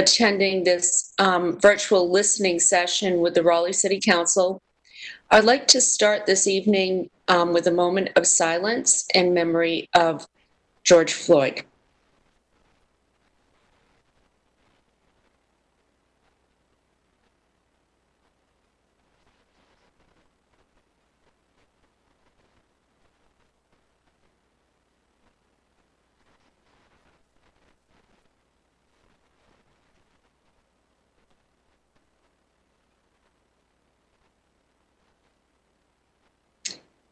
attending this virtual listening session with the Raleigh City Council. I'd like to start this evening with a moment of silence in memory of George Floyd.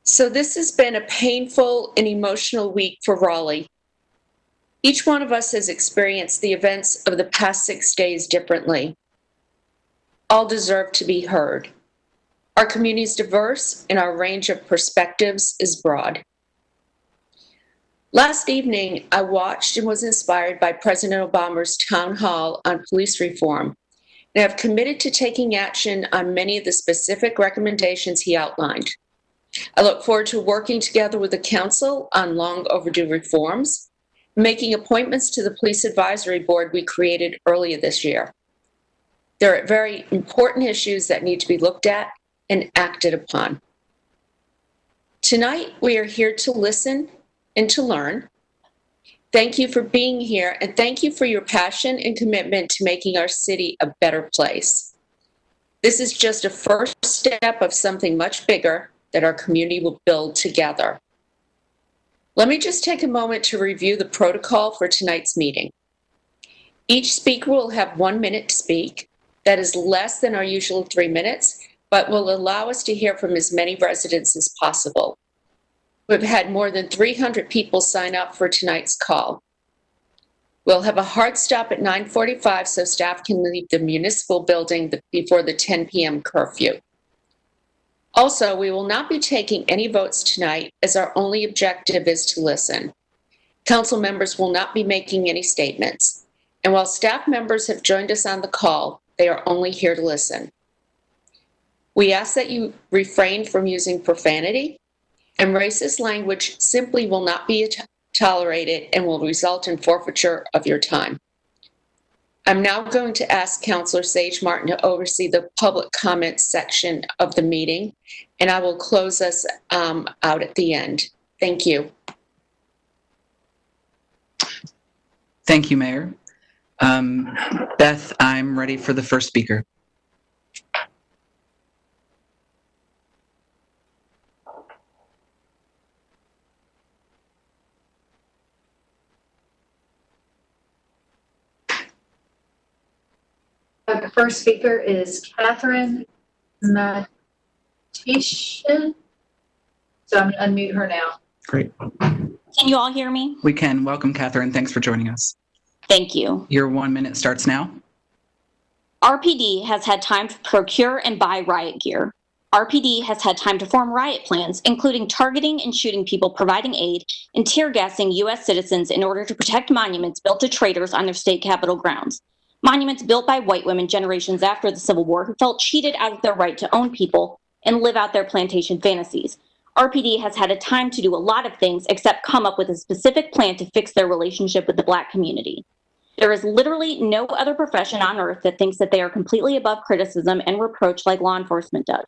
So this has been a painful and emotional week for Raleigh. Each one of us has experienced the events of the past 6 days differently. All deserve to be heard. Our community is diverse and our range of perspectives is broad. Last evening, I watched and was inspired by President Obama's town hall on police reform, and have committed to taking action on many of the specific recommendations he outlined. I look forward to working together with the Council on long overdue reforms, making appointments to the Police Advisory Board we created earlier this year. There are very important issues that need to be looked at and acted upon. Tonight, we are here to listen and to learn. Thank you for being here, and thank you for your passion and commitment to making our city a better place. This is just a first step of something much bigger that our community will build together. Let me just take a moment to review the protocol for tonight's meeting. Each speaker will have 1 minute to speak. That is less than our usual 3 minutes, but will allow us to hear from as many residents as possible. We've had more than 300 people sign up for tonight's call. We'll have a hard stop at 9:45 so staff can leave the municipal building before the 10 p.m. curfew. Also, we will not be taking any votes tonight as our only objective is to listen. Council members will not be making any statements. And while staff members have joined us on the call, they are only here to listen. We ask that you refrain from using profanity, and racist language simply will not be tolerated and will result in forfeiture of your time. I'm now going to ask Councilor Sage Martin to oversee the public comments section of the meeting, and I will close us out at the end. Thank you. Thank you, Mayor. Beth, I'm ready for the first speaker. The first speaker is Catherine Matisha. So I'm going to unmute her now. Great. Can you all hear me? We can. Welcome, Catherine. Thanks for joining us. Thank you. Your 1 minute starts now. RPD has had time to procure and buy riot gear. RPD has had time to form riot plans, including targeting and shooting people providing aid and tear gassing U.S. citizens in order to protect monuments built to traitors on their state capitol grounds. Monuments built by white women generations after the Civil War who felt cheated out of their right to own people and live out their plantation fantasies. RPD has had a time to do a lot of things except come up with a specific plan to fix their relationship with the Black community. There is literally no other profession on earth that thinks that they are completely above criticism and reproach like law enforcement does.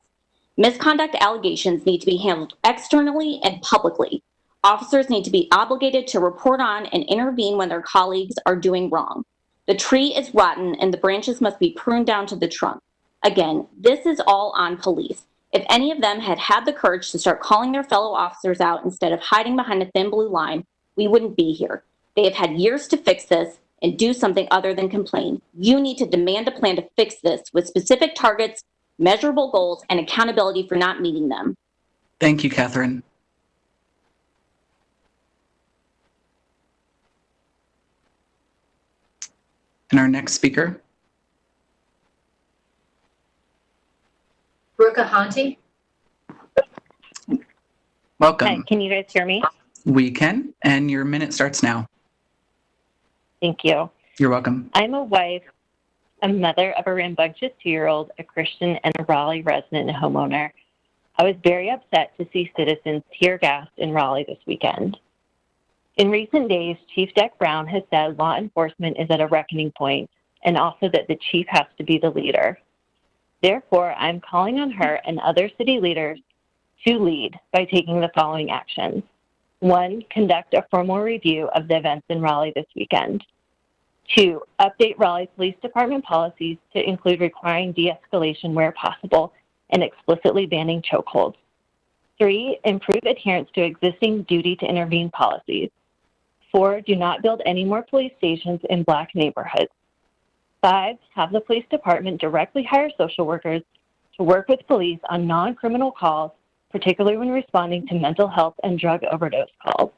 Misconduct allegations need to be handled externally and publicly. Officers need to be obligated to report on and intervene when their colleagues are doing wrong. The tree is rotten and the branches must be pruned down to the trunk. Again, this is all on police. If any of them had had the courage to start calling their fellow officers out instead of hiding behind a thin blue line, we wouldn't be here. They have had years to fix this and do something other than complain. You need to demand a plan to fix this with specific targets, measurable goals, and accountability for not meeting them. Thank you, Catherine. And our next speaker. Brooke Ahanti. Welcome. Hi, can you guys hear me? We can, and your minute starts now. Thank you. You're welcome. I'm a wife, a mother of a rambunctious 2-year-old, a Christian, and a Raleigh resident and homeowner. I was very upset to see citizens tear gassed in Raleigh this weekend. In recent days, Chief Deck Brown has said law enforcement is at a reckoning point. and also that the chief has to be the leader. Therefore, I'm calling on her and other city leaders to lead by taking the following actions. 1, conduct a formal review of the events in Raleigh this weekend. 2, update Raleigh Police Department policies to include requiring de-escalation where possible and explicitly banning chokeholds. 3, improve adherence to existing duty to intervene policies. 4, do not build any more police stations in Black neighborhoods. 5, have the police department directly hire social workers to work with police on non-criminal calls, particularly when responding to mental health and drug overdose calls.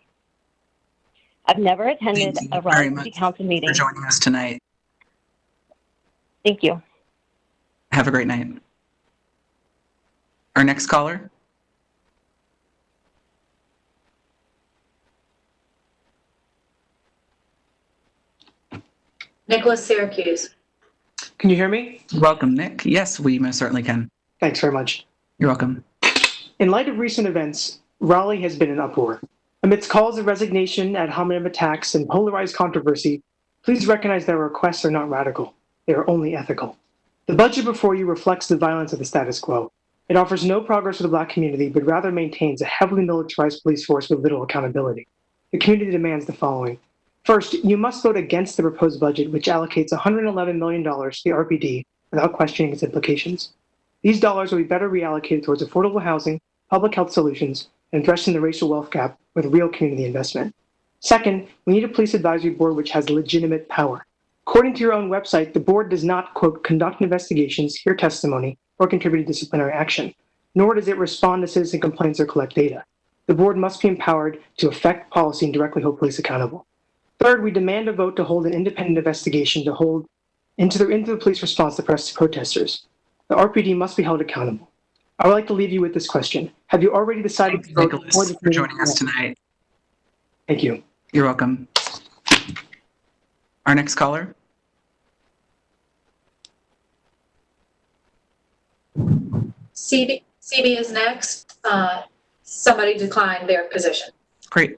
I've never attended a Raleigh City Council meeting. For joining us tonight. Thank you. Have a great night. Our next caller. Nicholas Syracuse. Can you hear me? Welcome, Nick. Yes, we most certainly can. Thanks very much. You're welcome. In light of recent events, Raleigh has been in uproar. Amidst calls of resignation, ad hominem attacks, and polarized controversy, please recognize that our requests are not radical. They are only ethical. The budget before you reflects the violence of the status quo. It offers no progress for the Black community, but rather maintains a heavily militarized police force with little accountability. The community demands the following. First, you must vote against the proposed budget, which allocates $111 million to the RPD without questioning its implications. These dollars will be better reallocated towards affordable housing, public health solutions, and addressing the racial wealth gap with real community investment. Second, we need a police advisory board which has legitimate power. According to your own website, the board does not, quote, conduct investigations, hear testimony, or contribute to disciplinary action, nor does it respond to citizen complaints or collect data. The board must be empowered to affect policy and directly hold police accountable. Third, we demand a vote to hold an independent investigation to hold into the police response to protesters. The RPD must be held accountable. I would like to leave you with this question. Have you already decided to vote Nicholas, for joining us tonight? Thank you. You're welcome. Our next caller. CB is next. Somebody declined their position. Great.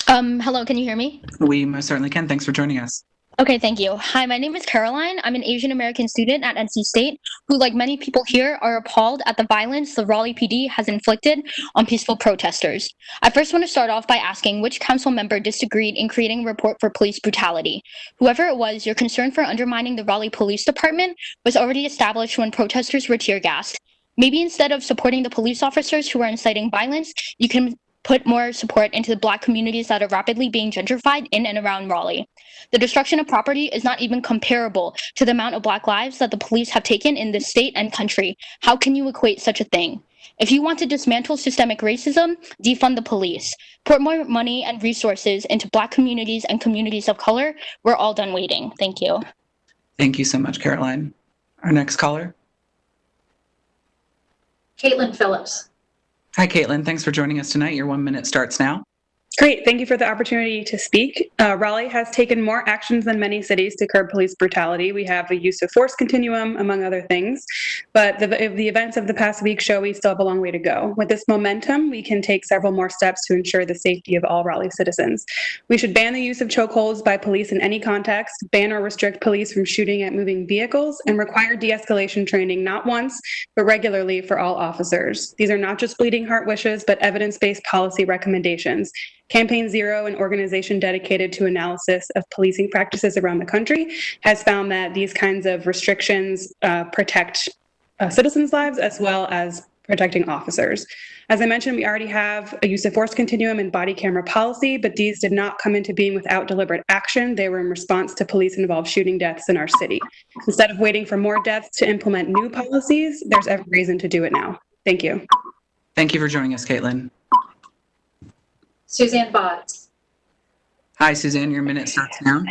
Hello, can you hear me? We most certainly can. Thanks for joining us. Okay, thank you. Hi, my name is Caroline. I'm an Asian American student at NC State who, like many people here, are appalled at the violence the Raleigh PD has inflicted on peaceful protesters. I first want to start off by asking which council member disagreed in creating a report for police brutality. Whoever it was, your concern for undermining the Raleigh Police Department was already established when protesters were tear gassed. Maybe instead of supporting the police officers who are inciting violence, you can put more support into the Black communities that are rapidly being gentrified in and around Raleigh. The destruction of property is not even comparable to the amount of Black lives that the police have taken in this state and country. How can you equate such a thing? If you want to dismantle systemic racism, defund the police. Put more money and resources into Black communities and communities of color. We're all done waiting. Thank you. Thank you so much, Caroline. Our next caller. Caitlin Phillips. Hi, Caitlin. Thanks for joining us tonight. Your 1 minute starts now. Great. Thank you for the opportunity to speak. Raleigh has taken more actions than many cities to curb police brutality. We have a use of force continuum, among other things. But the events of the past week show we still have a long way to go. With this momentum, we can take several more steps to ensure the safety of all Raleigh citizens. We should ban the use of chokeholds by police in any context, ban or restrict police from shooting at moving vehicles, and require de-escalation training not once, but regularly for all officers. These are not just bleeding heart wishes, but evidence-based policy recommendations. Campaign Zero, an organization dedicated to analysis of policing practices around the country, has found that these kinds of restrictions protect citizens' lives as well as protecting officers. As I mentioned, we already have a use of force continuum and body camera policy, but these did not come into being without deliberate action. They were in response to police-involved shooting deaths in our city. Instead of waiting for more deaths to implement new policies, there's every reason to do it now. Thank you. Thank you for joining us, Caitlin. Suzanne Botts. Hi, Suzanne. Your minute starts now.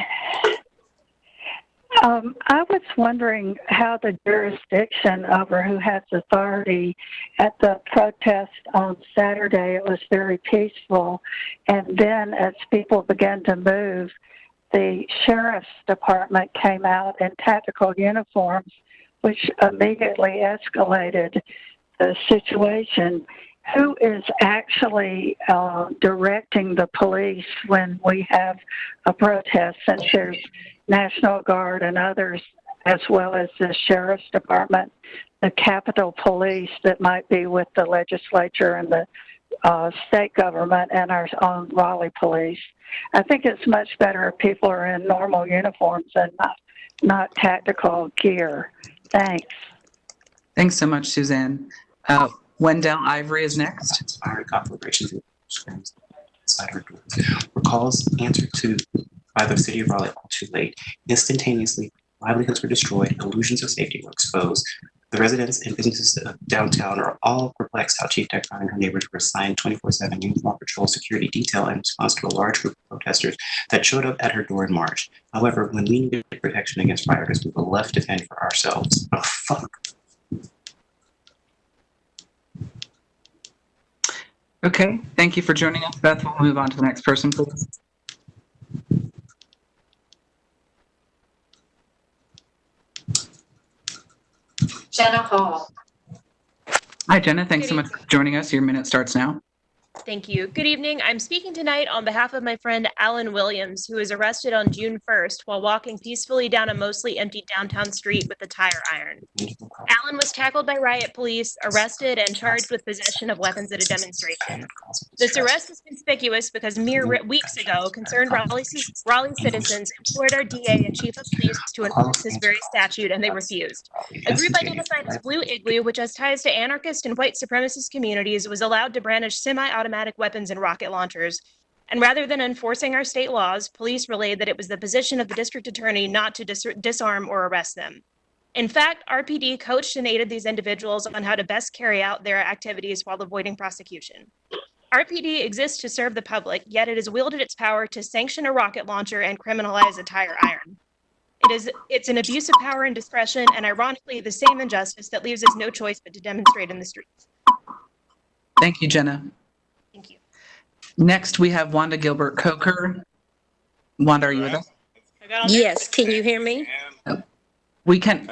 I was wondering how the jurisdiction over who has authority at the protest on Saturday. It was very peaceful. And then as people began to move, the sheriff's department came out in tactical uniforms, which immediately escalated the situation. who is actually directing the police when we have a protest, since there's National Guard and others, as well as the Sheriff's Department, the Capitol Police that might be with the legislature and the state government, and our own Raleigh Police. I think it's much better if people are in normal uniforms and not tactical gear. Thanks. Thanks so much, Suzanne. Wendell Ivory is next. Inspired conflagrations inside her doors. Were calls answered to by the city of Raleigh all too late. Instantaneously, livelihoods were destroyed, illusions of safety were exposed. The residents and businesses of downtown are all perplexed how Chief Tech and her neighbors were assigned 24/7 uniform patrol security detail in response to a large group of protesters that showed up at her door in March. However, when we needed protection against rioters, we were left to fend for ourselves. Oh, fuck. Okay, thank you for joining us, Beth. We'll move on to the next person, please. Jenna Hall. Hi, Jenna. Thanks so much for joining us. Your minute starts now. Thank you. Good evening. I'm speaking tonight on behalf of my friend Alan Williams, who was arrested on June 1st while walking peacefully down a mostly empty downtown street with a tire iron. Alan was tackled by riot police, arrested, and charged with possession of weapons at a demonstration. This arrest is conspicuous because mere weeks ago, concerned Raleigh citizens implored our DA and chief of police to enforce this very statute, and they refused. A group identified as Blue Igloo, which has ties to anarchist and white supremacist communities, was allowed to brandish semi-automatic weapons and rocket launchers. And rather than enforcing our state laws, police relayed that it was the position of the district attorney not to disarm or arrest them. In fact, RPD coached and aided these individuals on how to best carry out their activities while avoiding prosecution. RPD exists to serve the public, yet it has wielded its power to sanction a rocket launcher and criminalize a tire iron. It's an abuse of power and discretion, and ironically, the same injustice that leaves us no choice but to demonstrate in the streets. Thank you, Jenna. Thank you. Next, we have Wanda Gilbert Coker. Wanda, are you with us? Yes, can you hear me? We can.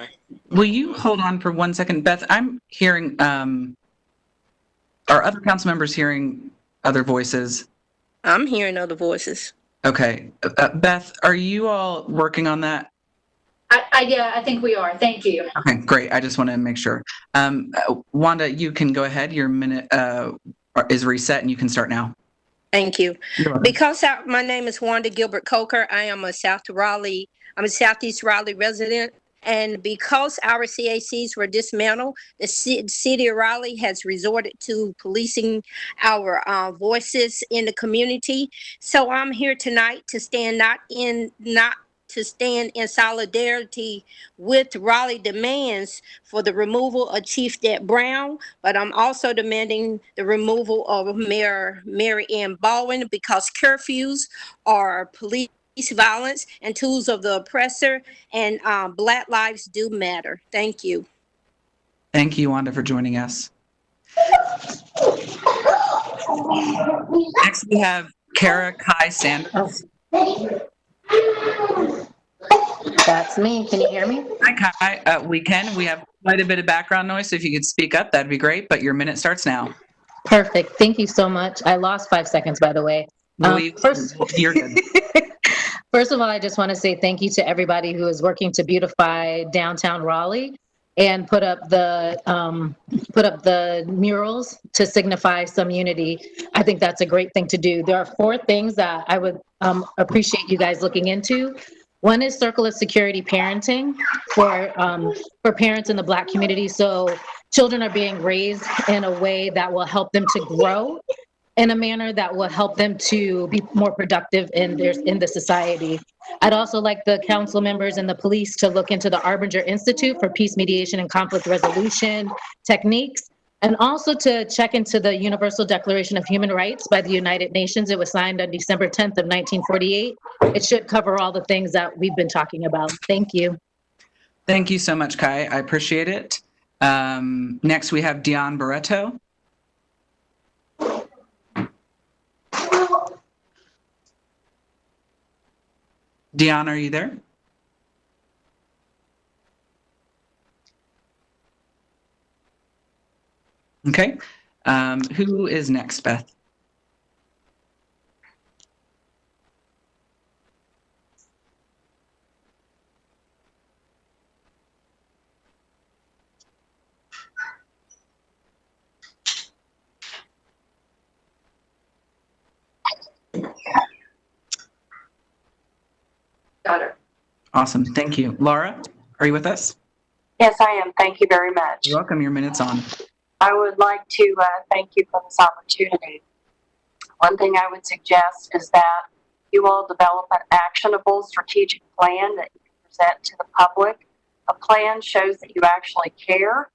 Will you hold on for 1 second? Beth, I'm hearing, are other council members hearing other voices? I'm hearing other voices. Okay. Beth, are you all working on that? Yeah, I think we are. Thank you. Okay, great. I just want to make sure. Wanda, you can go ahead. Your minute is reset and you can start now. Thank you. Because my name is Wanda Gilbert Coker, I am a Southeast Raleigh resident. And because our CACs were dismantled, the city of Raleigh has resorted to policing our voices in the community. So I'm here tonight to stand in solidarity with Raleigh demands for the removal of Chief Det Brown, but I'm also demanding the removal of Mayor Mary Ann Baldwin, because curfews are police violence and tools of the oppressor, and Black lives do matter. Thank you. Thank you, Wanda, for joining us. Next, we have Kara Kai Sanders. That's me. Can you hear me? Hi, Kai. We can. We have quite a bit of background noise, so if you could speak up, that'd be great, but your minute starts now. Perfect. Thank you so much. I lost 5 seconds, by the way. You're good. First of all, I just want to say thank you to everybody who is working to beautify downtown Raleigh and put up the murals to signify some unity. I think that's a great thing to do. There are 4 things that I would appreciate you guys looking into. One is circle of security parenting for parents in the Black community. So children are being raised in a way that will help them to grow in a manner that will help them to be more productive in the society. I'd also like the council members and the police to look into the Arbinger Institute for Peace Mediation and Conflict Resolution techniques, and also to check into the Universal Declaration of Human Rights by the United Nations. It was signed on December 10th of 1948. It should cover all the things that we've been talking about. Thank you. Thank you so much, Kai. I appreciate it. Next, we have Dion Barreto. Dion, are you there? Okay. Who is next, Beth? Got her. Awesome. Thank you. Laura, are you with us? Yes, I am. Thank you very much. You're welcome. Your minute's on. I would like to thank you for this opportunity. One thing I would suggest is that you all develop an actionable strategic plan that you can present to the public. A plan shows that you actually care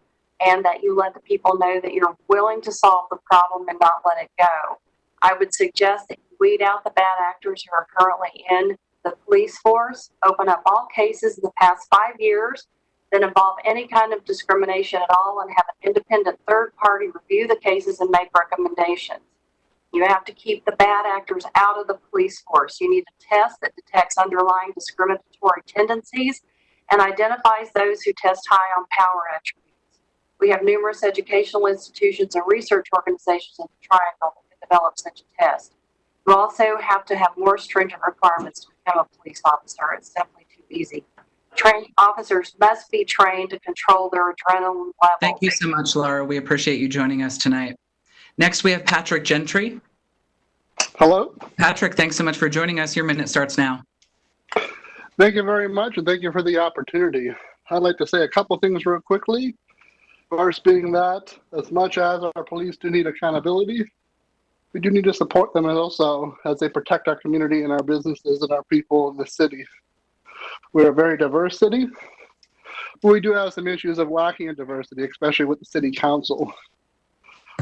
and that you let the people know that you're willing to solve the problem and not let it go. I would suggest that you weed out the bad actors who are currently in the police force, open up all cases in the past 5 years that involve any kind of discrimination at all, and have an independent third party review the cases and make recommendations. You have to keep the bad actors out of the police force. You need a test that detects underlying discriminatory tendencies and identifies those who test high on power attributes. We have numerous educational institutions and research organizations in the Triangle that can develop such a test. You also have to have more stringent requirements to become a police officer. It's simply too easy. Trained officers must be trained to control their adrenaline levels. Thank you so much, Laura. We appreciate you joining us tonight. Next, we have Patrick Gentry. Hello. Patrick, thanks so much for joining us. Your minute starts now. Thank you very much, and thank you for the opportunity. I'd like to say a couple things real quickly. First being that as much as our police do need accountability, we do need to support them also as they protect our community and our businesses and our people in the city. We're a very diverse city, but we do have some issues of lacking in diversity, especially with the city council.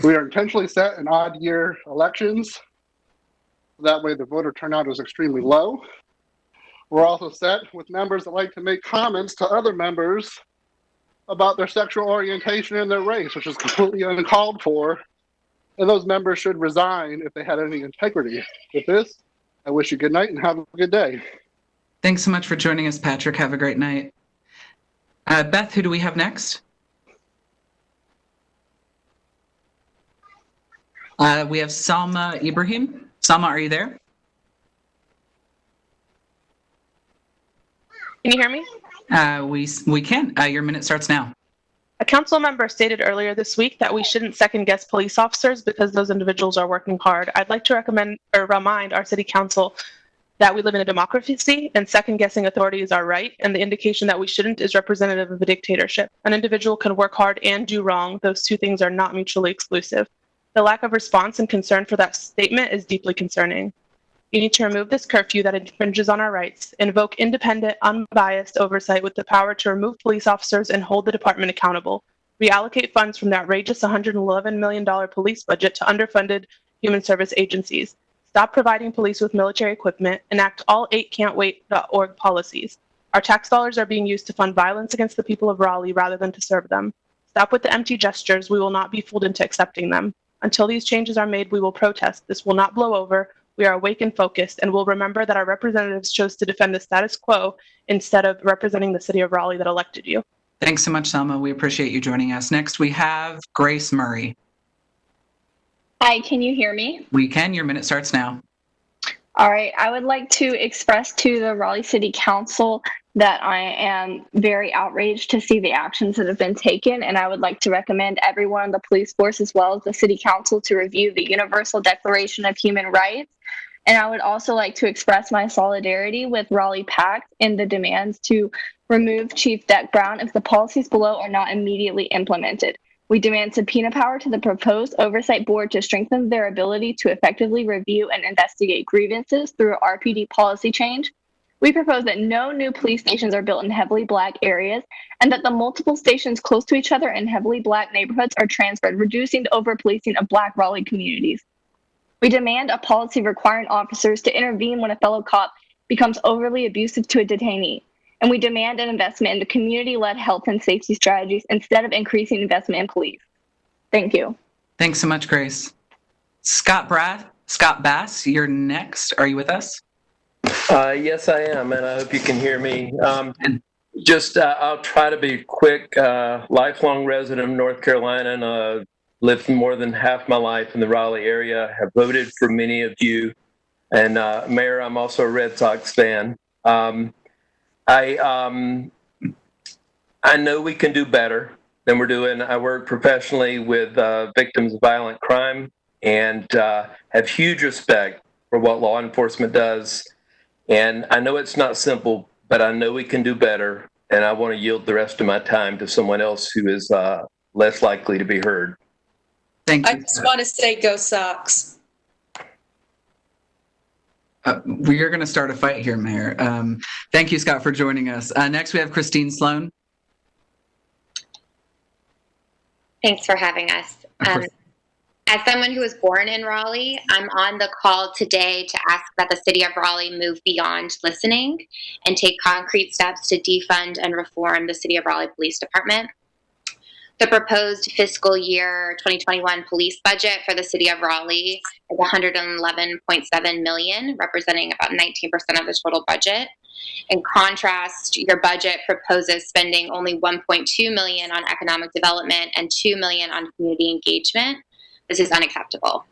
We are intentionally set in odd year elections. That way the voter turnout is extremely low. We're also set with members that like to make comments to other members about their sexual orientation and their race, which is completely uncalled for. And those members should resign if they had any integrity. With this, I wish you good night and have a good day. Thanks so much for joining us, Patrick. Have a great night. Beth, who do we have next? We have Salma Ibrahim. Salma, are you there? Can you hear me? We can. Your minute starts now. A council member stated earlier this week that we shouldn't second guess police officers because those individuals are working hard. I'd like to recommend or remind our city council that we live in a democracy and second guessing authority is our right, and the indication that we shouldn't is representative of a dictatorship. An individual can work hard and do wrong. Those two things are not mutually exclusive. The lack of response and concern for that statement is deeply concerning. You need to remove this curfew that infringes on our rights, invoke independent, unbiased oversight with the power to remove police officers and hold the department accountable, reallocate funds from the outrageous $111 million police budget to underfunded human service agencies, stop providing police with military equipment, enact all 8can'twait.org policies. Our tax dollars are being used to fund violence against the people of Raleigh rather than to serve them. Stop with the empty gestures. We will not be fooled into accepting them. Until these changes are made, we will protest. This will not blow over. We are awake and focused, and will remember that our representatives chose to defend the status quo instead of representing the city of Raleigh that elected you. Thanks so much, Selma. We appreciate you joining us. Next, we have Grace Murray. Hi, can you hear me? We can. Your minute starts now. All right. I would like to express to the Raleigh City Council that I am very outraged to see the actions that have been taken, and I would like to recommend everyone in the police force as well as the City Council to review the Universal Declaration of Human Rights. And I would also like to express my solidarity with Raleigh PAC in the demands to remove Chief Deck Brown if the policies below are not immediately implemented. We demand subpoena power to the proposed oversight board to strengthen their ability to effectively review and investigate grievances through a RPD policy change. We propose that no new police stations are built in heavily Black areas and that the multiple stations close to each other in heavily Black neighborhoods are transferred, reducing the over-policing of Black Raleigh communities. We demand a policy requiring officers to intervene when a fellow cop becomes overly abusive to a detainee. And we demand an investment in the community-led health and safety strategies instead of increasing investment in police. Thank you. Thanks so much, Grace. Scott Bass, you're next. Are you with us? Yes, I am, and I hope you can hear me. I'll try to be quick. Lifelong resident of North Carolina and a lived more than half my life in the Raleigh area, have voted for many of you. And Mayor, I'm also a Red Sox fan. I know we can do better than we're doing. I work professionally with victims of violent crime and have huge respect for what law enforcement does. And I know it's not simple, but I know we can do better. And I want to yield the rest of my time to someone else who is less likely to be heard. Thank you. I just want to say go Sox. We're going to start a fight here, Mayor. Thank you, Scott, for joining us. Next, we have Christine Sloan. Thanks for having us. As someone who was born in Raleigh, I'm on the call today to ask that the City of Raleigh move beyond listening and take concrete steps to defund and reform the City of Raleigh Police Department. The proposed fiscal year 2021 police budget for the City of Raleigh is $111.7 million, representing about 19% of the total budget. In contrast, your budget proposes spending only $1.2 million on economic development and $2 million on community engagement. This is unacceptable.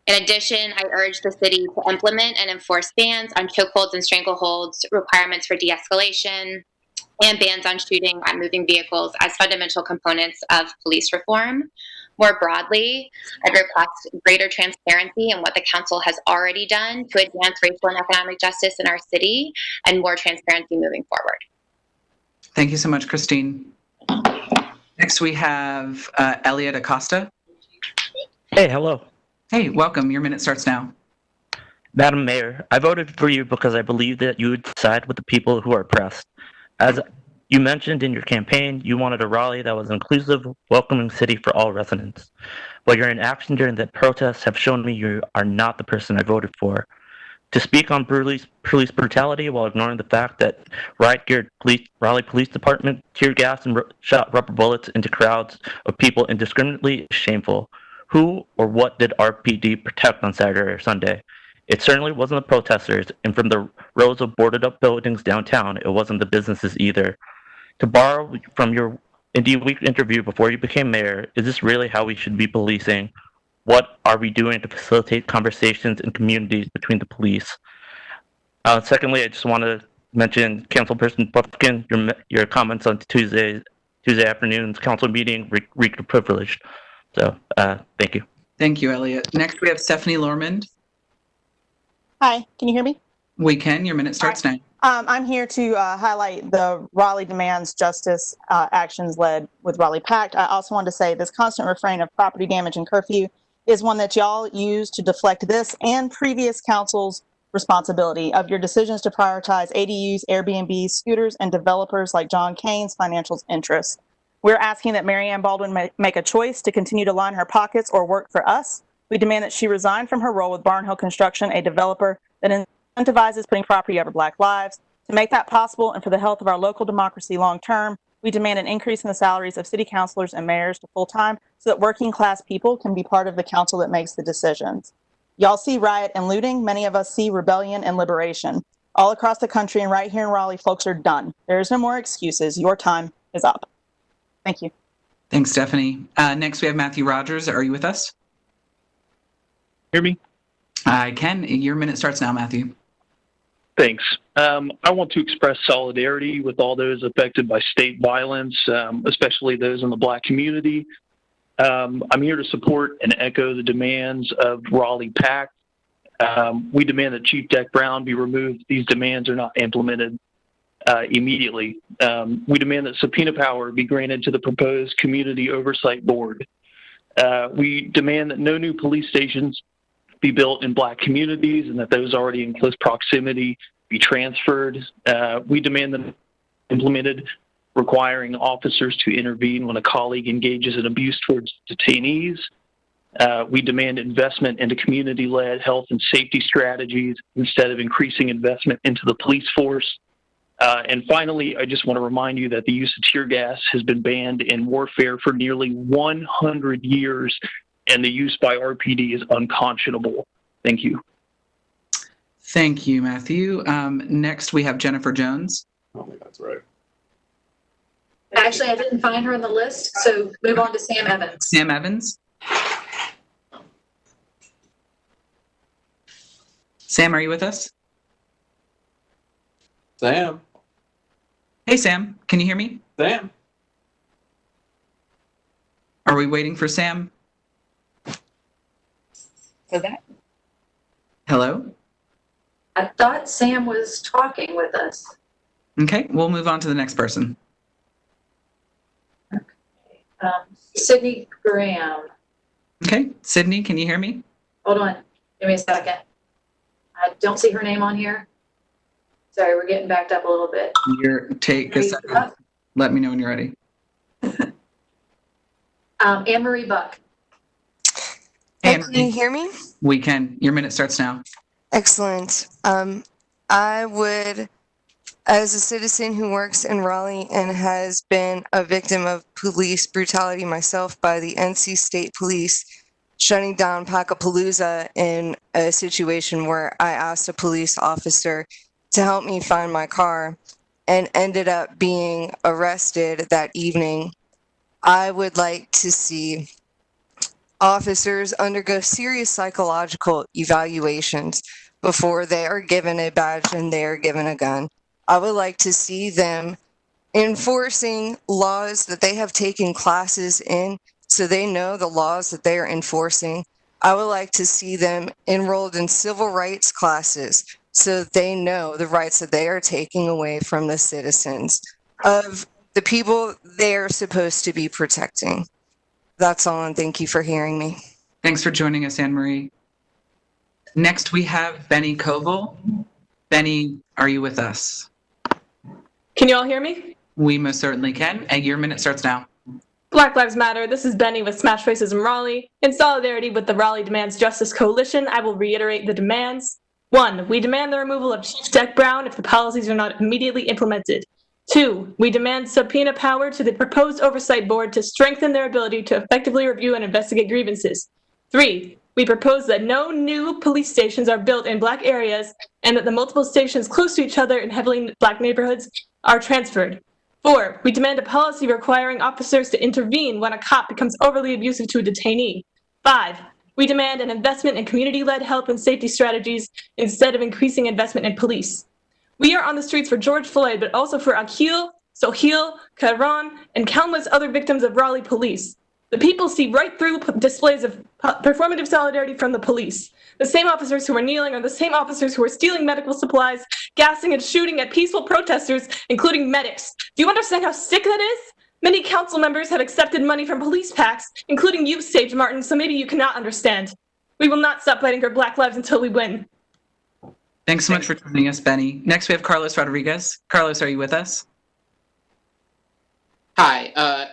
In addition, I urge the city to implement and enforce bans on chokeholds and strangleholds, requirements for de-escalation, and bans on shooting at moving vehicles as fundamental components of police reform. More broadly, I'd request greater transparency in what the council has already done to advance racial and economic justice in our city, and more transparency moving forward. Thank you so much, Christine. Next, we have Elliot Acosta. Hey, hello. Hey, welcome. Your minute starts now. Madam Mayor, I voted for you because I believe that you would side with the people who are oppressed. As you mentioned in your campaign, you wanted a Raleigh that was an inclusive, welcoming city for all residents. But your inaction during the protests have shown me you are not the person I voted for. To speak on police brutality while ignoring the fact that riot-geared Raleigh Police Department tear gas and shot rubber bullets into crowds of people indiscriminately is shameful. Who or what did RPD protect on Saturday or Sunday? It certainly wasn't the protesters, and from the rows of boarded-up buildings downtown, it wasn't the businesses either. To borrow from your Indy Week interview before you became mayor, is this really how we should be policing? What are we doing to facilitate conversations in communities between the police? Secondly, I just want to mention Councilperson Puffkin, your comments on Tuesday afternoon's council meeting reeked of privilege. So, thank you. Thank you, Elliot. Next, we have Stephanie Lormond. Hi, can you hear me? We can. Your minute starts now. I'm here to highlight the Raleigh Demands Justice actions led with Raleigh Pact. I also want to say this constant refrain of property damage and curfew is one that y'all use to deflect this and previous council's responsibility of your decisions to prioritize ADUs, Airbnbs, scooters, and developers like John Kane's financial interests. We're asking that Marianne Baldwin make a choice to continue to line her pockets or work for us. We demand that she resign from her role with Barnhill Construction, a developer that incentivizes putting property over Black lives. To make that possible and for the health of our local democracy long term, we demand an increase in the salaries of city councilors and mayors to full-time so that working class people can be part of the council that makes the decisions. Y'all see riot and looting. Many of us see rebellion and liberation. All across the country and right here in Raleigh, folks are done. There is no more excuses. Your time is up. Thank you. Thanks, Stephanie. Next, we have Matthew Rogers. Are you with us? Hear me? I can. Your minute starts now, Matthew. Thanks. I want to express solidarity with all those affected by state violence, especially those in the Black community. I'm here to support and echo the demands of Raleigh Pact. We demand that Chief Deck Brown be removed. These demands are not implemented immediately. We demand that subpoena power be granted to the proposed Community Oversight Board. We demand that no new police stations be built in Black communities and that those already in close proximity be transferred. We demand them implemented, requiring officers to intervene when a colleague engages in abuse towards detainees. We demand investment into community-led health and safety strategies instead of increasing investment into the police force. And finally, I just want to remind you that the use of tear gas has been banned in warfare for nearly 100 years, and the use by RPD is unconscionable. Thank you. Thank you, Matthew. Next, we have Jennifer Jones. I don't think that's right. Actually, I didn't find her on the list, so move on to Sam Evans. Sam Evans? Sam, are you with us? Sam. Hey, Sam, can you hear me? Sam. Are we waiting for Sam? So that, Hello? I thought Sam was talking with us. Okay, we'll move on to the next person. Sydney Graham. Okay, Sydney, can you hear me? Hold on. Give me a second. I don't see her name on here. Sorry, we're getting backed up a little bit. Take a second. Let me know when you're ready. Anne Marie Buck. Hey, can you hear me? We can. Your minute starts now. Excellent. I would, as a citizen who works in Raleigh and has been a victim of police brutality myself by the NC State Police shutting down Packapalooza in a situation where I asked a police officer to help me find my car and ended up being arrested that evening, I would like to see officers undergo serious psychological evaluations before they are given a badge and they are given a gun. I would like to see them enforcing laws that they have taken classes in so they know the laws that they are enforcing. I would like to see them enrolled in civil rights classes so they know the rights that they are taking away from the citizens of the people they are supposed to be protecting. That's all, and thank you for hearing me. Thanks for joining us, Anne Marie. Next, we have Benny Koval. Benny, are you with us? Can you all hear me? We most certainly can. And your minute starts now. Black Lives Matter. This is Benny with Smash Racism Raleigh. In solidarity with the Raleigh Demands Justice Coalition, I will reiterate the demands. 1. We demand the removal of Chief Deck Brown if the policies are not immediately implemented. 2. We demand subpoena power to the proposed oversight board to strengthen their ability to effectively review and investigate grievances. 3. We propose that no new police stations are built in Black areas and that the multiple stations close to each other in heavily Black neighborhoods are transferred. 4. We demand a policy requiring officers to intervene when a cop becomes overly abusive to a detainee. 5. We demand an investment in community-led health and safety strategies instead of increasing investment in police. We are on the streets for George Floyd, but also for Akil, Sohail, Kharon, and countless other victims of Raleigh police. The people see right through displays of performative solidarity from the police. The same officers who are kneeling are the same officers who are stealing medical supplies, gassing and shooting at peaceful protesters, including medics. Do you understand how sick that is? Many council members have accepted money from police PACs, including you, Sage Martin, so maybe you cannot understand. We will not stop fighting for Black lives until we win. Thanks so much for joining us, Benny. Next, we have Carlos Rodriguez. Carlos, are you with us? Hi,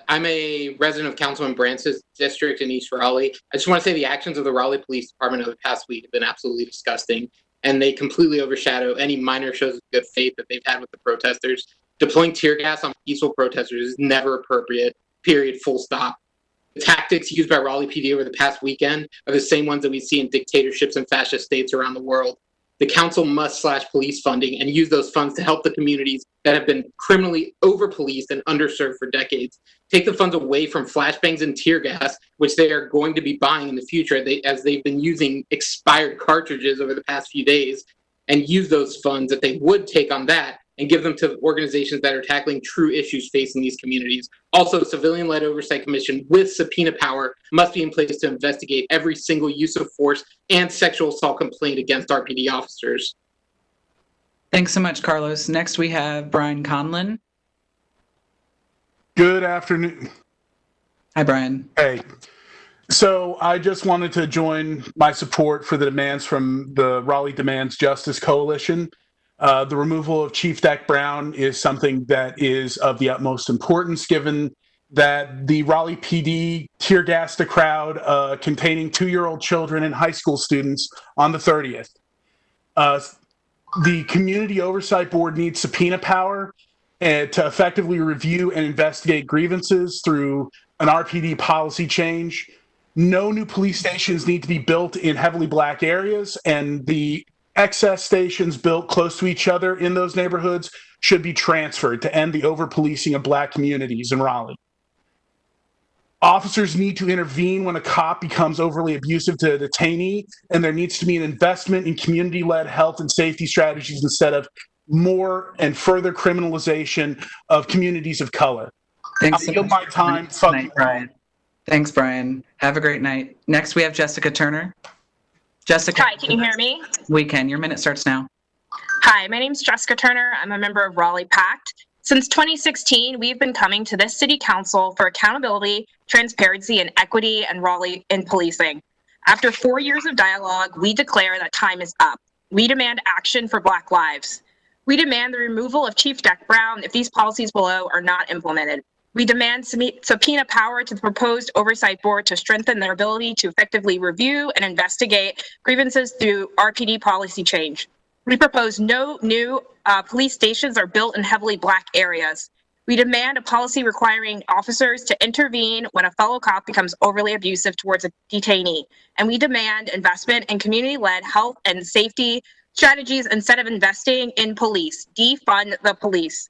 I'm a resident of Councilman Brance's district in East Raleigh. I just want to say the actions of the Raleigh Police Department over the past week have been absolutely disgusting, and they completely overshadow any minor shows of good faith that they've had with the protesters. Deploying tear gas on peaceful protesters is never appropriate, period, full stop. The tactics used by Raleigh PD over the past weekend are the same ones that we see in dictatorships and fascist states around the world. The council must slash police funding and use those funds to help the communities that have been criminally over-policed and underserved for decades. Take the funds away from flashbangs and tear gas, which they are going to be buying in the future as they've been using expired cartridges over the past few days, and use those funds that they would take on that and give them to organizations that are tackling true issues facing these communities. Also, a civilian-led oversight commission with subpoena power must be in place to investigate every single use of force and sexual assault complaint against RPD officers. Thanks so much, Carlos. Next, we have Brian Conlon. Good afternoon. Hi, Brian. Hey. So I just wanted to join my support for the demands from the Raleigh Demands Justice Coalition. The removal of Chief Deck Brown is something that is of the utmost importance, given that the Raleigh PD tear gassed a crowd containing 2-year-old children and high school students on the 30th. The Community Oversight Board needs subpoena power to effectively review and investigate grievances through an RPD policy change. No new police stations need to be built in heavily Black areas, and the excess stations built close to each other in those neighborhoods should be transferred to end the over-policing of Black communities in Raleigh. Officers need to intervene when a cop becomes overly abusive to a detainee, and there needs to be an investment in community-led health and safety strategies instead of more and further criminalization of communities of color. Thanks I'll yield my time. Fuck you, Brian. Thanks, Brian. Have a great night. Next, we have Jessica Turner. Jessica. Hi, can you hear me? We can. Your minute starts now. Hi, my name is Jessica Turner. I'm a member of Raleigh Pact. Since 2016, we've been coming to this city council for accountability, transparency, and equity in Raleigh in policing. After 4 years of dialogue, we declare that time is up. We demand action for Black lives. We demand the removal of Chief Deck Brown if these policies below are not implemented. We demand subpoena power to the proposed oversight board to strengthen their ability to effectively review and investigate grievances through RPD policy change. We propose no new police stations are built in heavily Black areas. We demand a policy requiring officers to intervene when a fellow cop becomes overly abusive towards a detainee. And we demand investment in community-led health and safety strategies instead of investing in police. Defund the police.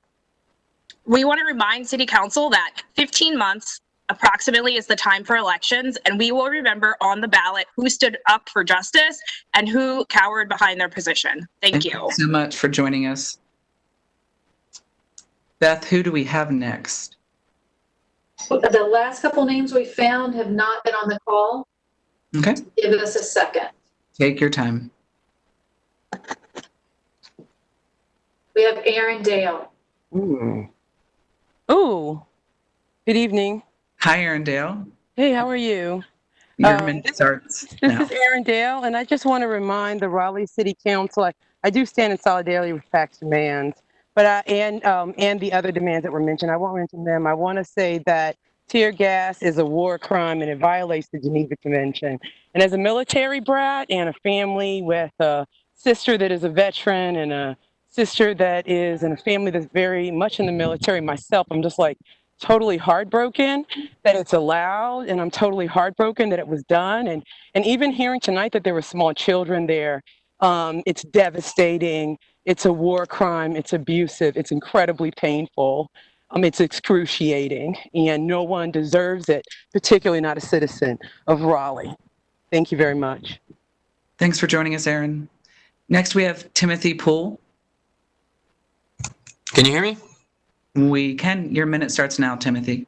We want to remind City Council that 15 months approximately is the time for elections, and we will remember on the ballot who stood up for justice and who cowered behind their position. Thank you. Thank you so much for joining us. Beth, who do we have next? The last couple names we found have not been on the call. Okay. Give us a second. Take your time. We have Aaron Dale. Ooh. Good evening. Hi, Aaron Dale. Hey, how are you? Your minute starts now. This is Aaron Dale, and I just want to remind the Raleigh City Council, I do stand in solidarity with PAC's demands, but and the other demands that were mentioned. I won't mention them. I want to say that tear gas is a war crime and it violates the Geneva Convention. And as a military brat and a family with a sister that is a veteran and a sister that is in a family that's very much in the military myself, I'm just like totally heartbroken that it's allowed, and I'm totally heartbroken that it was done. And even hearing tonight that there were small children there, it's devastating. It's a war crime. It's abusive. It's incredibly painful. It's excruciating, and no one deserves it, particularly not a citizen of Raleigh. Thank you very much. Thanks for joining us, Aaron. Next, we have Timothy Poole. Can you hear me? We can. Your minute starts now, Timothy.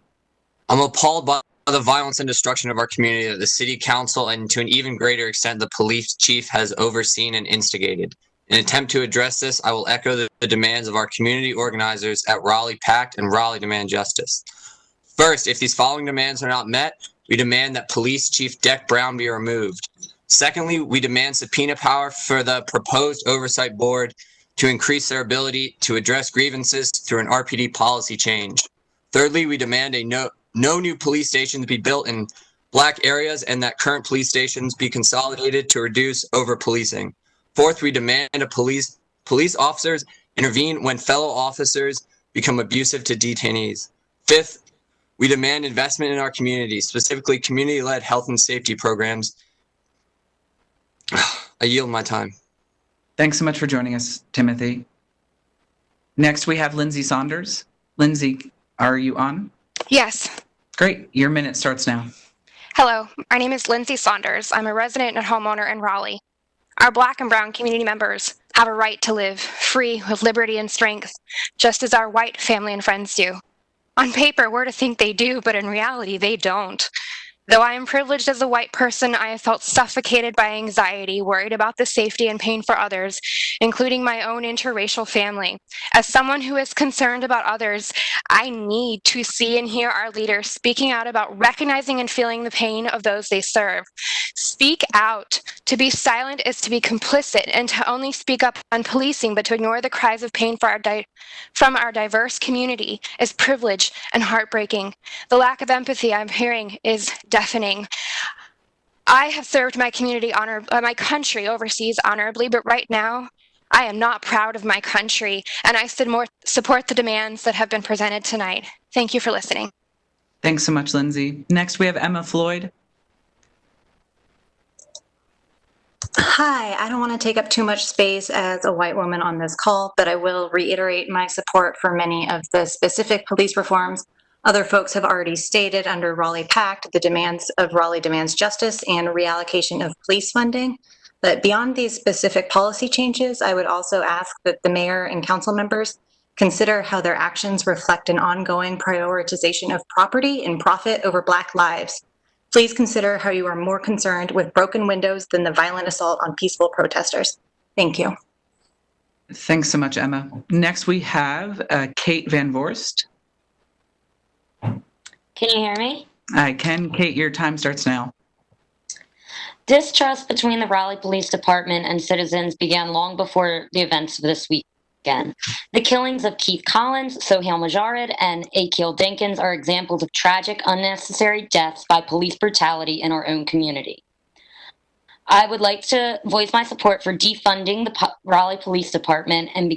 I'm appalled by the violence and destruction of our community that the city council and to an even greater extent the police chief has overseen and instigated. In an attempt to address this, I will echo the demands of our community organizers at Raleigh Pact and Raleigh Demand Justice. First, if these following demands are not met, we demand that Police Chief Deck Brown be removed. Secondly, we demand subpoena power for the proposed oversight board to increase their ability to address grievances through an RPD policy change. Thirdly, we demand no new police stations be built in Black areas and that current police stations be consolidated to reduce over-policing. Fourth, we demand police officers intervene when fellow officers become abusive to detainees. Fifth, we demand investment in our community, specifically community-led health and safety programs. I yield my time. Thanks so much for joining us, Timothy. Next, we have Lindsay Saunders. Lindsay, are you on? Yes. Great. Your minute starts now. Hello, my name is Lindsay Saunders. I'm a resident and homeowner in Raleigh. Our Black and Brown community members have a right to live free with liberty and strength, just as our white family and friends do. On paper, we're to think they do, but in reality, they don't. Though I am privileged as a white person, I have felt suffocated by anxiety, worried about the safety and pain for others, including my own interracial family. As someone who is concerned about others, I need to see and hear our leaders speaking out about recognizing and feeling the pain of those they serve. Speak out. To be silent is to be complicit, and to only speak up on policing, but to ignore the cries of pain for from our diverse community is privilege and heartbreaking. The lack of empathy I'm hearing is deafening. I have served my community my country overseas honorably, but right now I am not proud of my country, and I support the demands that have been presented tonight. Thank you for listening. Thanks so much, Lindsay. Next, we have Emma Floyd. Hi, I don't want to take up too much space as a white woman on this call, but I will reiterate my support for many of the specific police reforms Other folks have already stated under Raleigh Pact the demands of Raleigh demands justice and reallocation of police funding. But beyond these specific policy changes, I would also ask that the mayor and council members consider how their actions reflect an ongoing prioritization of property and profit over Black lives. Please consider how you are more concerned with broken windows than the violent assault on peaceful protesters. Thank you. Thanks so much, Emma. Next, we have Kate Van Voorst. Can you hear me? I can. Kate, your time starts now. Distrust between the Raleigh Police Department and citizens began long before the events of this weekend. The killings of Keith Collins, Sohail Majarid, and Akil Dinkins are examples of tragic, unnecessary deaths by police brutality in our own community. I would like to voice my support for defunding the Raleigh Police Department and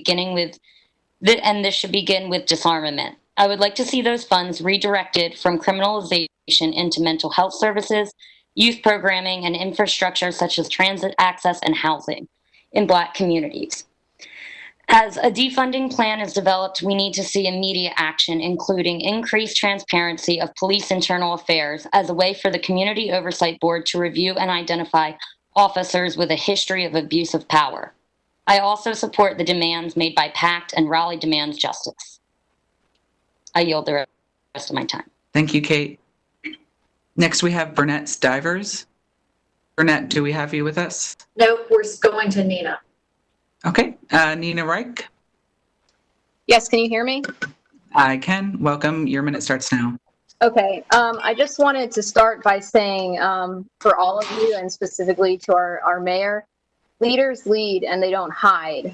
this should begin with disarmament. I would like to see those funds redirected from criminalization into mental health services, youth programming, and infrastructure such as transit access and housing in Black communities. As a defunding plan is developed, we need to see immediate action, including increased transparency of police internal affairs as a way for the Community Oversight Board to review and identify officers with a history of abuse of power. I also support the demands made by PACT and Raleigh demands justice. I yield the rest of my time. Thank you, Kate. Next, we have Burnett Stivers. Burnett, do we have you with us? Nope, we're going to Nina. Okay. Nina Reich. Yes, can you hear me? I can. Welcome. Your minute starts now. Okay. I just wanted to start by saying for all of you and specifically to our mayor, leaders lead and they don't hide.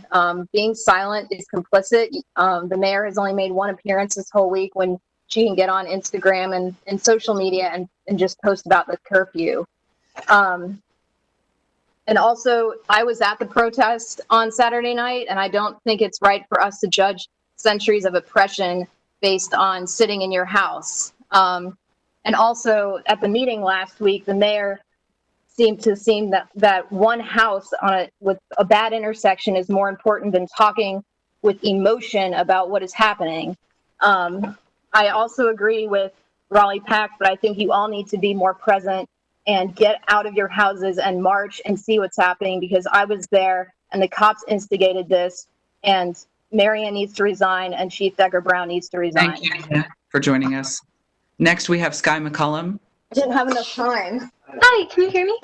Being silent is complicit. The mayor has only made one appearance this whole week when she can get on Instagram and social media and just post about the curfew. And also, I was at the protest on Saturday night, and I don't think it's right for us to judge centuries of oppression based on sitting in your house. And also, at the meeting last week, the mayor seemed that one house with a bad intersection is more important than talking with emotion about what is happening. I also agree with Raleigh Pact, but I think you all need to be more present and get out of your houses and march and see what's happening, because I was there and the cops instigated this, and Marianne needs to resign and Chief Decker Brown needs to resign. Thank you, Nina, for joining us. Next, we have Sky McCullum. I didn't have enough time. Hi, can you hear me?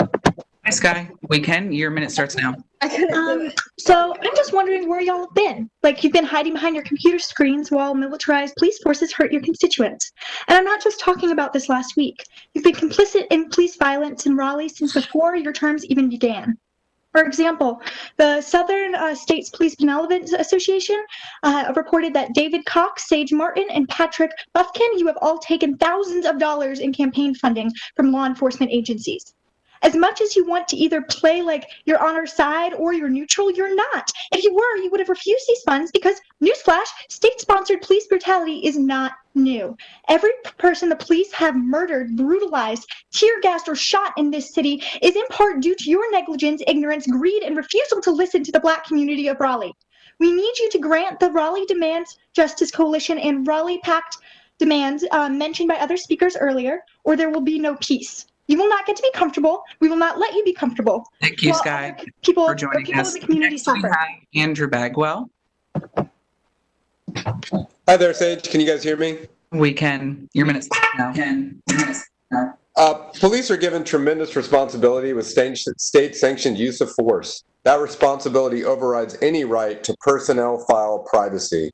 Hi, Sky. We can. Your minute starts now. So I'm just wondering where y'all have been. Like, you've been hiding behind your computer screens while militarized police forces hurt your constituents. And I'm not just talking about this last week. You've been complicit in police violence in Raleigh since before your terms even began. For example, the Southern States Police Benevolence Association reported that David Cox, Sage Martin, and Patrick Buffkin, you have all taken thousands of dollars in campaign funding from law enforcement agencies. As much as you want to either play like you're on our side or you're neutral, you're not. If you were, you would have refused these funds because, newsflash, state-sponsored police brutality is not new. Every person the police have murdered, brutalized, tear-gassed, or shot in this city is in part due to your negligence, ignorance, greed, and refusal to listen to the Black community of Raleigh. We need you to grant the Raleigh Demands Justice Coalition and Raleigh Pact demands mentioned by other speakers earlier, or there will be no peace. You will not get to be comfortable. We will not let you be comfortable. Thank you, Sky, for joining us. In the community suffer. Andrew Bagwell. Hi there, Sage. Can you guys hear me? We can. Your minutes now. Police are given tremendous responsibility with state-sanctioned use of force. That responsibility overrides any right to personnel file privacy.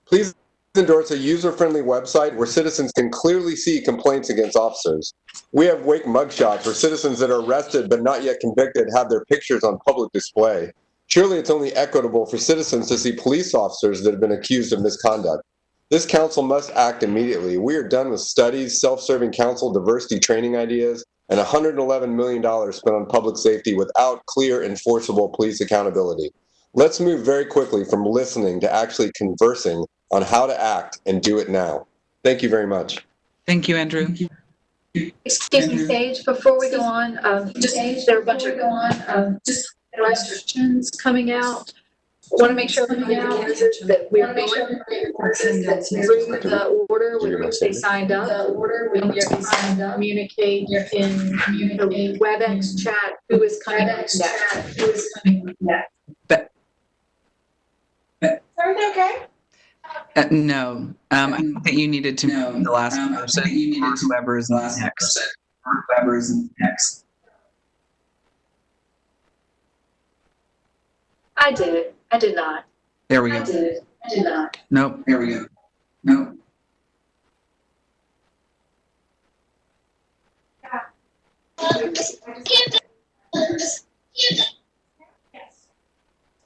Please endorse a user-friendly website where citizens can clearly see complaints against officers. We have Wake mugshots where citizens that are arrested but not yet convicted have their pictures on public display. Surely it's only equitable for citizens to see police officers that have been accused of misconduct. This council must act immediately. We are done with studies, self-serving council diversity training ideas, and $111 million spent on public safety without clear, enforceable police accountability. Let's move very quickly from listening to actually conversing on how to act and do it now. Thank you very much. Thank you, Andrew. Excuse me, Sage, before we go on, there are a bunch of restrictions coming out Want to make sure that we're going through the order with which they signed up. When you can communicate in the WebEx chat who is coming next. Everything okay? No. I think you needed to know the last person or whoever is next. Whoever is next. I did it. I did not. There we go. I did it. I did not. Nope. There we go. Nope.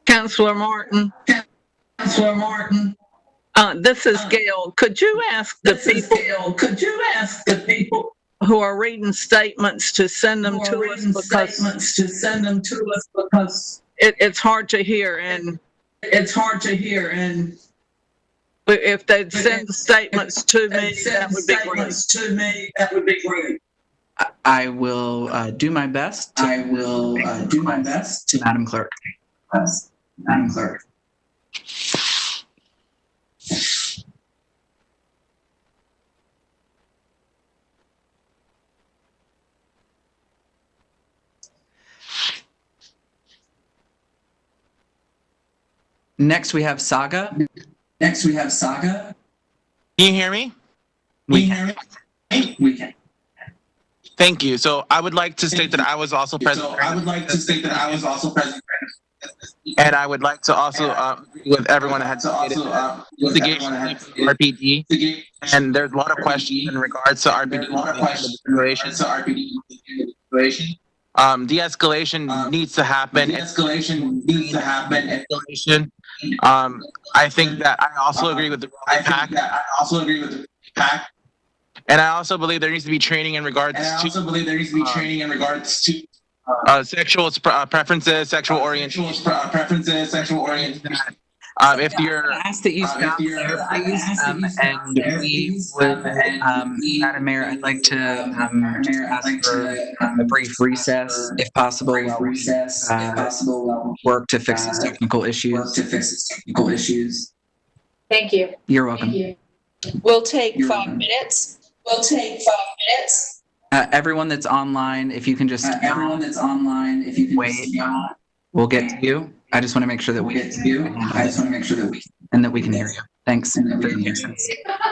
Councilor Martin. Councilor Martin. This is Gail. Could you ask the people who are reading statements to send them to us because it's hard to hear and if they'd send the statements to me, that would be great. I will do my best. Madam Clerk. Madam Clerk. Next, we have Saga. Can you hear me? We can. Thank you. So I would like to state that I was also present. And I would like to also agree with everyone that had stated that investigation RPD. And there's a lot of questions in regards to RPD. De-escalation needs to happen. I think that I also agree with the Raleigh Pact. And I also believe there needs to be training in regards to sexual preferences, sexual orientation. If you're ask that you stop there, please, and we would, Madam Mayor, I'd like to ask for a brief recess, if possible, while we work to fix these technical issues. Thank you. You're welcome. We'll take 5 minutes. Everyone that's online, if you can just wait, we'll get to you. I just want to make sure that we get to you. And that we can hear you. Thanks for the patience.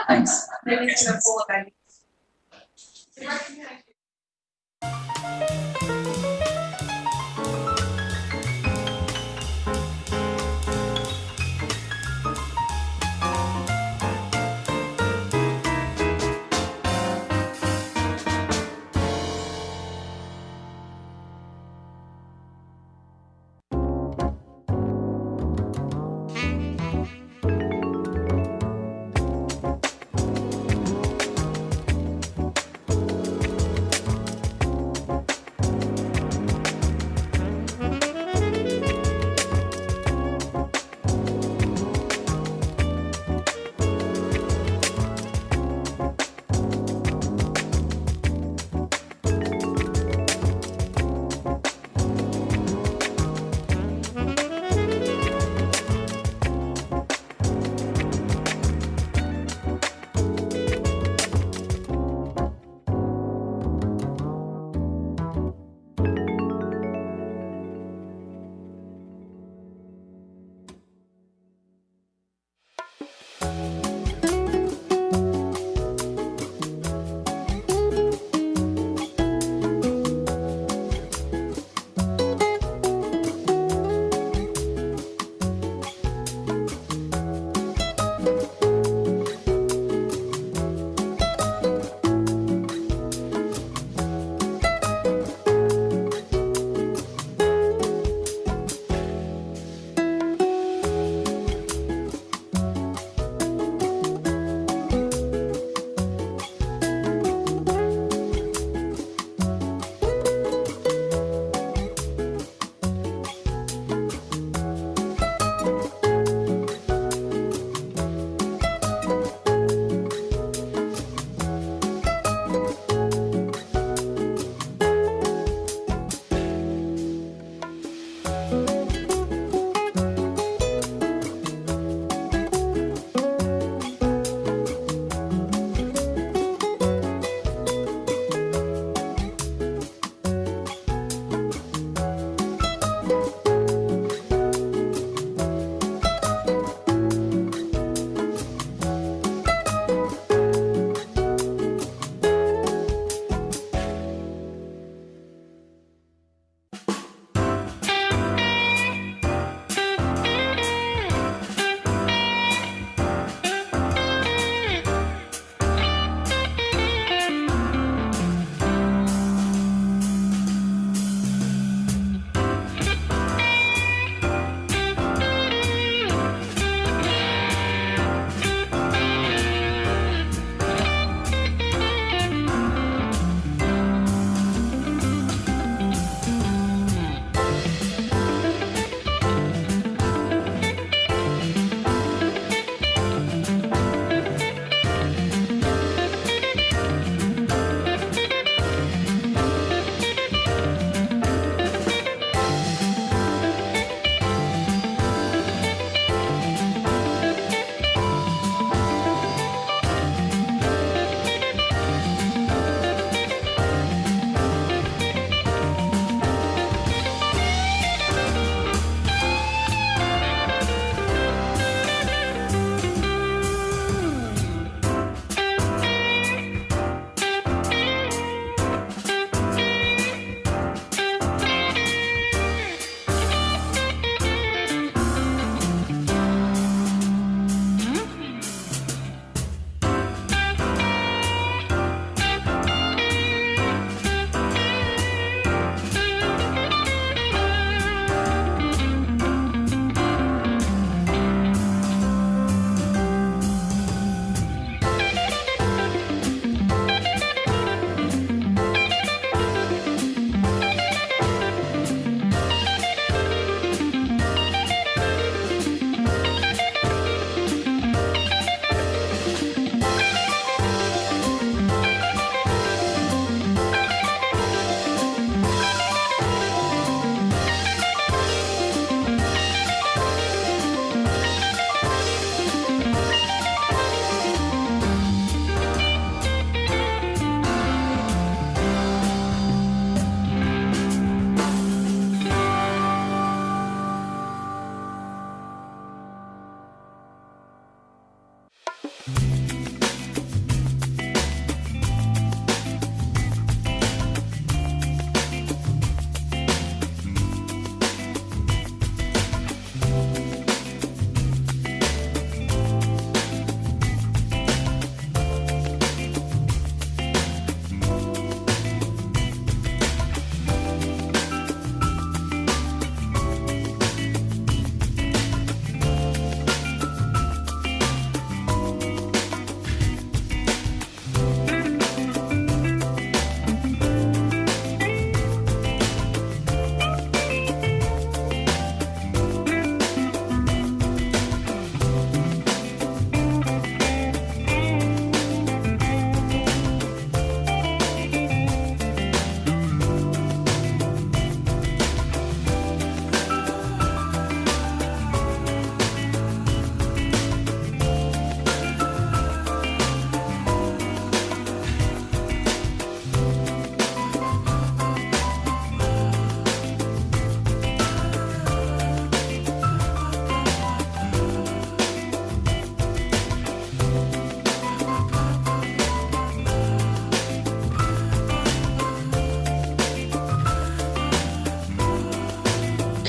Thanks.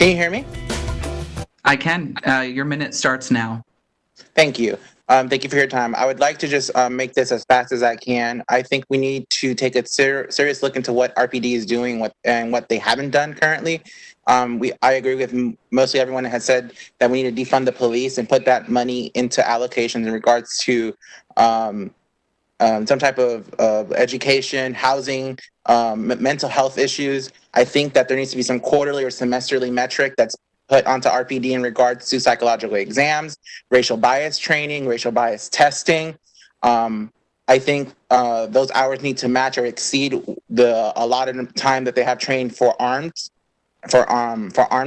Can you hear me? I can. Your minute starts now. Thank you. Thank you for your time. I would like to just make this as fast as I can. I think we need to take a serious look into what RPD is doing and what they haven't done currently. I agree with mostly everyone that has said that we need to defund the police and put that money into allocations in regards to some type of education, housing, mental health issues. I think that there needs to be some quarterly or semesterly metric that's put onto RPD in regards to psychological exams, racial bias training, racial bias testing. I think those hours need to match or exceed the allotted time that they have trained for arm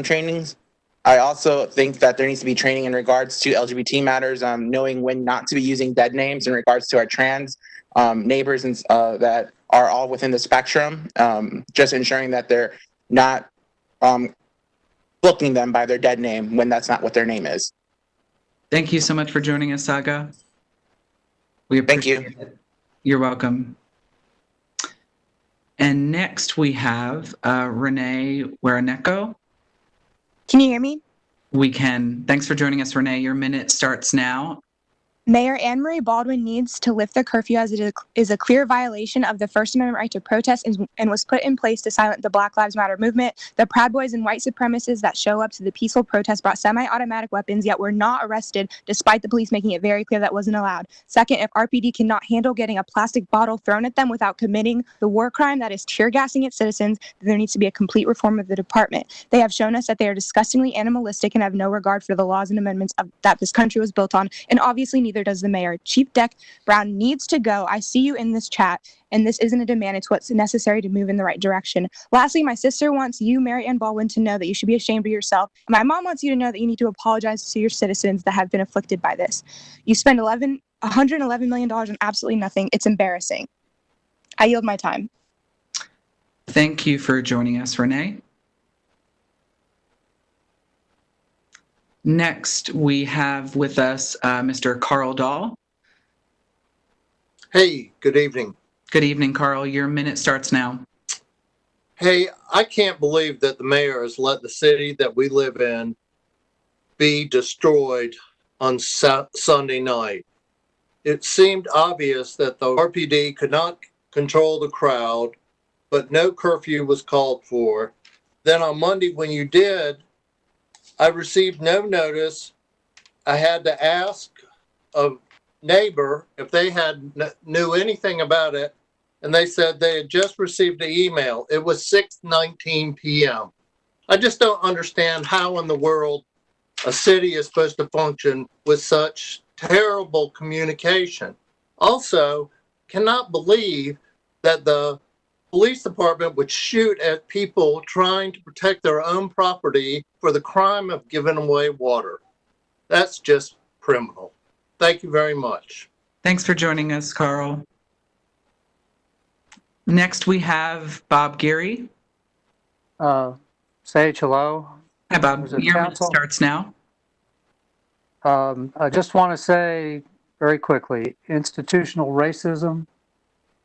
trainings. I also think that there needs to be training in regards to LGBT matters, knowing when not to be using dead names in regards to our trans neighbors and that are all within the spectrum, just ensuring that they're not booking them by their dead name when that's not what their name is. Thank you so much for joining us, Saga. We appreciate it. You're welcome. And next we have Renee Waraneko. Can you hear me? We can. Thanks for joining us, Renee. Your minute starts now. Mayor Anne Marie Baldwin needs to lift the curfew as it is a clear violation of the First Amendment right to protest and was put in place to silence the Black Lives Matter movement. The Proud Boys and white supremacists that show up to the peaceful protest brought semi-automatic weapons, yet were not arrested, despite the police making it very clear that wasn't allowed. Second, if RPD cannot handle getting a plastic bottle thrown at them without committing the war crime that is tear gassing its citizens, then there needs to be a complete reform of the department. They have shown us that they are disgustingly animalistic and have no regard for the laws and amendments that this country was built on, and obviously neither does the mayor. Chief Deck Brown needs to go. I see you in this chat, and this isn't a demand. It's what's necessary to move in the right direction. Lastly, my sister wants you, Mary Ann Baldwin, to know that you should be ashamed of yourself. And my mom wants you to know that you need to apologize to your citizens that have been afflicted by this. You spend $111 million on absolutely nothing. It's embarrassing. I yield my time. Thank you for joining us, Renee. Next, we have with us Mr. Carl Dahl. Hey, good evening. Good evening, Carl. Your minute starts now. Hey, I can't believe that the mayor has let the city that we live in be destroyed on Sunday night. It seemed obvious that the RPD could not control the crowd, but no curfew was called for. Then on Monday, when you did, I received no notice. I had to ask a neighbor if they knew anything about it, and they said they had just received an email. It was 6:19 p.m. I just don't understand how in the world a city is supposed to function with such terrible communication. Also, cannot believe that the police department would shoot at people trying to protect their own property for the crime of giving away water. That's just criminal. Thank you very much. Thanks for joining us, Carl. Next, we have Bob Geary. Sage, hello. Hi, Bob. Your minute starts now. I just want to say very quickly. Institutional racism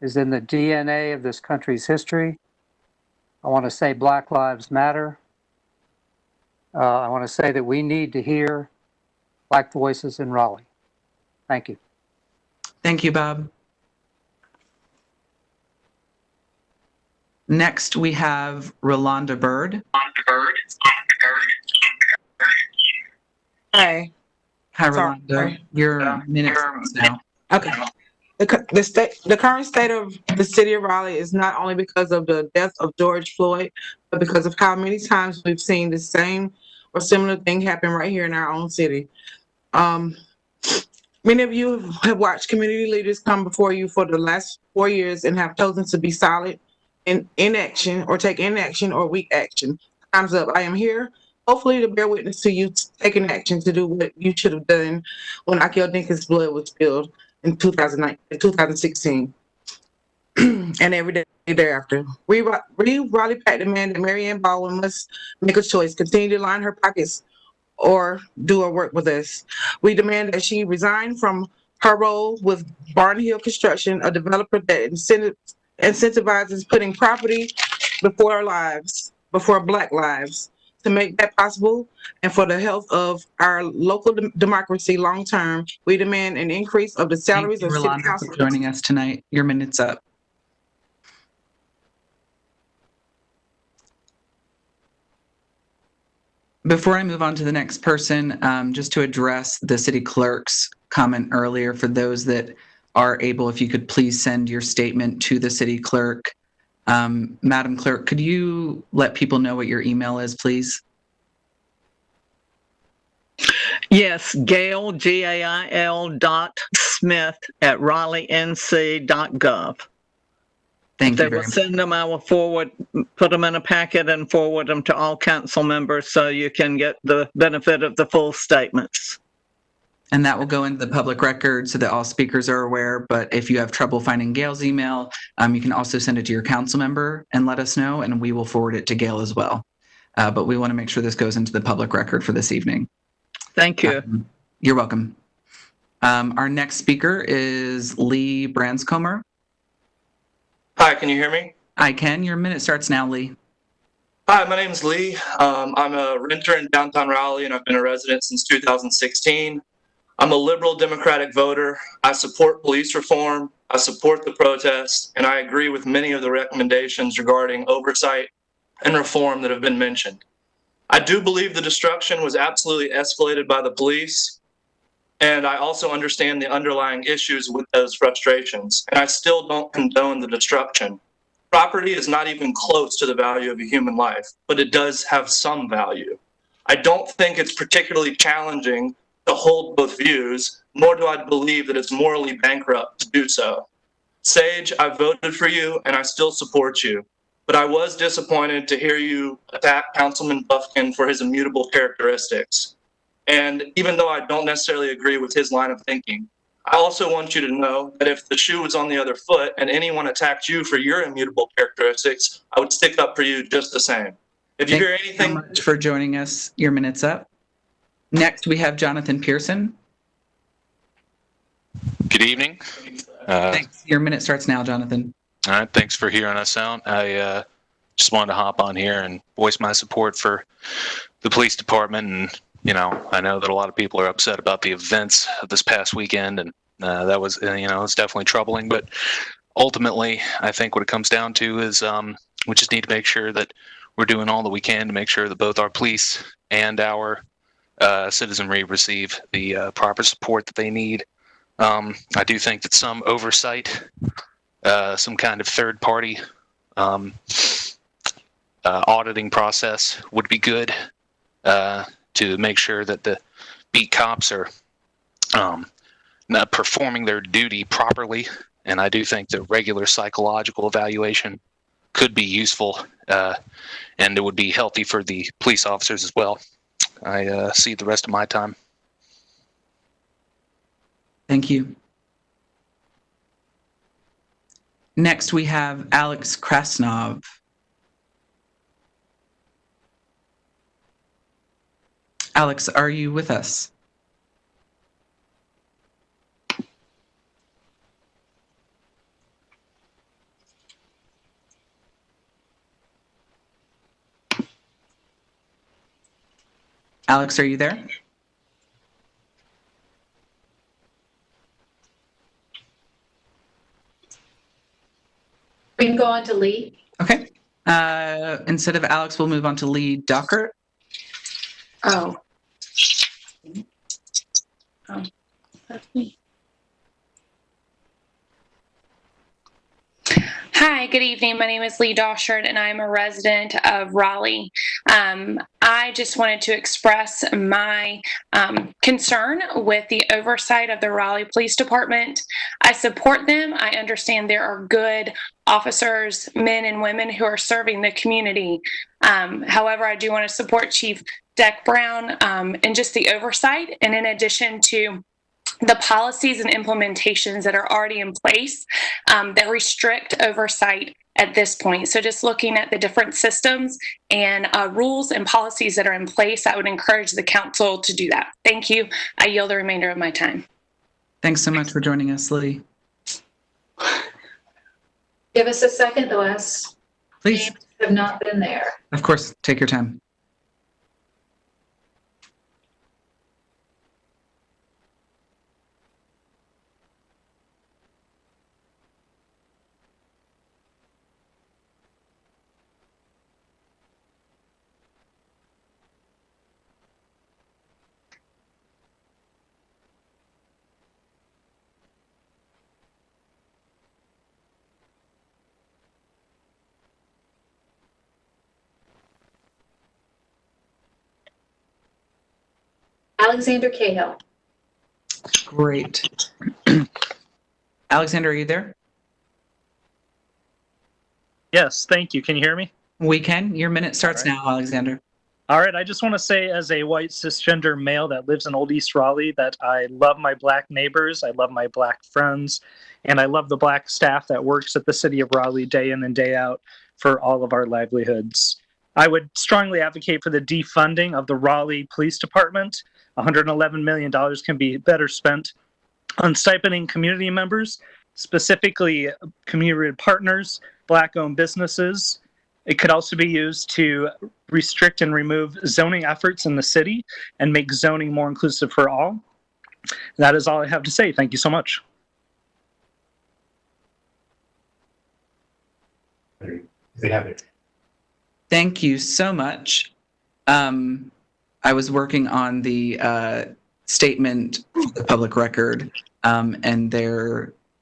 is in the DNA of this country's history. I want to say Black Lives Matter. I want to say that we need to hear Black voices in Raleigh. Thank you. Thank you, Bob. Next, we have Rolanda Bird. Hi. Hi, Sorry. Rolanda. Your minute now. Okay. The current state of the city of Raleigh is not only because of the death of George Floyd, but because of how many times we've seen the same or similar thing happen right here in our own city. Many of you have watched community leaders come before you for the last 4 years and have chosen to be silent in inaction or take inaction or weak action. Time's up. I am here, hopefully, to bear witness to you taking action to do what you should have done when Akel Dinkins' blood was spilled in 2016, and every day thereafter. We Raleigh Pack demand that Mary Ann Baldwin must make a choice, continue to line her pockets or do her work with us. We demand that she resign from her role with Barnhill Construction, a developer that incentivizes putting property before our lives, before Black lives. To make that possible and for the health of our local democracy long term, we demand an increase of the salaries Thank you, of city Rolanda, council. for joining us tonight. Your minute's up. Before I move on to the next person, just to address the city clerk's comment earlier, for those that are able, if you could please send your statement to the city clerk. Madam Clerk, could you let people know what your email is, please? Yes, Gail, GAIL.Smith@RaleighNC.gov. Thank If they you very will much. send them, I will put them in a packet and forward them to all council members so you can get the benefit of the full statements. And that will go into the public record so that all speakers are aware. But if you have trouble finding Gail's email, you can also send it to your council member and let us know, and we will forward it to Gail as well. But we want to make sure this goes into the public record for this evening. Thank you. You're welcome. Our next speaker is Lee Branscomer. Hi, can you hear me? I can. Your minute starts now, Lee. Hi, my name is Lee. I'm a renter in downtown Raleigh, and I've been a resident since 2016. I'm a liberal Democratic voter. I support police reform. I support the protests, and I agree with many of the recommendations regarding oversight and reform that have been mentioned. I do believe the destruction was absolutely escalated by the police, and I also understand the underlying issues with those frustrations, and I still don't condone the destruction. Property is not even close to the value of a human life, but it does have some value. I don't think it's particularly challenging to hold both views, nor do I believe that it's morally bankrupt to do so. Sage, I voted for you and I still support you, but I was disappointed to hear you attack Councilman Buffkin for his immutable characteristics. And even though I don't necessarily agree with his line of thinking, I also want you to know that if the shoe was on the other foot and anyone attacked you for your immutable characteristics, I would stick up for you just the same. If you hear anything, Thank you so much for joining us. Your minute's up. Next, we have Jonathan Pearson. Good evening. Thanks. Your minute starts now, Jonathan. All right. Thanks for hearing us out. I just wanted to hop on here and voice my support for the police department. And, you know, I know that a lot of people are upset about the events of this past weekend, and that was, it's definitely troubling. But ultimately, I think what it comes down to is we just need to make sure that we're doing all that we can to make sure that both our police and our citizenry receive the proper support that they need. I do think that some oversight, some kind of third-party auditing process would be good to make sure that the beat cops are not performing their duty properly. And I do think that regular psychological evaluation could be useful, and it would be healthy for the police officers as well. I see the rest of my time. Thank you. Next, we have Alex Krasnov. Alex, are you with us? Alex, are you there? We can go on to Lee. Okay. Instead of Alex, we'll move on to Lee Dockert. Oh. That's me. Hi, good evening. My name is Lee Doshard, and I'm a resident of Raleigh. I just wanted to express my concern with the oversight of the Raleigh Police Department. I support them. I understand there are good officers, men and women who are serving the community. However, I do want to support Chief Deck Brown and just the oversight, and in addition to the policies and implementations that are already in place that restrict oversight at this point. So just looking at the different systems and rules and policies that are in place, I would encourage the council to do that. Thank you. I yield the remainder of my time. Thanks so much for joining us, Lee. Give us a second. The last Please. names have not been there. Of course, take your time. Alexander Cahill. Great. Alexander, are you there? Yes, thank you. Can you hear me? We can. Your minute starts now, Alexander. All right, I just want to say as a white cisgender male that lives in Old East Raleigh that I love my black neighbors, I love my black friends, and I love the black staff that works at the city of Raleigh day in and day out for all of our livelihoods. I would strongly advocate for the defunding of the Raleigh Police Department. $111 million can be better spent on stipending community members, specifically community partners, black-owned businesses. It could also be used to restrict and remove zoning efforts in the city and make zoning more inclusive for all. That is all I have to say. Thank you so much. Thank you so much. I was working on the statement for the public record, and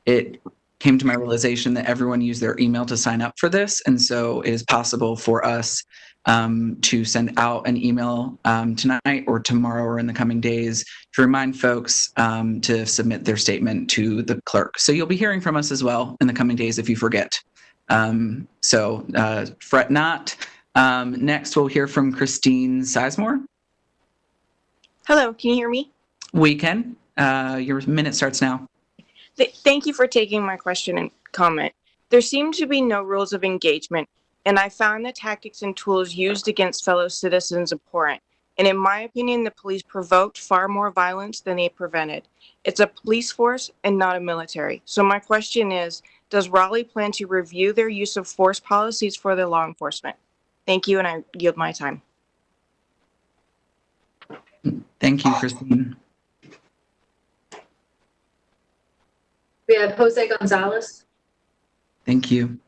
it came to my realization that everyone used their email to sign up for this, and so it is possible for us to send out an email tonight or tomorrow or in the coming days to remind folks to submit their statement to the clerk. So you'll be hearing from us as well in the coming days if you forget. So fret not. Next, we'll hear from Christine Sizemore. Hello, can you hear me? We can. Your minute starts now. Thank you for taking my question and comment. There seem to be no rules of engagement, and I found the tactics and tools used against fellow citizens abhorrent. And in my opinion, the police provoked far more violence than they prevented. It's a police force and not a military. So my question is, does Raleigh plan to review their use of force policies for their law enforcement? Thank you, and I yield my time. Thank you, Christine. We have Jose Gonzalez. Thank you.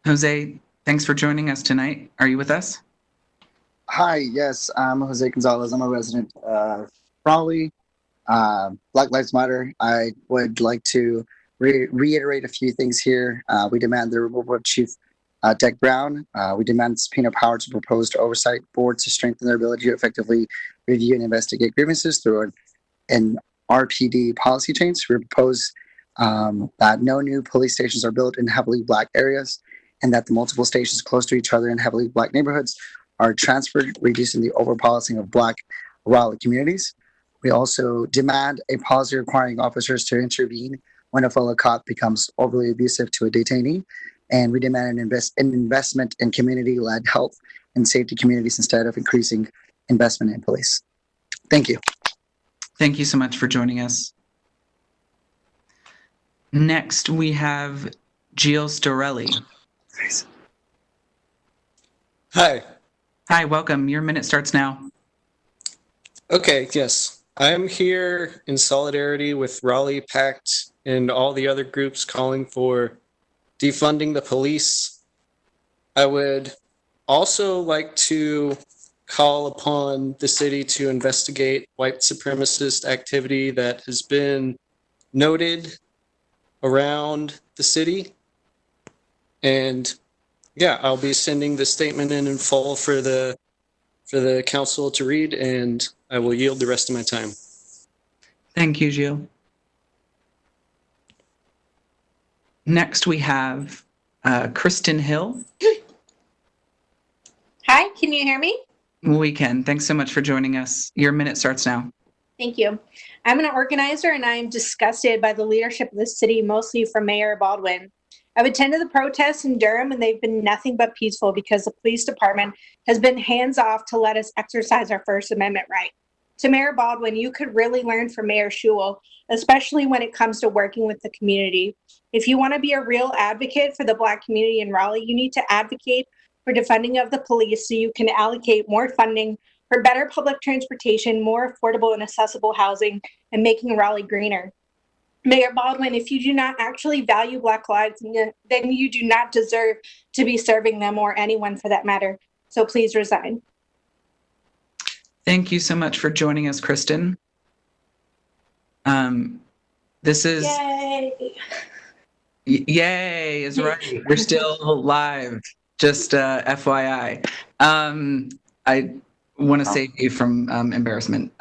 Jose, thanks for joining us tonight. Are you with us? Hi, yes, I'm Jose Gonzalez. I'm a resident of Raleigh. Black Lives Matter. I would like to reiterate a few things here. We demand the removal of Chief Deck Brown. We demand subpoena power to proposed oversight boards to strengthen their ability to effectively review and investigate grievances through an RPD policy change. We propose that no new police stations are built in heavily black areas and that the multiple stations close to each other in heavily black neighborhoods are transferred, reducing the overpolicing of black Raleigh communities. We also demand a policy requiring officers to intervene when a fellow cop becomes overly abusive to a detainee. And we demand an investment in community-led health and safety communities instead of increasing investment in police. Thank you. Thank you so much for joining us. Next, we have Gio Storelli. Hi, Hi, welcome. Your minute starts now. Okay, yes. I'm here in solidarity with Raleigh Pact and all the other groups calling for defunding the police. I would also like to call upon the city to investigate white supremacist activity that has been noted around the city. And yeah, I'll be sending the statement in full for the council to read, and I will yield the rest of my time. Thank you, Gilles. Next, we have Kristen Hill. Hi, can you hear me? We can. Thanks so much for joining us. Your minute starts now. Thank you. I'm an organizer and I am disgusted by the leadership of the city, mostly from Mayor Baldwin. I've attended the protests in Durham and they've been nothing but peaceful because the police department has been hands off to let us exercise our First Amendment right. To Mayor Baldwin, you could really learn from Mayor Schewel, especially when it comes to working with the community. If you want to be a real advocate for the Black community in Raleigh, you need to advocate for defunding of the police so you can allocate more funding for better public transportation, more affordable and accessible housing, and making Raleigh greener. Mayor Baldwin, if you do not actually value Black lives, then you do not deserve to be serving them or anyone for that matter. So please resign. Thank you so much for joining us, Kristen. This is... Yay! Yay is right. We're still live. Just FYI. I want to save you from embarrassment.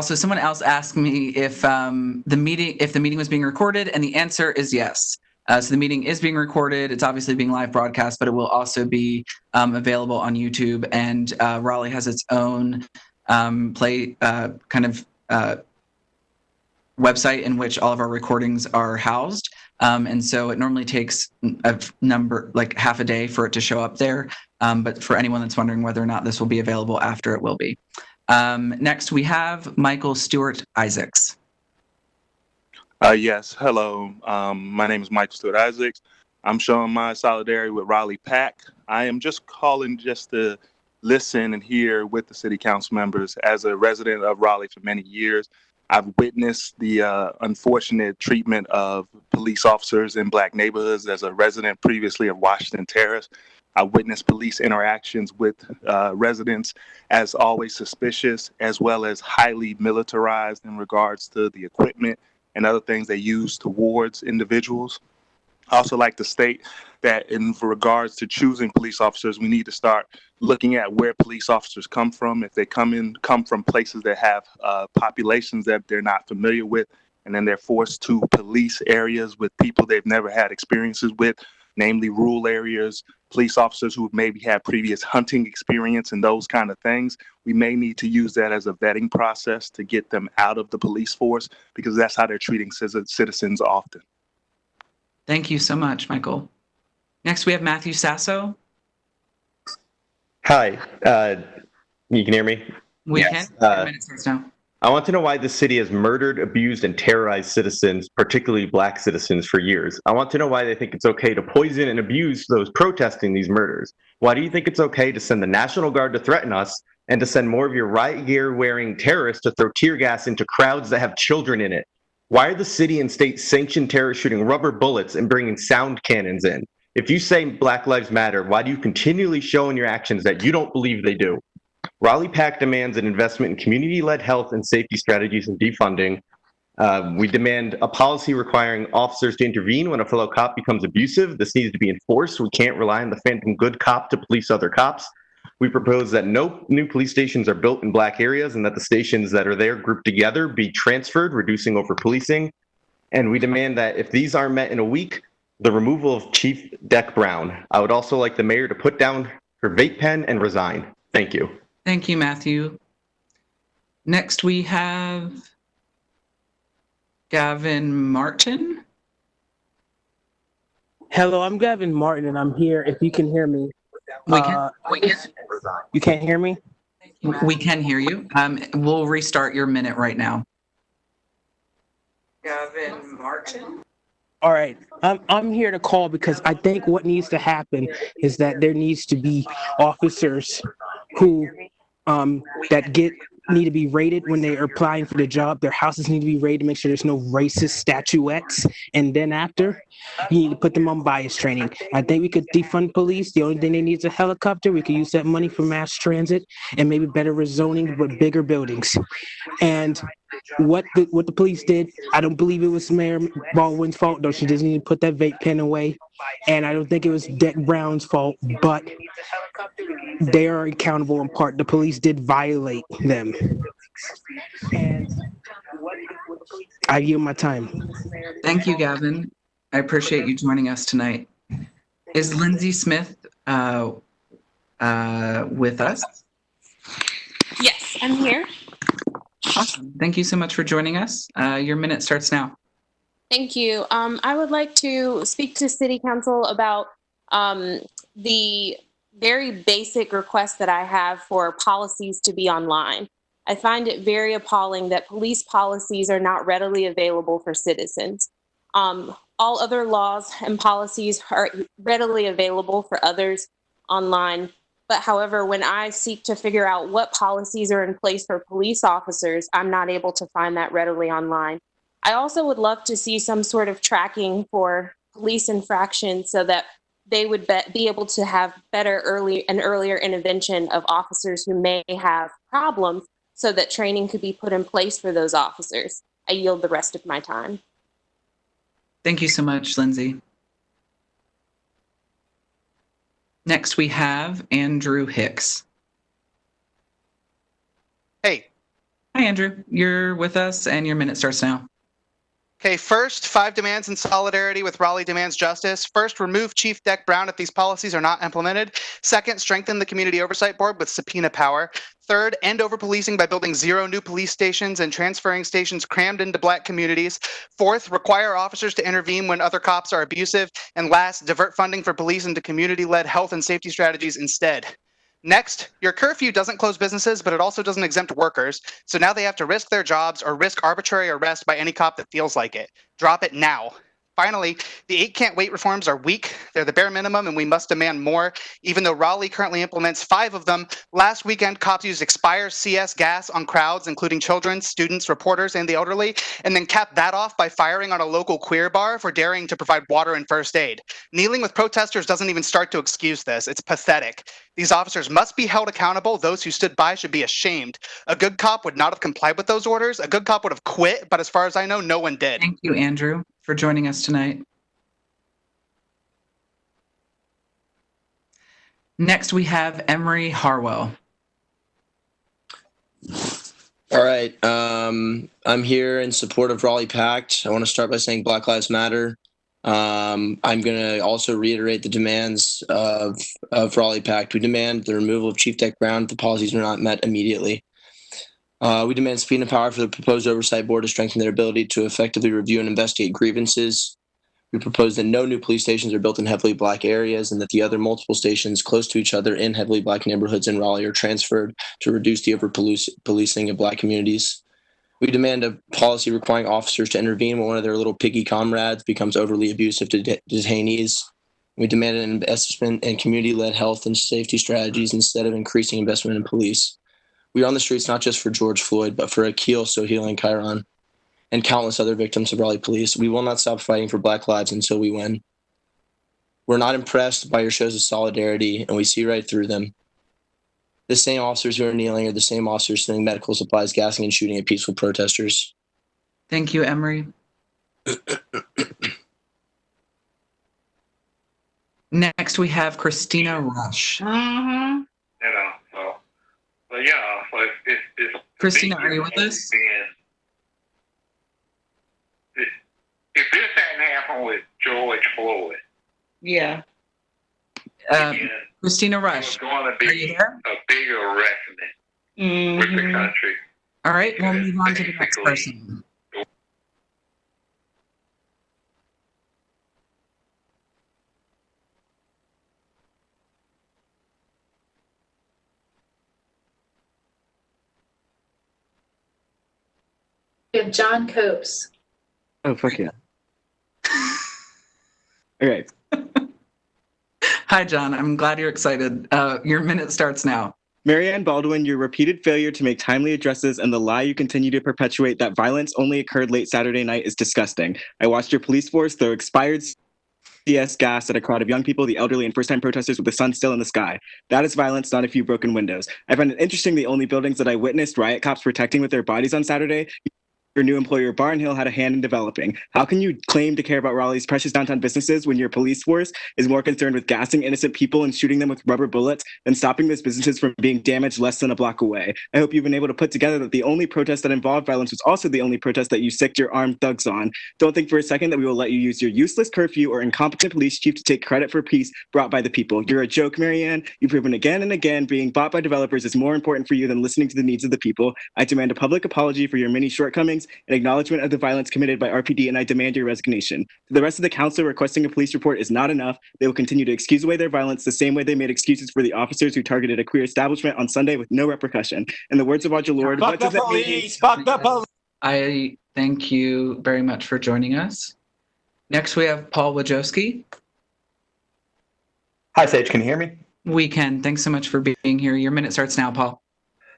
Someone else asked me if the meeting was being recorded, and the answer is yes. So the meeting is being recorded. It's obviously being live broadcast, but it will also be available on YouTube. And Raleigh has its own website in which all of our recordings are housed. And so it normally takes half a day for it to show up there. But for anyone that's wondering whether or not this will be available after, it will be. Next, we have Michael Stewart Isaacs. Yes, hello. My name is Michael Stewart Isaacs. I'm showing my solidarity with Raleigh Pact. I am just calling just to listen and hear with the city council members. As a resident of Raleigh for many years, I've witnessed the unfortunate treatment of police officers in Black neighborhoods. As a resident previously of Washington Terrace, I witnessed police interactions with residents as always suspicious, as well as highly militarized in regards to the equipment and other things they use towards individuals. I also like to state that in regards to choosing police officers, we need to start looking at where police officers come from. If they come from places that have populations that they're not familiar with, and then they're forced to police areas with people they've never had experiences with, namely rural areas, police officers who maybe had previous hunting experience and those kind of things, we may need to use that as a vetting process to get them out of the police force, because that's how they're treating citizens often. Thank you so much, Michael. Next, we have Matthew Sasso. Hi, you can hear me? We can. 10 minutes starts now. I want to know why the city has murdered, abused, and terrorized citizens, particularly Black citizens, for years. I want to know why they think it's okay to poison and abuse those protesting these murders. Why do you think it's okay to send the National Guard to threaten us and to send more of your riot gear wearing terrorists to throw tear gas into crowds that have children in it? Why are the city and state sanctioned terrorists shooting rubber bullets and bringing sound cannons in? If you say Black Lives Matter, why do you continually show in your actions that you don't believe they do? Raleigh Pact demands an investment in community-led health and safety strategies and defunding. We demand a policy requiring officers to intervene when a fellow cop becomes abusive. This needs to be enforced. We can't rely on the phantom good cop to police other cops. We propose that no new police stations are built in Black areas and that the stations that are there grouped together be transferred, reducing over-policing. And we demand that if these aren't met in a week, the removal of Chief Deck Brown. I would also like the mayor to put down her vape pen and resign. Thank you. Thank you, Matthew. Next, we have Gavin Martin. Hello, I'm Gavin Martin, and I'm here. If you can hear me. We can. You can't hear me? We can hear you. We'll restart your minute right now. Gavin Martin. All right. I'm here to call because I think what needs to happen is that there needs to be officers who that need to be rated when they are applying for the job. Their houses need to be rated to make sure there's no racist statuettes. And then after, you need to put them on bias training. I think we could defund police. The only thing they need is a helicopter. We could use that money for mass transit and maybe better rezoning with bigger buildings. And what the police did, I don't believe it was Mayor Baldwin's fault, though. She just needed to put that vape pen away. And I don't think it was Deck Brown's fault, but they are accountable in part. The police did violate them. I yield my time. Thank you, Gavin. I appreciate you joining us tonight. Is Lindsay Smith with us? Yes, I'm here. Awesome. Thank you so much for joining us. Your minute starts now. Thank you. I would like to speak to City Council about the very basic request that I have for policies to be online. I find it very appalling that police policies are not readily available for citizens. All other laws and policies are readily available for others online. But however, when I seek to figure out what policies are in place for police officers, I'm not able to find that readily online. I also would love to see some sort of tracking for police infractions so that they would be able to have earlier intervention of officers who may have problems so that training could be put in place for those officers. I yield the rest of my time. Thank you so much, Lindsay. Next, we have Andrew Hicks. Hey. Hi, Andrew. You're with us, and your minute starts now. Okay, first, 5 demands in solidarity with Raleigh Demands Justice. First, remove Chief Deck Brown if these policies are not implemented. Second, strengthen the Community Oversight Board with subpoena power. Third, end over-policing by building 0 new police stations and transferring stations crammed into Black communities. Fourth, require officers to intervene when other cops are abusive. And last, divert funding for police into community-led health and safety strategies instead. Next, your curfew doesn't close businesses, but it also doesn't exempt workers. So now they have to risk their jobs or risk arbitrary arrest by any cop that feels like it. Drop it now. Finally, the 8 can't wait reforms are weak. They're the bare minimum, and we must demand more. Even though Raleigh currently implements 5 of them, last weekend cops used expired CS gas on crowds, including children, students, reporters, and the elderly, and then capped that off by firing on a local queer bar for daring to provide water and first aid. Kneeling with protesters doesn't even start to excuse this. It's pathetic. These officers must be held accountable. Those who stood by should be ashamed. A good cop would not have complied with those orders. A good cop would have quit, but as far as I know, no one did. Thank you, Andrew, for joining us tonight. Next, we have Emery Harwell. All right. I'm here in support of Raleigh Pact. I want to start by saying Black Lives Matter. I'm going to also reiterate the demands of Raleigh Pact. We demand the removal of Chief Deck Brown if the policies are not met immediately. We demand subpoena power for the proposed oversight board to strengthen their ability to effectively review and investigate grievances. We propose that no new police stations are built in heavily Black areas and that the other multiple stations close to each other in heavily Black neighborhoods in Raleigh are transferred to reduce the over-policing of Black communities. We demand a policy requiring officers to intervene when one of their little piggy comrades becomes overly abusive to detainees. We demand an investment in community-led health and safety strategies instead of increasing investment in police. We are on the streets not just for George Floyd, but for Akil, Sohail, and Kyron, and countless other victims of Raleigh police. We will not stop fighting for Black lives until we win. We're not impressed by your shows of solidarity, and we see right through them. The same officers who are kneeling are the same officers sending medical supplies, gassing, and shooting at peaceful protesters. Thank you, Emery. Next, we have Christina Rush. Mm-hmm. You know, so yeah, so it's Christina, are you with us? If this hadn't happened with George Floyd, Yeah. Christina Rush, it's going to are you be there? a bigger reckoning with the country. All right, we'll move on to the next person. We have John Copes. Oh, fuck yeah. Okay. Hi, John. I'm glad you're excited. Your minute starts now. Marianne Baldwin, your repeated failure to make timely addresses and the lie you continue to perpetuate that violence only occurred late Saturday night is disgusting. I watched your police force throw expired CS gas at a crowd of young people, the elderly, and first-time protesters with the sun still in the sky. That is violence, not a few broken windows. I find it interesting the only buildings that I witnessed riot cops protecting with their bodies on Saturday, your new employer Barnhill had a hand in developing. How can you claim to care about Raleigh's precious downtown businesses when your police force is more concerned with gassing innocent people and shooting them with rubber bullets than stopping those businesses from being damaged less than a block away? I hope you've been able to put together that the only protest that involved violence was also the only protest that you sicked your armed thugs on. Don't think for a second that we will let you use your useless curfew or incompetent police chief to take credit for peace brought by the people. You're a joke, Marianne. You've proven again and again being bought by developers is more important for you than listening to the needs of the people. I demand a public apology for your many shortcomings and acknowledgement of the violence committed by RPD, and I demand your resignation. To the rest of the council, requesting a police report is not enough. They will continue to excuse away their violence the same way they made excuses for the officers who targeted a queer establishment on Sunday with no repercussion. In the words of our Lord, what does that mean? Fuck the police! I thank you very much for joining us. Next, we have Paul Wojcicki. Hi, Sage. Can you hear me? We can. Thanks so much for being here. Your minute starts now, Paul.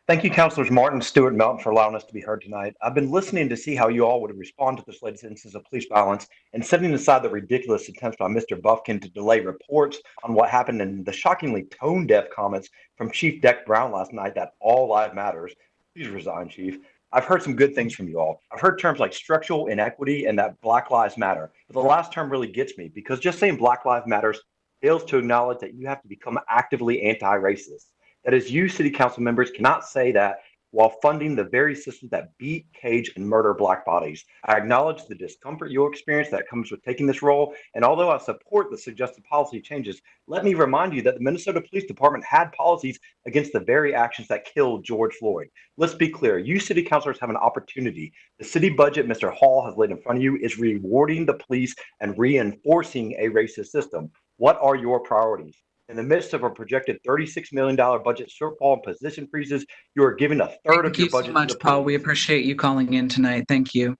Thank you, Councilors Martin, Stewart, and Melton, for allowing us to be heard tonight. I've been listening to see how you all would respond to this latest instance of police violence and setting aside the ridiculous attempts by Mr. Buffkin to delay reports on what happened and the shockingly tone-deaf comments from Chief Deck Brown last night that all life matters. Please resign, Chief. I've heard some good things from you all. I've heard terms like structural inequity and that Black Lives Matter. But the last term really gets me because just saying Black Lives Matters fails to acknowledge that you have to become actively anti-racist. That is, you city council members cannot say that while funding the very systems that beat, cage, and murder Black bodies. I acknowledge the discomfort you'll experience that comes with taking this role, and although I support the suggested policy changes, let me remind you that the Minnesota Police Department had policies against the very actions that killed George Floyd. Let's be clear, you city councilors have an opportunity. The city budget Mr. Hall has laid in front of you is rewarding the police and reinforcing a racist system. What are your priorities? In the midst of a projected $36 million budget shortfall and position freezes, you are giving a third of your budget. Thank you so much, Paul. We appreciate you calling in tonight. Thank you.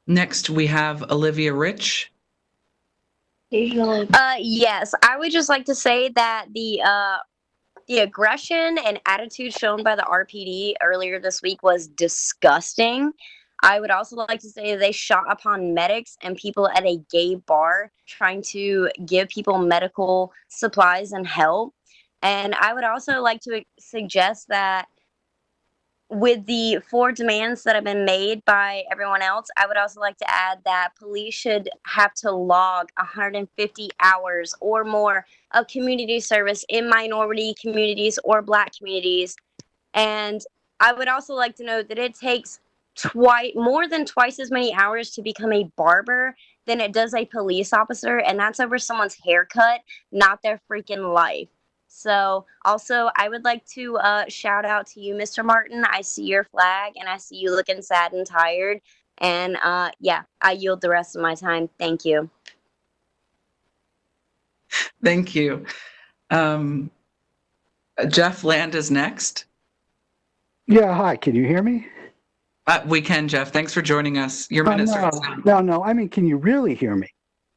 Next, we have Olivia Rich. Yes, I would just like to say that the aggression and attitude shown by the RPD earlier this week was disgusting. I would also like to say that they shot upon medics and people at a gay bar trying to give people medical supplies and help. And I would also like to suggest that with the 4 demands that have been made by everyone else, I would also like to add that police should have to log 150 hours or more of community service in minority communities or Black communities. And I would also like to note that it takes more than twice as many hours to become a barber than it does a police officer, and that's over someone's haircut, not their freaking life. So also, I would like to shout out to you, Mr. Martin. I see your flag, and I see you looking sad and tired. And yeah, I yield the rest of my time. Thank you. Thank you. Jeff Land is next. Yeah, hi. Can you hear me? We can, Jeff. Thanks for joining us. Your minute starts now. No. I mean, can you really hear me?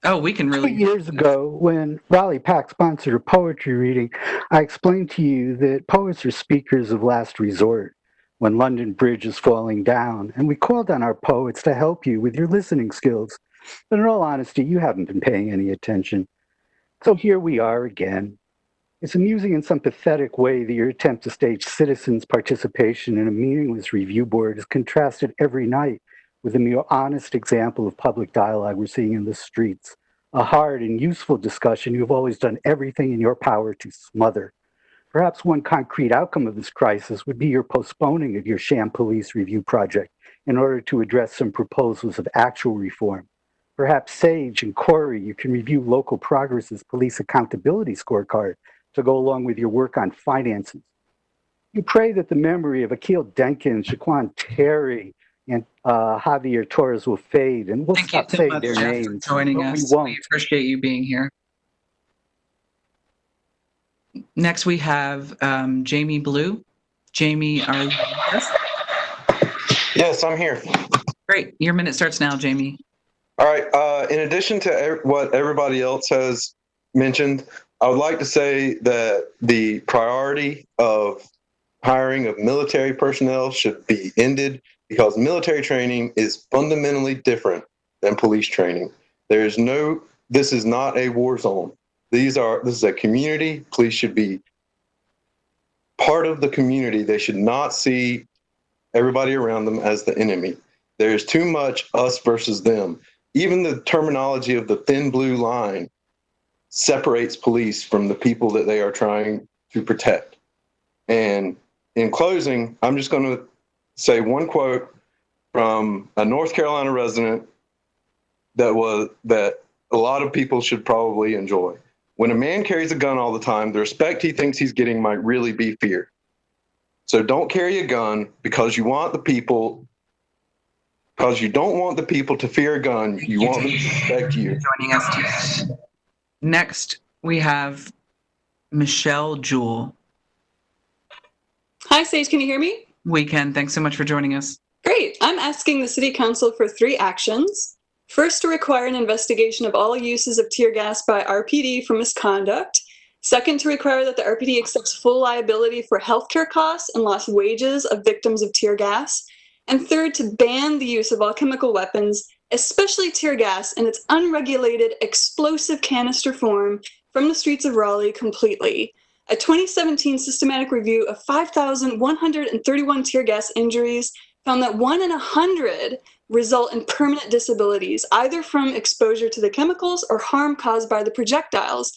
Oh, we can really. 8 years ago, when Raleigh PAC sponsored a poetry reading, I explained to you that poets are speakers of last resort when London Bridge is falling down, and we called on our poets to help you with your listening skills. But in all honesty, you haven't been paying any attention. So here we are again. It's amusing in some pathetic way that your attempt to stage citizens' participation in a meaningless review board is contrasted every night with a mere honest example of public dialogue we're seeing in the streets. A hard and useful discussion you've always done everything in your power to smother. Perhaps one concrete outcome of this crisis would be your postponing of your sham police review project in order to address some proposals of actual reform. Perhaps Sage and Corey, you can review local progress's police accountability scorecard to go along with your work on finances. You pray that the memory of Akil Denkin, Shaquan Terry, and Javier Torres will fade, and we'll stop saying their names. For joining us. We appreciate you being here. Next, we have Jamie Blue. Jamie, are you with us? Yes, I'm here. Great. Your minute starts now, Jamie. All right. In addition to what everybody else has mentioned, I would like to say that the priority of hiring of military personnel should be ended because military training is fundamentally different than police training. This is not a war zone. This is a community. Police should be part of the community. They should not see everybody around them as the enemy. There's too much us versus them. Even the terminology of the thin blue line separates police from the people that they are trying to protect. And in closing, I'm just going to say one quote from a North Carolina resident that a lot of people should probably enjoy. When a man carries a gun all the time, the respect he thinks he's getting might really be fear. So don't carry a gun because you want the people, because you don't want the people to fear a gun. You want them to respect you. Joining us today. Next, we have Michelle Jewell. Hi, Sage. Can you hear me? We can. Thanks so much for joining us. Great. I'm asking the City Council for 3 actions. First, to require an investigation of all uses of tear gas by RPD for misconduct. Second, to require that the RPD accepts full liability for healthcare costs and lost wages of victims of tear gas. And third, to ban the use of all chemical weapons, especially tear gas, in its unregulated explosive canister form from the streets of Raleigh completely. A 2017 systematic review of 5,131 tear gas injuries found that 1 in 100 result in permanent disabilities, either from exposure to the chemicals or harm caused by the projectiles.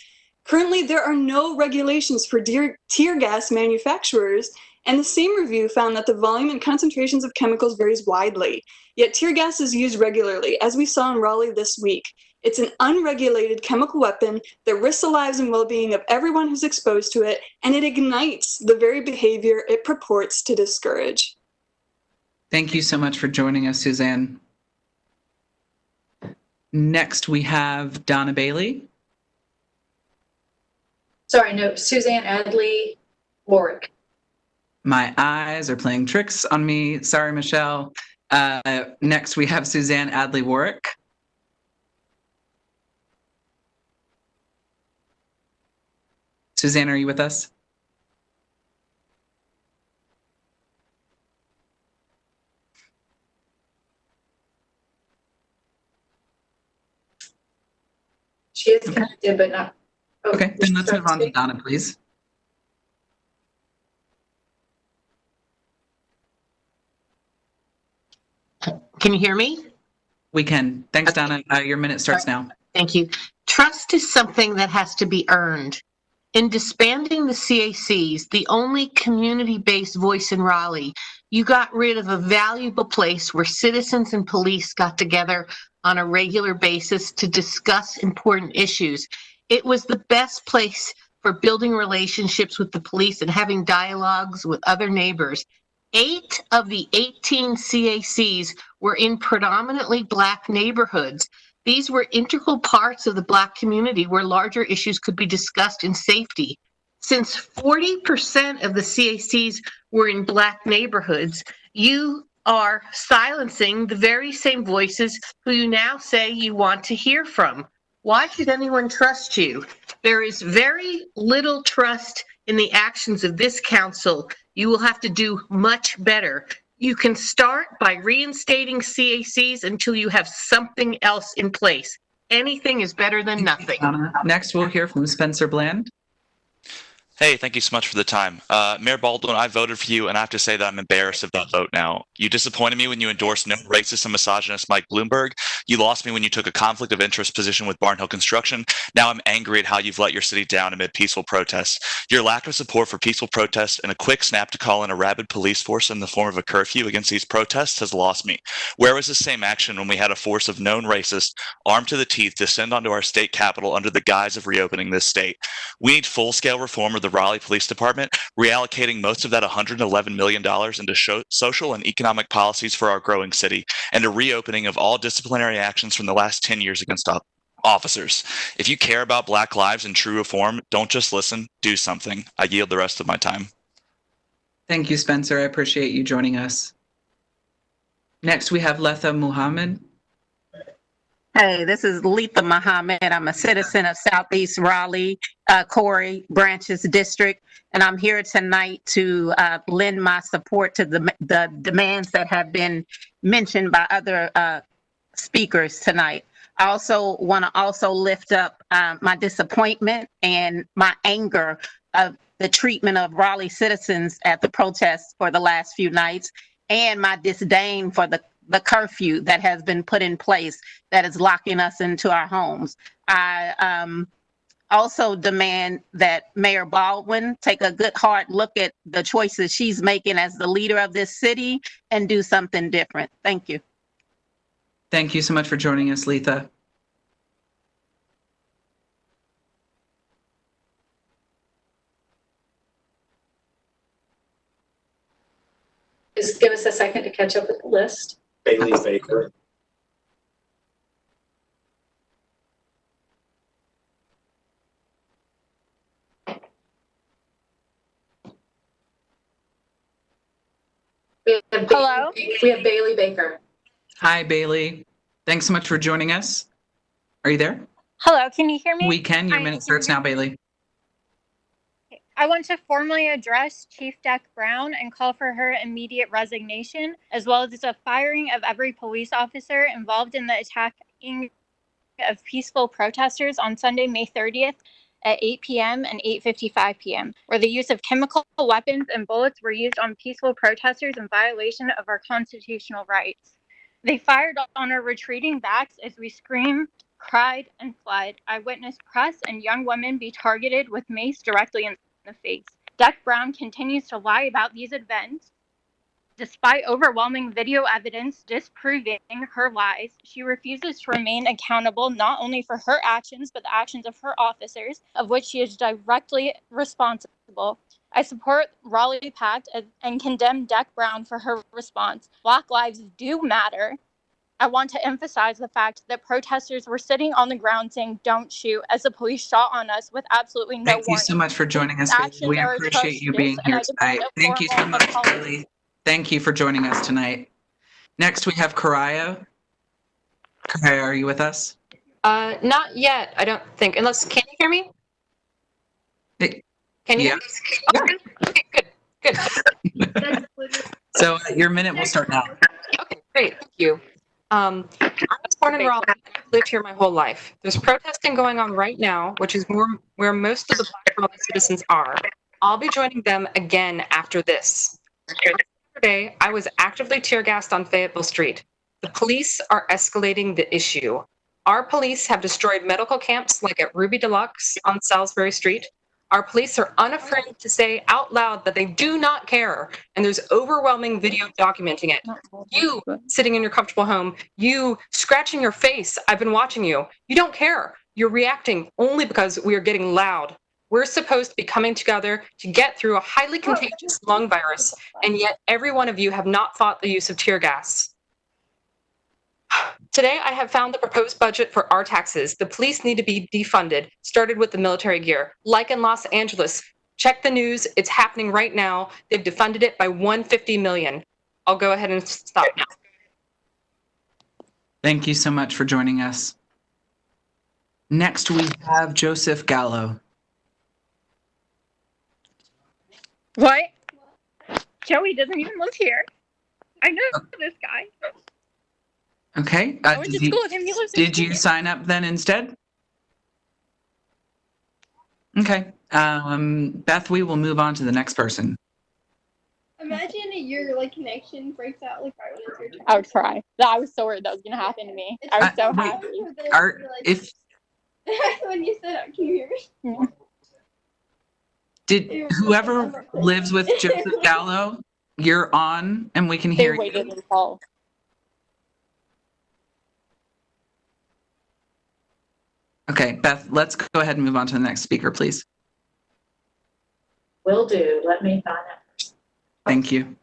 Currently, there are no regulations for tear gas manufacturers, and the same review found that the volume and concentrations of chemicals varies widely. Yet tear gas is used regularly, as we saw in Raleigh this week. It's an unregulated chemical weapon that risks the lives and well-being of everyone who's exposed to it, and it ignites the very behavior it purports to discourage. Thank you so much for joining us, Suzanne. Next, we have Donna Bailey. Sorry, no, Suzanne Adley Warwick. My eyes are playing tricks on me. Sorry, Michelle. Next, we have Suzanne Adley Warwick. Suzanne, are you with us? She is connected, but not. Oh, okay, then let's move on to Donna, please. Can you hear me? We can. Thanks, Donna. Your minute starts now. Thank you. Trust is something that has to be earned. In disbanding the CACs, the only community-based voice in Raleigh, you got rid of a valuable place where citizens and police got together on a regular basis to discuss important issues. It was the best place for building relationships with the police and having dialogues with other neighbors. 8 of the 18 CACs were in predominantly Black neighborhoods. These were integral parts of the Black community where larger issues could be discussed in safety. Since 40% of the CACs were in Black neighborhoods, you are silencing the very same voices who you now say you want to hear from. Why should anyone trust you? There is very little trust in the actions of this council. You will have to do much better. You can start by reinstating CACs until you have something else in place. Anything is better than nothing. Next, we'll hear from Spencer Bland. Hey, thank you so much for the time. Mayor Baldwin, I voted for you, and I have to say that I'm embarrassed of that vote now. You disappointed me when you endorsed no racist and misogynist Mike Bloomberg. You lost me when you took a conflict of interest position with Barnhill Construction. Now I'm angry at how you've let your city down amid peaceful protests. Your lack of support for peaceful protests and a quick snap to call in a rabid police force in the form of a curfew against these protests has lost me. Where was the same action when we had a force of known racists armed to the teeth descend onto our state capitol under the guise of reopening this state? We need full-scale reform of the Raleigh Police Department, reallocating most of that $111 million into social and economic policies for our growing city, and a reopening of all disciplinary actions from the last 10 years against officers. If you care about Black lives and true reform, don't just listen, do something. I yield the rest of my time. Thank you, Spencer. I appreciate you joining us. Next, we have Letha Muhammad. Hey, this is Letha Muhammad. I'm a citizen of Southeast Raleigh, Corey Branches District, and I'm here tonight to lend my support to the demands that have been mentioned by other speakers tonight. I also want to also lift up my disappointment and my anger of the treatment of Raleigh citizens at the protests for the last few nights, and my disdain for the curfew that has been put in place that is locking us into our homes. I also demand that Mayor Baldwin take a good hard look at the choices she's making as the leader of this city and do something different. Thank you. Thank you so much for joining us, Letha. Just give us a second to catch up with the list. Bailey Baker. Hello? We have Bailey Baker. Hi, Bailey. Thanks so much for joining us. Are you there? Hello, can you hear me? We can. Your minute starts now, Bailey. I want to formally address Chief Deck Brown and call for her immediate resignation, as well as the firing of every police officer involved in the attacking of peaceful protesters on Sunday, May 30th at 8 p.m. and 8:55 p.m., where the use of chemical weapons and bullets were used on peaceful protesters in violation of our constitutional rights. They fired on our retreating backs as we screamed, cried, and fled. I witnessed press and young women be targeted with mace directly in the face. Deck Brown continues to lie about these events. Despite overwhelming video evidence disproving her lies, she refuses to remain accountable not only for her actions, but the actions of her officers, of which she is directly responsible. I support Raleigh Pact and condemn Deck Brown for her response. Black lives do matter. I want to emphasize the fact that protesters were sitting on the ground saying, "Don't shoot," as the police shot on us with absolutely no warning. Thank you so much for joining us, Bailey. We appreciate you being here tonight. Thank you so much, Bailey. Thank you for joining us tonight. Next, we have Karaya. Karaya, are you with us? Not yet, I don't think. Unless, can you hear me? Can you hear me? Okay, good. So your minute will start now. Okay, great. Thank you. I was born in Raleigh. I've lived here my whole life. There's protesting going on right now, which is where most of the Black Raleigh citizens are. I'll be joining them again after this. Yesterday, I was actively tear gassed on Fayetteville Street. The police are escalating the issue. Our police have destroyed medical camps like at Ruby Deluxe on Salisbury Street. Our police are unafraid to say out loud that they do not care, and there's overwhelming video documenting it. You sitting in your comfortable home, you scratching your face, I've been watching you. You don't care. You're reacting only because we are getting loud. We're supposed to be coming together to get through a highly contagious lung virus, and yet every one of you have not fought the use of tear gas. Today, I have found the proposed budget for our taxes. The police need to be defunded, started with the military gear. Like in Los Angeles, check the news. It's happening right now. They've defunded it by $150 million. I'll go ahead and stop now. Thank you so much for joining us. Next, we have Joseph Gallo. What? Joey doesn't even live here. I know this guy. Okay. I went to school with him. He lives in Did you sign up then instead? Okay. Beth, we will move on to the next person. Imagine your connection breaks out right when it's your turn. I would cry. I was so worried that was gonna happen to me. I was so happy. When you said it, can you hear me? Did whoever lives with Joseph Gallo, you're on and we can hear you. Waited in call. Okay, Beth, let's go ahead and move on to the next speaker, please. Will do. Let me find out. Thank you.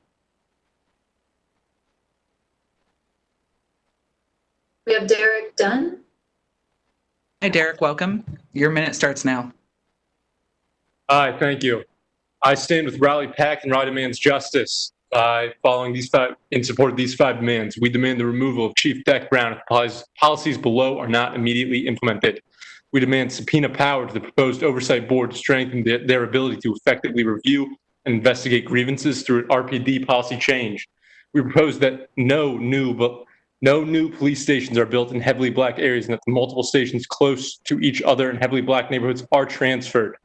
We have Derek Dunn. Hi, Derek. Welcome. Your minute starts now. Hi, thank you. I stand with Raleigh Pact and Raleigh Demands Justice. Following these five, in support of these five demands, we demand the removal of Chief Deck Brown if policies below are not immediately implemented. We demand subpoena power to the proposed oversight board to strengthen their ability to effectively review and investigate grievances through an RPD policy change. We propose that no new police stations are built in heavily black areas and that the multiple stations close to each other in heavily black neighborhoods are transferred.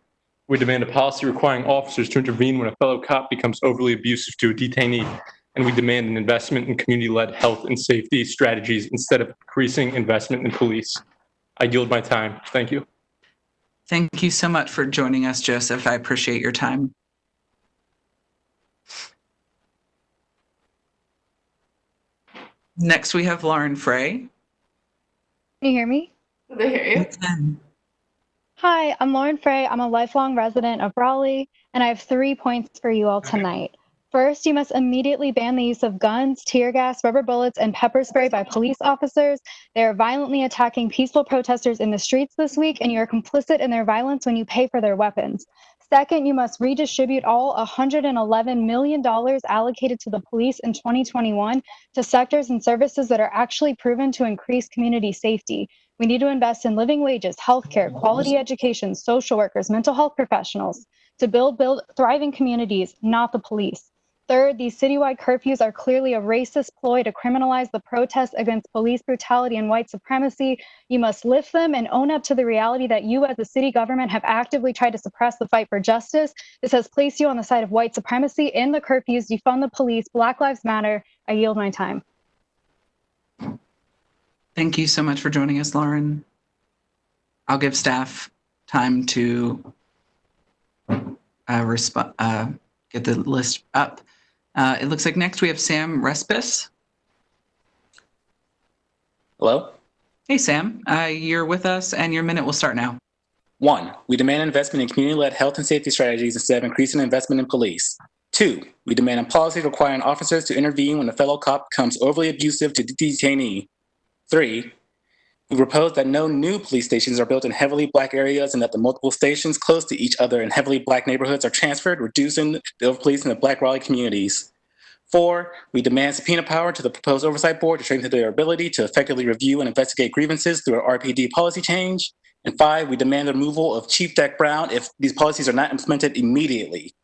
We demand a policy requiring officers to intervene when a fellow cop becomes overly abusive to a detainee. And we demand an investment in community-led health and safety strategies instead of increasing investment in police. I yield my time. Thank you. Thank you so much for joining us, Joseph. I appreciate your time. Next, we have Lauren Frey. Can you hear me? They hear you. Hi, I'm Lauren Frey. I'm a lifelong resident of Raleigh, and I have 3 points for you all tonight. First, you must immediately ban the use of guns, tear gas, rubber bullets, and pepper spray by police officers. They are violently attacking peaceful protesters in the streets this week, and you are complicit in their violence when you pay for their weapons. Second, you must redistribute all $111 million allocated to the police in 2021 to sectors and services that are actually proven to increase community safety. We need to invest in living wages, healthcare, quality education, social workers, mental health professionals to build thriving communities, not the police. Third, these citywide curfews are clearly a racist ploy to criminalize the protests against police brutality and white supremacy. You must lift them and own up to the reality that you as a city government have actively tried to suppress the fight for justice. This has placed you on the side of white supremacy in the curfews, defund the police, Black Lives Matter. I yield my time. Thank you so much for joining us, Lauren. I'll give staff time to get the list up. It looks like next we have Sam Respis. Hello? Hey, Sam. You're with us, and your minute will start now. 1, we demand investment in community-led health and safety strategies instead of increasing investment in police. 2, we demand a policy requiring officers to intervene when a fellow cop becomes overly abusive to the detainee. 3, we propose that no new police stations are built in heavily black areas and that the multiple stations close to each other in heavily black neighborhoods are transferred, reducing the overpolice in the black Raleigh communities. 4, we demand subpoena power to the proposed oversight board to strengthen their ability to effectively review and investigate grievances through an RPD policy change. And 5, we demand the removal of Chief Deck Brown if these policies are not implemented immediately.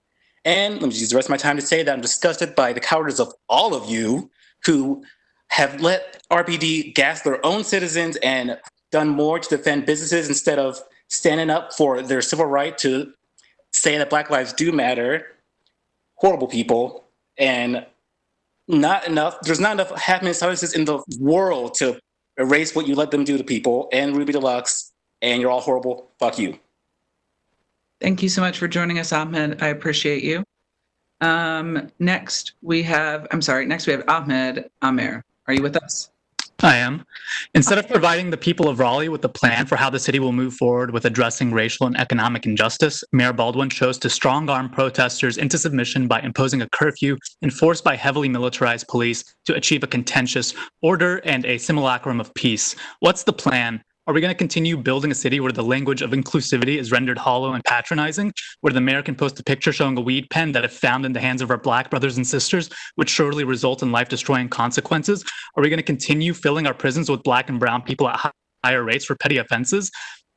And let me use the rest of my time to say that I'm disgusted by the cowardice of all of you who have let RPD gas their own citizens and done more to defend businesses instead of standing up for their civil right to say that Black lives do matter. Horrible people. And there's not enough happiness services in the world to erase what you let them do to people. And Ruby Deluxe, and you're all horrible. Fuck you. Thank you so much for joining us, Ahmed. I appreciate you. Next we have Ahmed Amer. Are you with us? I am. Instead of providing the people of Raleigh with a plan for how the city will move forward with addressing racial and economic injustice, Mayor Baldwin chose to strong-arm protesters into submission by imposing a curfew enforced by heavily militarized police to achieve a contentious order and a simulacrum of peace. What's the plan? Are we going to continue building a city where the language of inclusivity is rendered hollow and patronizing, where the mayor can post a picture showing a weed pen that if found in the hands of our Black brothers and sisters would surely result in life-destroying consequences? Are we going to continue filling our prisons with Black and brown people at higher rates for petty offenses?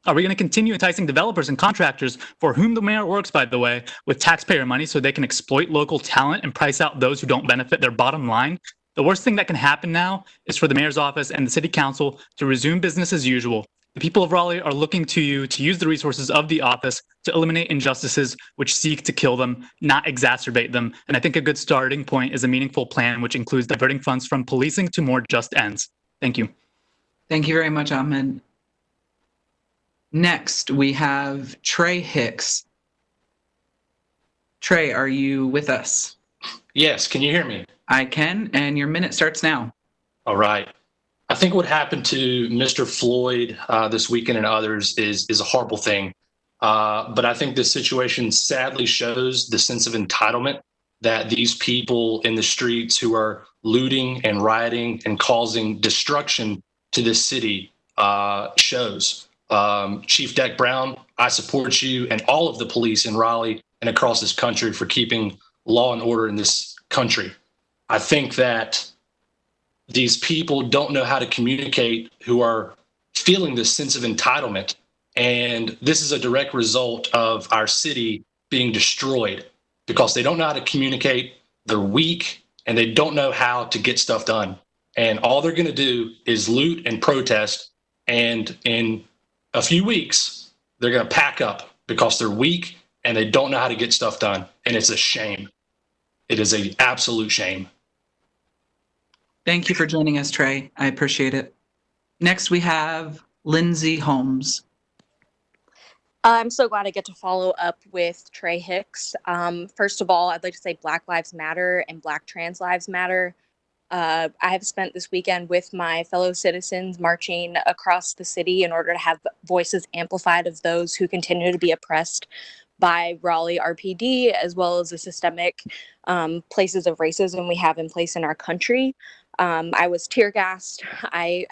Are we going to continue enticing developers and contractors, for whom the mayor works, by the way, with taxpayer money so they can exploit local talent and price out those who don't benefit their bottom line? The worst thing that can happen now is for the mayor's office and the city council to resume business as usual. The people of Raleigh are looking to you to use the resources of the office to eliminate injustices which seek to kill them, not exacerbate them. And I think a good starting point is a meaningful plan which includes diverting funds from policing to more just ends. Thank you. Thank you very much, Ahmed. Next, we have Trey Hicks. Trey, are you with us? Yes, can you hear me? I can, and your minute starts now. All right. I think what happened to Mr. Floyd this weekend and others is a horrible thing. But I think this situation sadly shows the sense of entitlement that these people in the streets who are looting and rioting and causing destruction to this city shows. Chief Deck Brown, I support you and all of the police in Raleigh and across this country for keeping law and order in this country. I think that these people don't know how to communicate who are feeling this sense of entitlement. And this is a direct result of our city being destroyed because they don't know how to communicate, they're weak, and they don't know how to get stuff done. And all they're going to do is loot and protest. And in a few weeks, they're going to pack up because they're weak and they don't know how to get stuff done. And it's a shame. It is an absolute shame. Thank you for joining us, Trey. I appreciate it. Next, we have Lindsay Holmes. I'm so glad I get to follow up with Trey Hicks. First of all, I'd like to say Black Lives Matter and Black Trans Lives Matter. I have spent this weekend with my fellow citizens marching across the city in order to have voices amplified of those who continue to be oppressed by Raleigh RPD, as well as the systemic places of racism we have in place in our country. I was tear gassed. I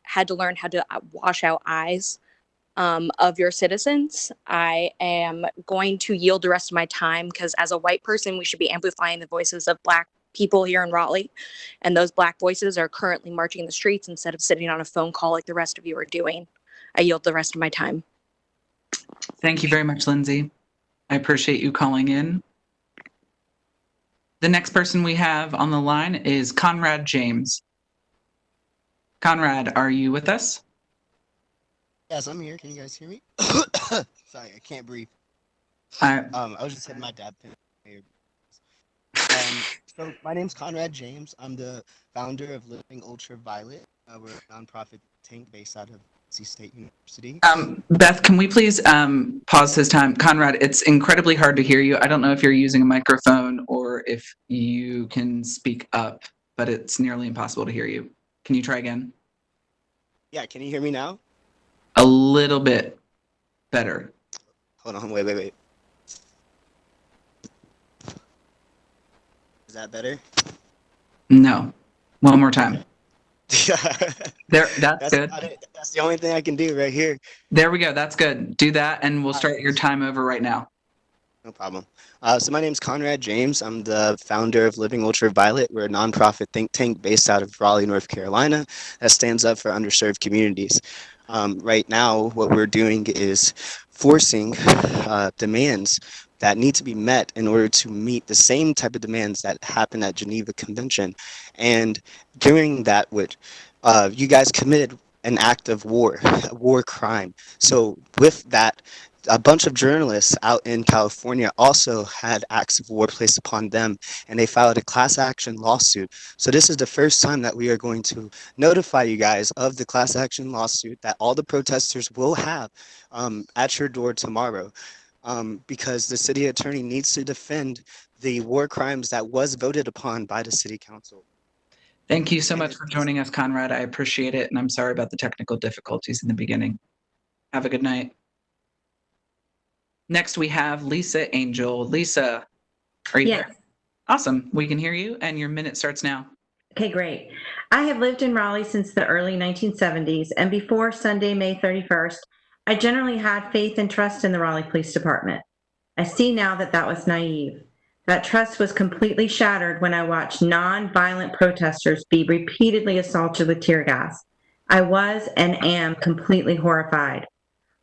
had to learn how to wash out eyes of your citizens. I am going to yield the rest of my time because as a white person, we should be amplifying the voices of Black people here in Raleigh. And those Black voices are currently marching the streets instead of sitting on a phone call like the rest of you are doing. I yield the rest of my time. Thank you very much, Lindsay. I appreciate you calling in. The next person we have on the line is Conrad James. Conrad, are you with us? Yes, I'm here. Can you guys hear me? Sorry, I can't breathe. I was just hitting my dad. So my name's Conrad James. I'm the founder of Living Ultraviolet. We're a nonprofit think tank based out of NC State University. Beth, can we please pause this time? Conrad, it's incredibly hard to hear you. I don't know if you're using a microphone or if you can speak up, but it's nearly impossible to hear you. Can you try again? Yeah, can you hear me now? A little bit better. Hold on, wait. Is that better? No. One more time. There, that's good. That's the only thing I can do right here. There we go. That's good. Do that, and we'll start your time over right now. No problem. So my name's Conrad James. I'm the founder of Living Ultraviolet. We're a nonprofit think tank based out of Raleigh, North Carolina, that stands up for underserved communities. Right now, what we're doing is forcing demands that need to be met in order to meet the same type of demands that happen at Geneva Convention. And during that, you guys committed an act of war, a war crime. So with that, a bunch of journalists out in California also had acts of war placed upon them, and they filed a class action lawsuit. So this is the first time that we are going to notify you guys of the class action lawsuit that all the protesters will have at your door tomorrow, because the city attorney needs to defend the war crimes that was voted upon by the city council. Thank you so much for joining us, Conrad. I appreciate it, and I'm sorry about the technical difficulties in the beginning. Have a good night. Next, we have Lisa Angel. Lisa, are you there? Awesome. We can hear you, and your minute starts now. Okay, great. I have lived in Raleigh since the early 1970s, and before Sunday, May 31st, I generally had faith and trust in the Raleigh Police Department. I see now that that was naive. That trust was completely shattered when I watched non-violent protesters be repeatedly assaulted with tear gas. I was and am completely horrified.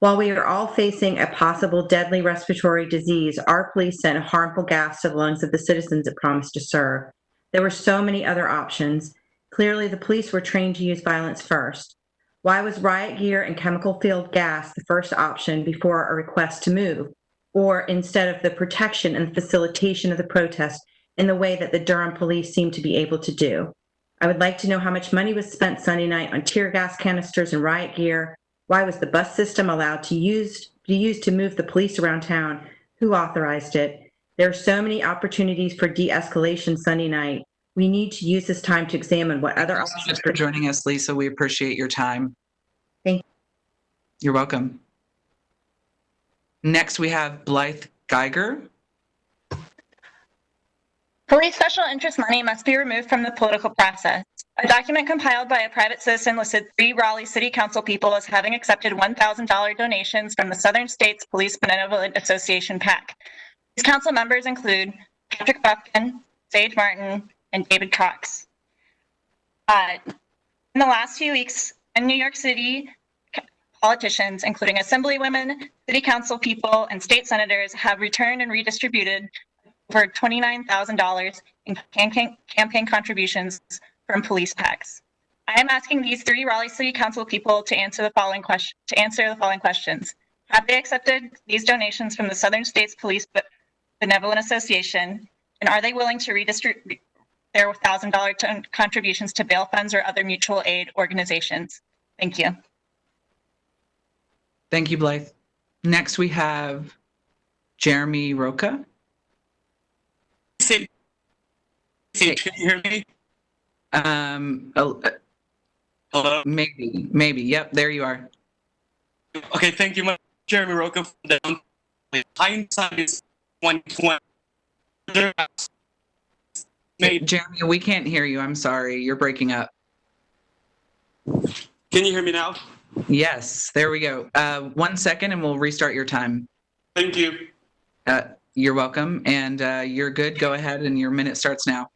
While we are all facing a possible deadly respiratory disease, our police sent harmful gas to the lungs of the citizens it promised to serve. There were so many other options. Clearly, the police were trained to use violence first. Why was riot gear and chemical-filled gas the first option before a request to move, or instead of the protection and facilitation of the protest in the way that the Durham police seem to be able to do? I would like to know how much money was spent Sunday night on tear gas canisters and riot gear. Why was the bus system allowed to be used to move the police around town? Who authorized it? There are so many opportunities for de-escalation Sunday night. We need to use this time to examine what other options. Thank you for joining us, Lisa. We appreciate your time. Thank you. You're welcome. Next, we have Blythe Geiger. Police special interest money must be removed from the political process. A document compiled by a private citizen listed 3 Raleigh City Council people as having accepted $1,000 donations from the Southern States Police Benevolent Association PAC. These council members include Patrick Buffkin, Sage Martin, and David Cox. In the last few weeks in New York City, politicians, including assemblywomen, city council people, and state senators, have returned and redistributed over $29,000 in campaign contributions from police PACs. I am asking these 3 Raleigh City Council people to answer the following questions. Have they accepted these donations from the Southern States Police Benevolent Association, and are they willing to redistribute their $1,000 contributions to bail funds or other mutual aid organizations? Thank you. Thank you, Blythe. Next, we have Jeremy Roca. Can you hear me? Hello? Maybe. Yep, there you are. Okay, thank you much. Jeremy Roca from downtown. Hindsight is 2020. Jeremy, we can't hear you. I'm sorry. You're breaking up. Can you hear me now? Yes, there we go. 1 second and we'll restart your time. Thank you. You're welcome. And you're good. Go ahead and your minute starts now.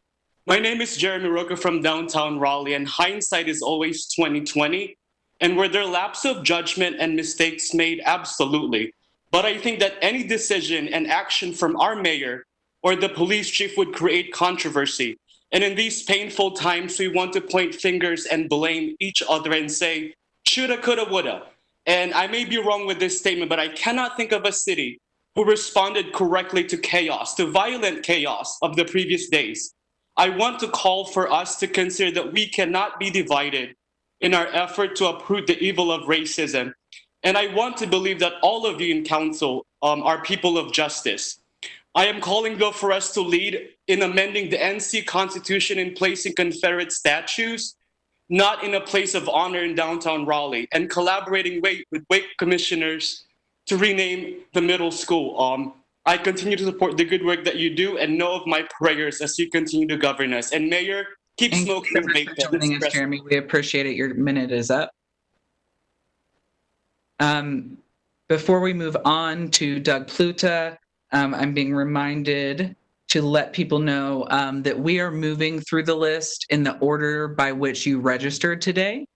My name is Jeremy Roca from downtown Raleigh, and hindsight is always 2020. And were there lapse of judgment and mistakes made? Absolutely. But I think that any decision and action from our mayor or the police chief would create controversy. And in these painful times, we want to point fingers and blame each other and say, shoulda, coulda, woulda. And I may be wrong with this statement, but I cannot think of a city who responded correctly to chaos, to violent chaos of the previous days. I want to call for us to consider that we cannot be divided in our effort to uproot the evil of racism. And I want to believe that all of you in council are people of justice. I am calling, though, for us to lead in amending the NC Constitution and placing Confederate statues not in a place of honor in downtown Raleigh, and collaborating with Wake commissioners to rename the middle school. I continue to support the good work that you do and know of my prayers as you continue to govern us. And Mayor, keep smoking and vape. Joining us, Jeremy. We appreciate it. Your minute is up. Before we move on to Doug Pluta, I'm being reminded to let people know that we are moving through the list in the order by which you registered today.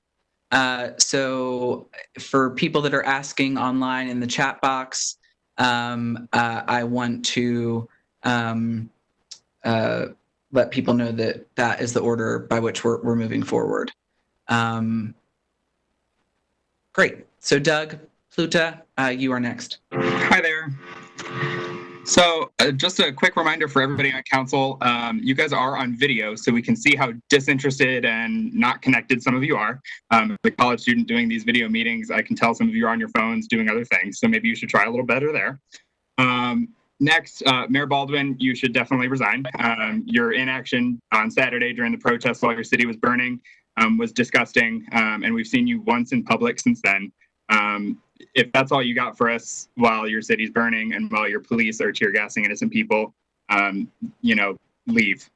So for people that are asking online in the chat box, I want to let people know that that is the order by which we're moving forward. Great. So Doug Pluta, you are next. Hi there. So just a quick reminder for everybody on council, you guys are on video, so we can see how disinterested and not connected some of you are. As a college student doing these video meetings, I can tell some of you are on your phones doing other things, so maybe you should try a little better there. Next, Mayor Baldwin, you should definitely resign. Your inaction on Saturday during the protest while your city was burning was disgusting, and we've seen you once in public since then. If that's all you got for us while your city's burning and while your police are tear gassing innocent people, leave.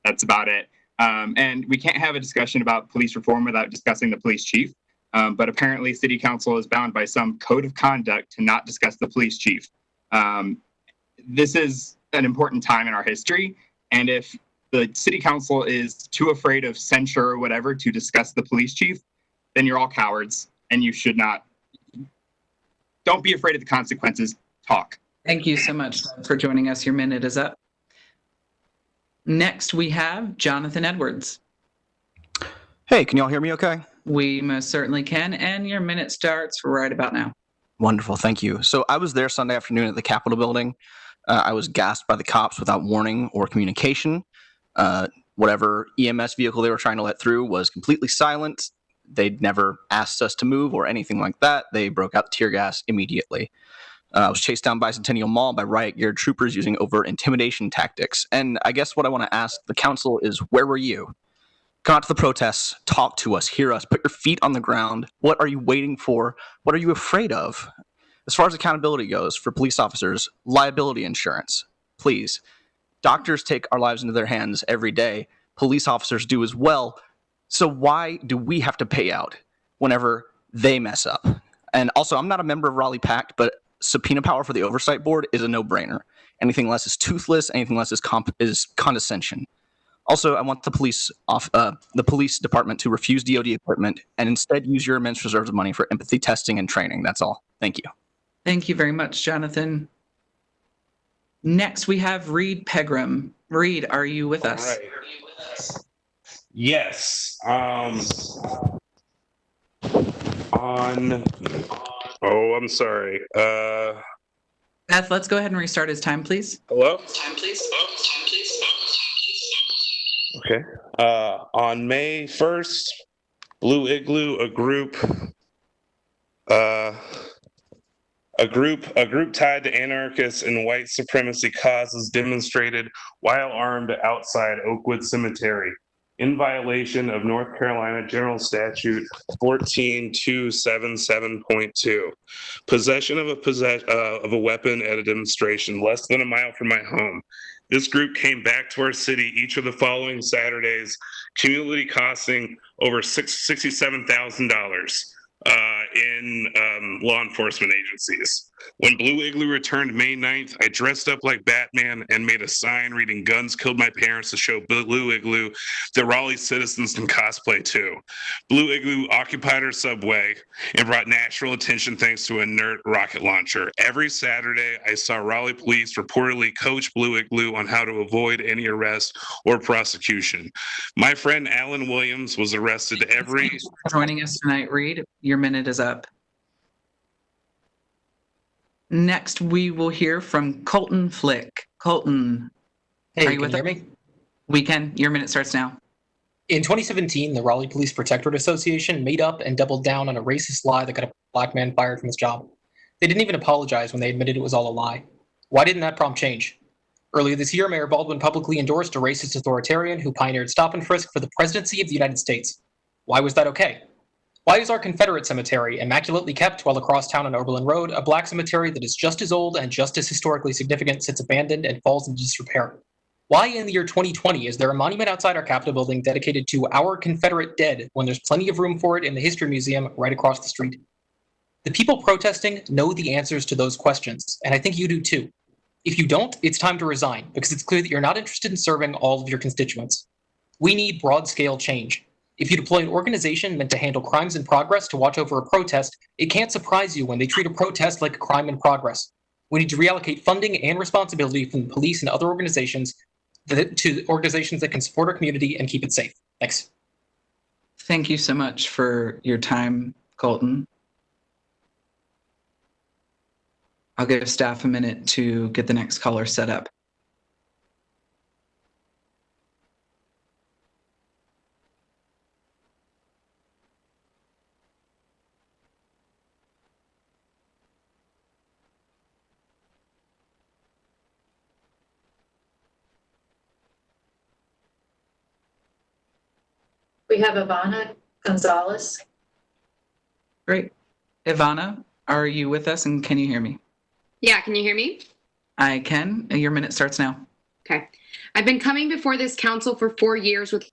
That's about it. And we can't have a discussion about police reform without discussing the police chief. But apparently city council is bound by some code of conduct to not discuss the police chief. This is an important time in our history. And if the city council is too afraid of censure or whatever to discuss the police chief, then you're all cowards and you should not. Don't be afraid of the consequences. Talk. Thank you so much for joining us. Your minute is up. Next, we have Jonathan Edwards. Hey, can y'all hear me okay? We most certainly can, and your minute starts right about now. Wonderful, thank you. So I was there Sunday afternoon at the Capitol building. I was gassed by the cops without warning or communication. Whatever EMS vehicle they were trying to let through was completely silent. They'd never asked us to move or anything like that. They broke out tear gas immediately. I was chased down by Centennial Mall by riot-geared troopers using overt intimidation tactics. And I guess what I want to ask the council is, where were you? Come out to the protests, talk to us, hear us, put your feet on the ground. What are you waiting for? What are you afraid of? As far as accountability goes for police officers, liability insurance, please. Doctors take our lives into their hands every day. Police officers do as well. So why do we have to pay out whenever they mess up? And also, I'm not a member of Raleigh PACT, but subpoena power for the oversight board is a no-brainer. Anything less is toothless. Anything less is condescension. Also, I want the police department to refuse DoD equipment and instead use your immense reserves of money for empathy testing and training. That's all. Thank you. Thank you very much, Jonathan. Next, we have Reed Pegram. Reed, are you with us? All right. Yes. I'm sorry. Beth, let's go ahead and restart his time, please. Hello? Okay. On May 1st, Blue Igloo, a group tied to anarchists and white supremacy causes demonstrated while armed outside Oakwood Cemetery in violation of North Carolina General Statute 14277.2. Possession of a weapon at a demonstration less than a mile from my home. This group came back to our city each of the following Saturdays, cumulatively costing over $67,000 in law enforcement agencies. When Blue Igloo returned May 9th, I dressed up like Batman and made a sign reading "Guns killed my parents" to show Blue Igloo that Raleigh citizens can cosplay too. Blue Igloo occupied our subway and brought national attention thanks to an inert rocket launcher. Every Saturday, I saw Raleigh police reportedly coach Blue Igloo on how to avoid any arrest or prosecution. My friend Alan Williams was arrested every... Thank you for joining us tonight, Reed. Your minute is up. Next, we will hear from Colton Flick. Colton, hey, are you with hear us? Me? We can. Your minute starts now. In 2017, the Raleigh Police Protectorate Association made up and doubled down on a racist lie that got a black man fired from his job. They didn't even apologize when they admitted it was all a lie. Why didn't that prompt change? Earlier this year, Mayor Baldwin publicly endorsed a racist authoritarian who pioneered stop and frisk for the presidency of the United States. Why was that okay? Why is our Confederate cemetery immaculately kept while across town on Oberlin Road, a black cemetery that is just as old and just as historically significant sits abandoned and falls into disrepair? Why in the year 2020 is there a monument outside our Capitol building dedicated to our Confederate dead when there's plenty of room for it in the History Museum right across the street? The people protesting know the answers to those questions, and I think you do too. If you don't, it's time to resign, because it's clear that you're not interested in serving all of your constituents. We need broad-scale change. If you deploy an organization meant to handle crimes in progress to watch over a protest, it can't surprise you when they treat a protest like a crime in progress. We need to reallocate funding and responsibility from the police and other organizations to organizations that can support our community and keep it safe. Thanks. Thank you so much for your time, Colton. I'll give staff a minute to get the next caller set up. We have Ivana Gonzalez. Great. Ivana, are you with us and can you hear me? Yeah, can you hear me? I can. Your minute starts now. Okay. I've been coming before this council for 4 years with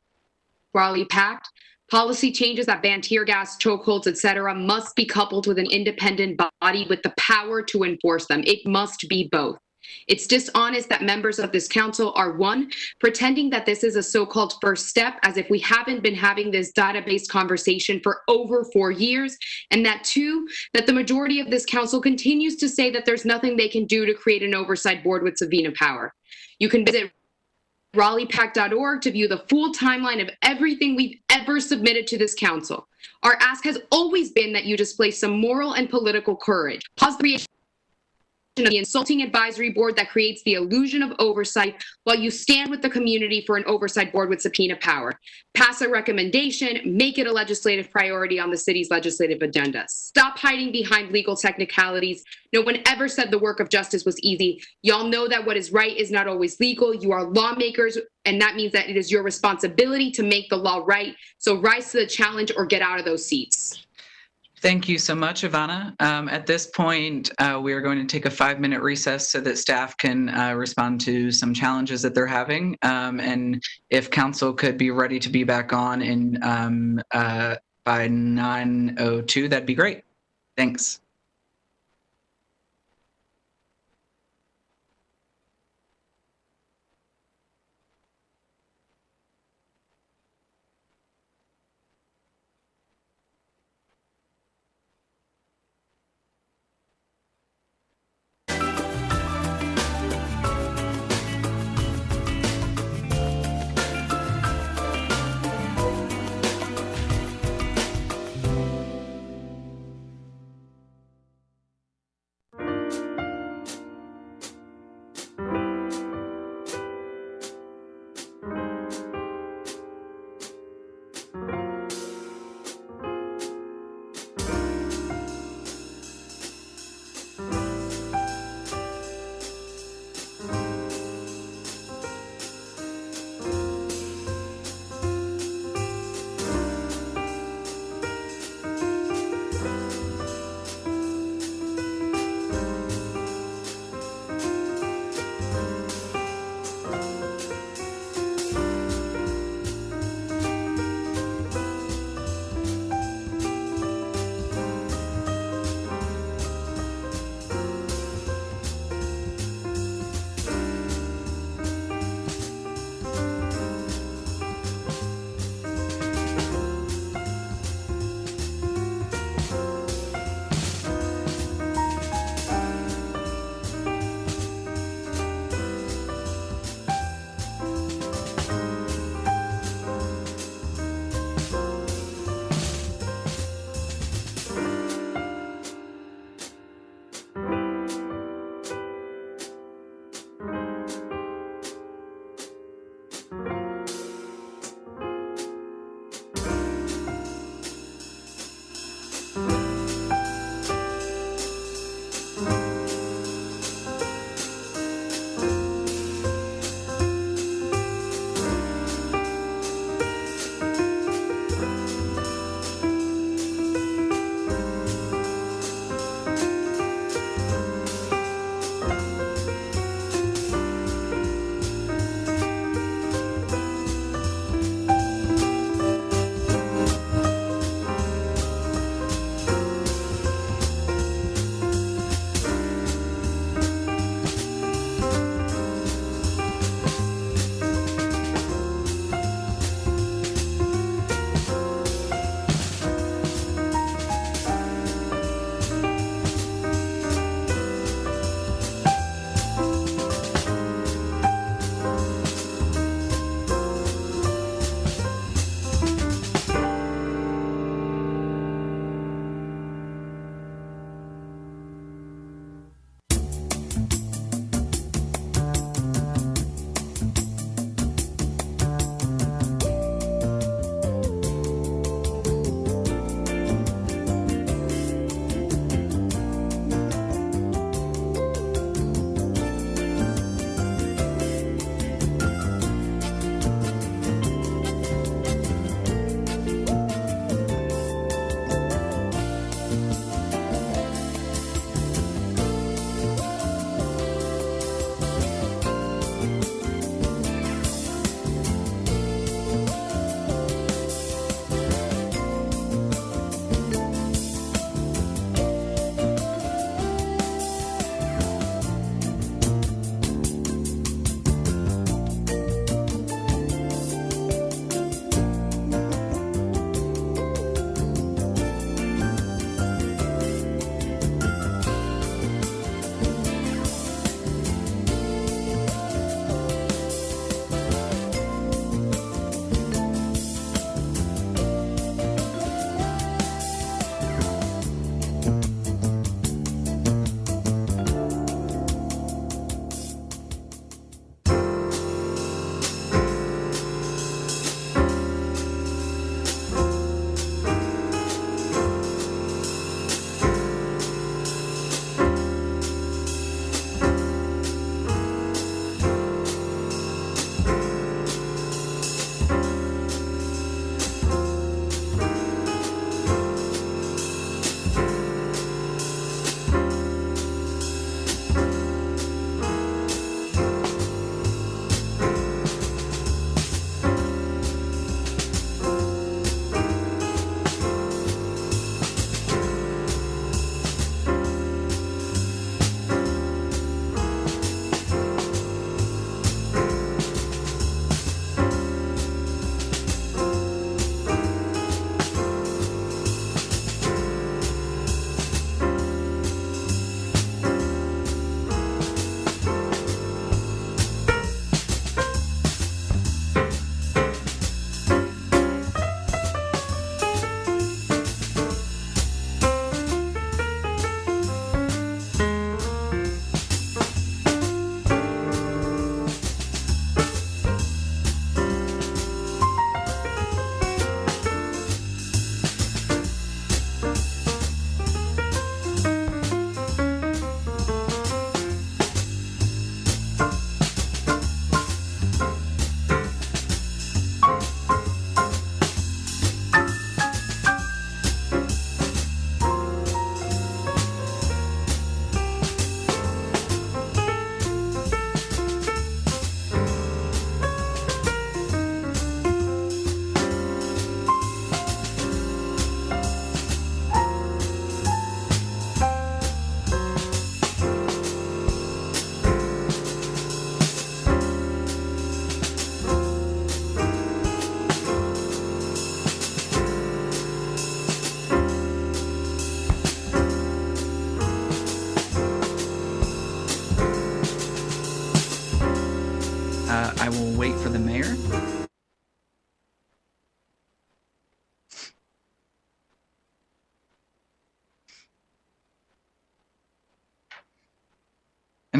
Raleigh Pact. Policy changes that ban tear gas, chokeholds, etc., must be coupled with an independent body with the power to enforce them. It must be both. It's dishonest that members of this council are, one, pretending that this is a so-called first step, as if we haven't been having this database conversation for over 4 years, and that, two, that the majority of this council continues to say that there's nothing they can do to create an oversight board with subpoena power. You can visit RaleighPact.org to view the full timeline of everything we've ever submitted to this council. Our ask has always been that you display some moral and political courage. Pause the creation of the insulting advisory board that creates the illusion of oversight while you stand with the community for an oversight board with subpoena power. Pass a recommendation, make it a legislative priority on the city's legislative agenda. Stop hiding behind legal technicalities. No one ever said the work of justice was easy. Y'all know that what is right is not always legal. You are lawmakers, and that means that it is your responsibility to make the law right. So rise to the challenge or get out of those seats. Thank you so much, Ivana. At this point, we are going to take a 5-minute recess so that staff can respond to some challenges that they're having. And if council could be ready to be back on in by 9:02, that'd be great. Thanks.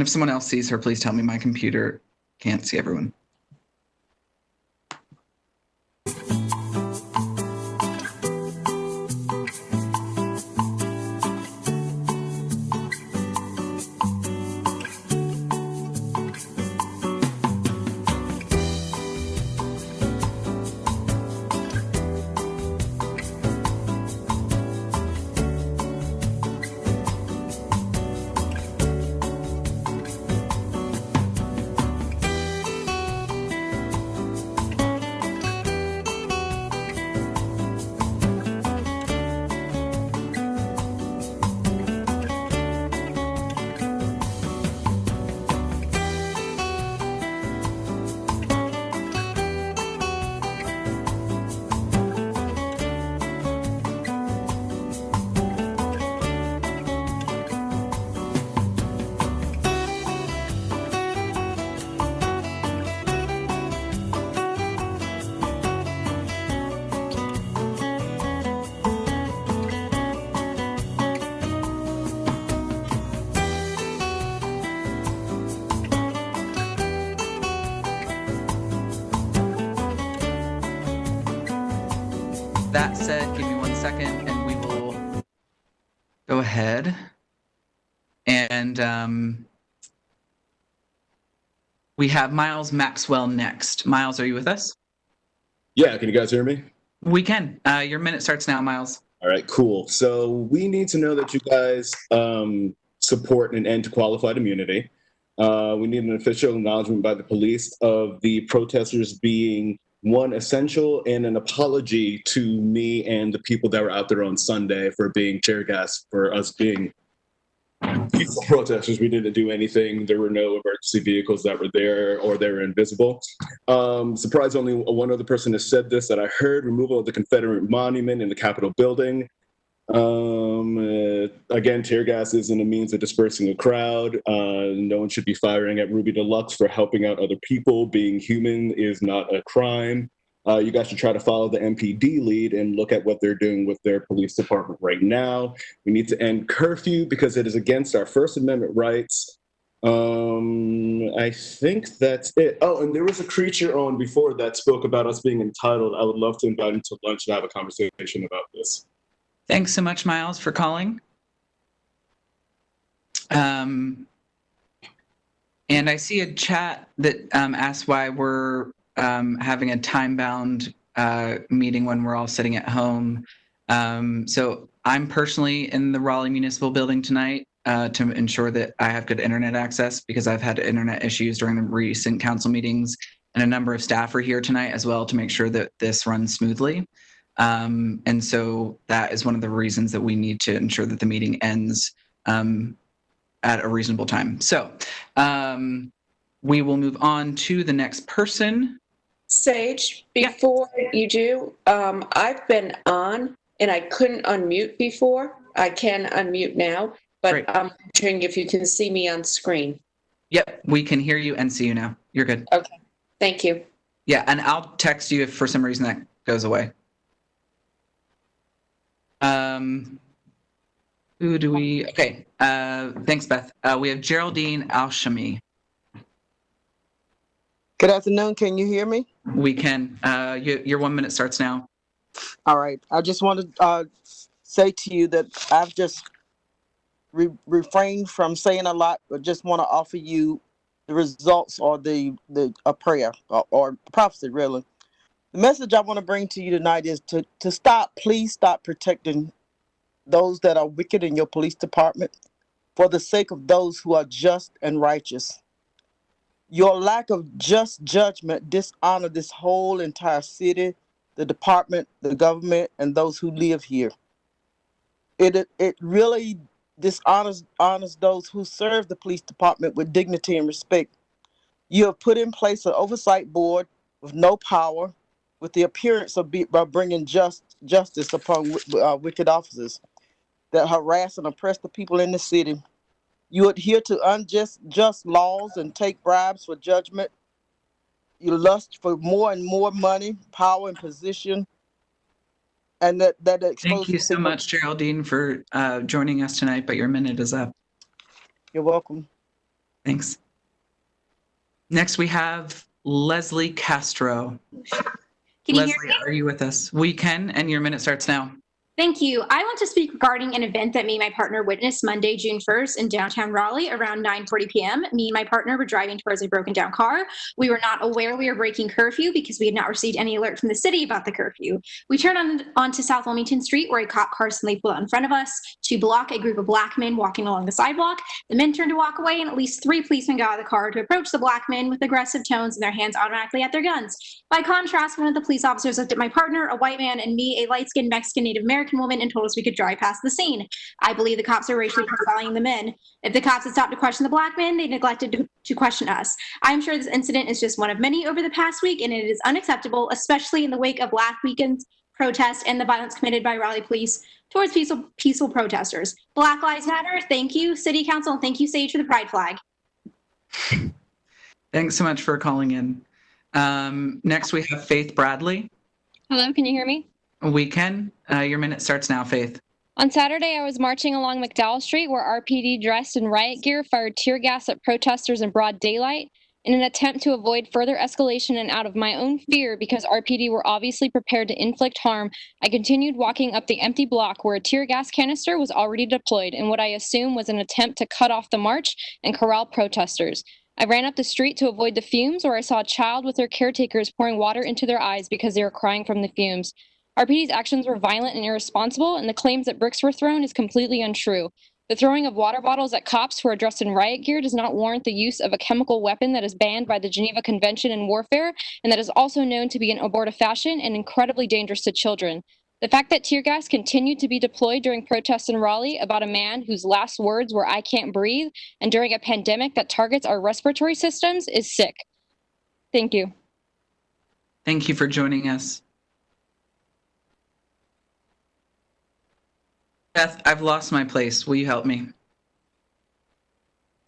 And if someone else sees her, please tell me. My computer can't see everyone. That said, give me 1 second and we will go ahead and we have Miles Maxwell next. Miles, are you with us? Yeah, can you guys hear me? We can. Your minute starts now, Miles. All right, cool. So we need to know that you guys support an end to qualified immunity. We need an official acknowledgement by the police of the protesters being one essential and an apology to me and the people that were out there on Sunday for being tear gas, for us being peaceful protesters. We didn't do anything. There were no emergency vehicles that were there, or they were invisible. Surprised only one other person has said this that I heard: removal of the Confederate monument in the Capitol building. Again, tear gas isn't a means of dispersing a crowd. No one should be firing at Ruby Deluxe for helping out other people. Being human is not a crime. You guys should try to follow the MPD lead and look at what they're doing with their police department right now. We need to end curfew because it is against our First Amendment rights. I think that's it. Oh, and there was a creature on before that spoke about us being entitled. I would love to invite him to lunch and have a conversation about this. Thanks so much, Miles, for calling. And I see a chat that asks why we're having a time-bound meeting when we're all sitting at home. So I'm personally in the Raleigh Municipal Building tonight to ensure that I have good internet access, because I've had internet issues during the recent council meetings, and a number of staff are here tonight as well to make sure that this runs smoothly. And so that is one of the reasons that we need to ensure that the meeting ends at a reasonable time. So we will move on to the next person. Sage, before you do, I've been on and I couldn't unmute before. I can unmute now, but Great. I'm wondering if you can see me on screen. Yep, we can hear you and see you now. You're good. Okay, thank you. Yeah, and I'll text you if for some reason that goes away. Who do we? Okay. Thanks, Beth. We have Geraldine Alshami. Good afternoon. Can you hear me? We can. Your 1 minute starts now. All right. I just want to say to you that I've just refrained from saying a lot, but just want to offer you the results or a prayer or prophecy, really. The message I want to bring to you tonight is to stop. Please stop protecting those that are wicked in your police department for the sake of those who are just and righteous. Your lack of just judgment dishonor this whole entire city, the department, the government, and those who live here. It really dishonors those who serve the police department with dignity and respect. You have put in place an oversight board with no power, with the appearance of bringing justice upon wicked officers that harass and oppress the people in the city. You adhere to unjust laws and take bribes for judgment. You lust for more and more money, power, and position. And that exposes. Thank you so much, Geraldine, for joining us tonight, but your minute is up. You're welcome. Thanks. Next, we have Leslie Castro. Can you Leslie, hear me? are you with us? We can, and your minute starts now. Thank you. I want to speak regarding an event that me and my partner witnessed Monday, June 1st in downtown Raleigh around 9:40 p.m. Me and my partner were driving towards a broken down car. We were not aware we were breaking curfew because we had not received any alert from the city about the curfew. We turned onto South Wilmington Street where a cop car suddenly pulled out in front of us to block a group of black men walking along the sidewalk. The men turned to walk away and at least 3 policemen got out of the car to approach the black men with aggressive tones and their hands automatically at their guns. By contrast, one of the police officers looked at my partner, a white man, and me, a light-skinned Mexican Native American woman, and told us we could drive past the scene. I believe the cops are racially profiling the men. If the cops had stopped to question the black men, they neglected to question us. I am sure this incident is just one of many over the past week, and it is unacceptable, especially in the wake of last weekend's protest and the violence committed by Raleigh police towards peaceful protesters. Black Lives Matter, thank you, City Council, and thank you, Sage, for the pride flag. Thanks so much for calling in. Next, we have Faith Bradley. Hello, can you hear me? We can. Your minute starts now, Faith. On Saturday, I was marching along McDowell Street where RPD dressed in riot gear fired tear gas at protesters in broad daylight in an attempt to avoid further escalation, and out of my own fear because RPD were obviously prepared to inflict harm, I continued walking up the empty block where a tear gas canister was already deployed in what I assume was an attempt to cut off the march and corral protesters. I ran up the street to avoid the fumes where I saw a child with their caretakers pouring water into their eyes because they were crying from the fumes. RPD's actions were violent and irresponsible, and the claims that bricks were thrown is completely untrue. The throwing of water bottles at cops who are dressed in riot gear does not warrant the use of a chemical weapon that is banned by the Geneva Convention on Warfare and that is also known to be an abortifacient and incredibly dangerous to children. The fact that tear gas continued to be deployed during protests in Raleigh about a man whose last words were "I can't breathe," and during a pandemic that targets our respiratory systems is sick. Thank you. Thank you for joining us. Beth, I've lost my place. Will you help me?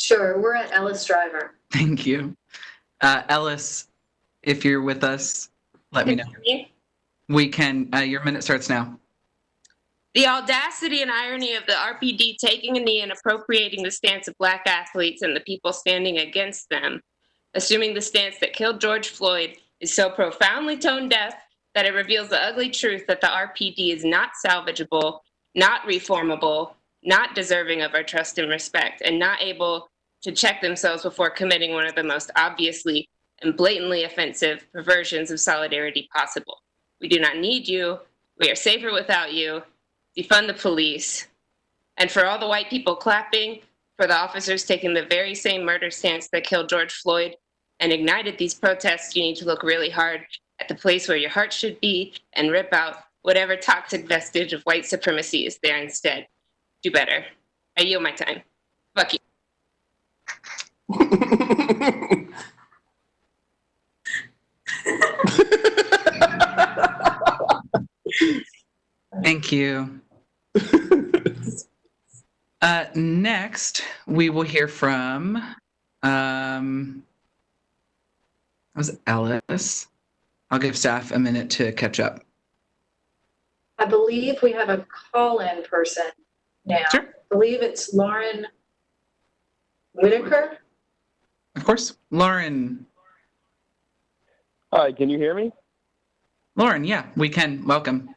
Sure, we're at Ellis Driver. Thank you. Ellis, if you're with us, let me know. We can. Your minute starts now. The audacity and irony of the RPD taking a knee and appropriating the stance of Black athletes and the people standing against them, assuming the stance that killed George Floyd is so profoundly tone deaf that it reveals the ugly truth that the RPD is not salvageable, not reformable, not deserving of our trust and respect, and not able to check themselves before committing one of the most obviously and blatantly offensive perversions of solidarity possible. We do not need you. We are safer without you. Defund the police. And for all the white people clapping, for the officers taking the very same murder stance that killed George Floyd and ignited these protests, you need to look really hard at the place where your heart should be and rip out whatever toxic vestige of white supremacy is there instead. Do better. I yield my time. Fuck you. Thank you. Next, we will hear from was Ellis. I'll give staff a minute to catch up. I believe we have a call-in person now. Sure. I believe it's Lauren Whitaker. Of course. Lauren. Hi, can you hear me? Lauren, yeah, we can. Welcome.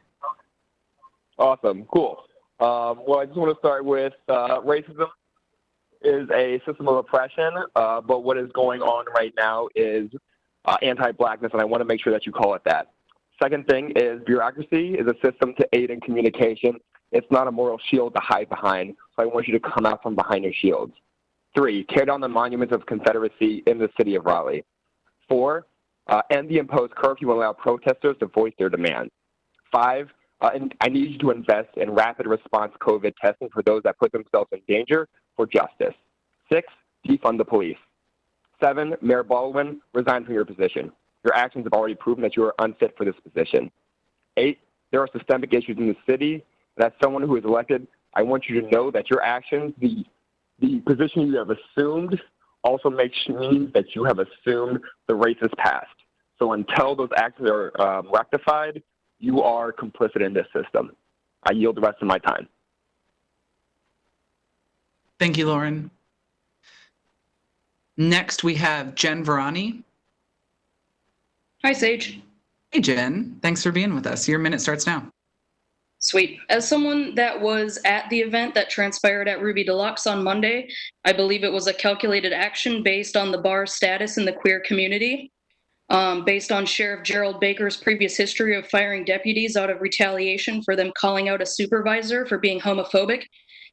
Awesome, cool. Well, I just want to start with racism is a system of oppression, but what is going on right now is anti-Blackness, and I want to make sure that you call it that. Second thing is bureaucracy is a system to aid in communication. It's not a moral shield to hide behind, so I want you to come out from behind your shields. 3, tear down the monuments of Confederacy in the city of Raleigh. 4, end the imposed curfew and allow protesters to voice their demands. 5, and I need you to invest in rapid response COVID testing for those that put themselves in danger for justice. 6, defund the police. 7, Mayor Baldwin, resign from your position. Your actions have already proven that you are unfit for this position. 8, there are systemic issues in the city. And as someone who is elected, I want you to know that your actions, the position you have assumed, also means that you have assumed the racist past. So until those actions are rectified, you are complicit in this system. I yield the rest of my time. Thank you, Lauren. Next, we have Jen Verani. Hi, Sage. Hey, Jen. Thanks for being with us. Your minute starts now. Sweet. As someone that was at the event that transpired at Ruby Deluxe on Monday, I believe it was a calculated action based on the bar's status in the queer community. Based on Sheriff Gerald Baker's previous history of firing deputies out of retaliation for them calling out a supervisor for being homophobic,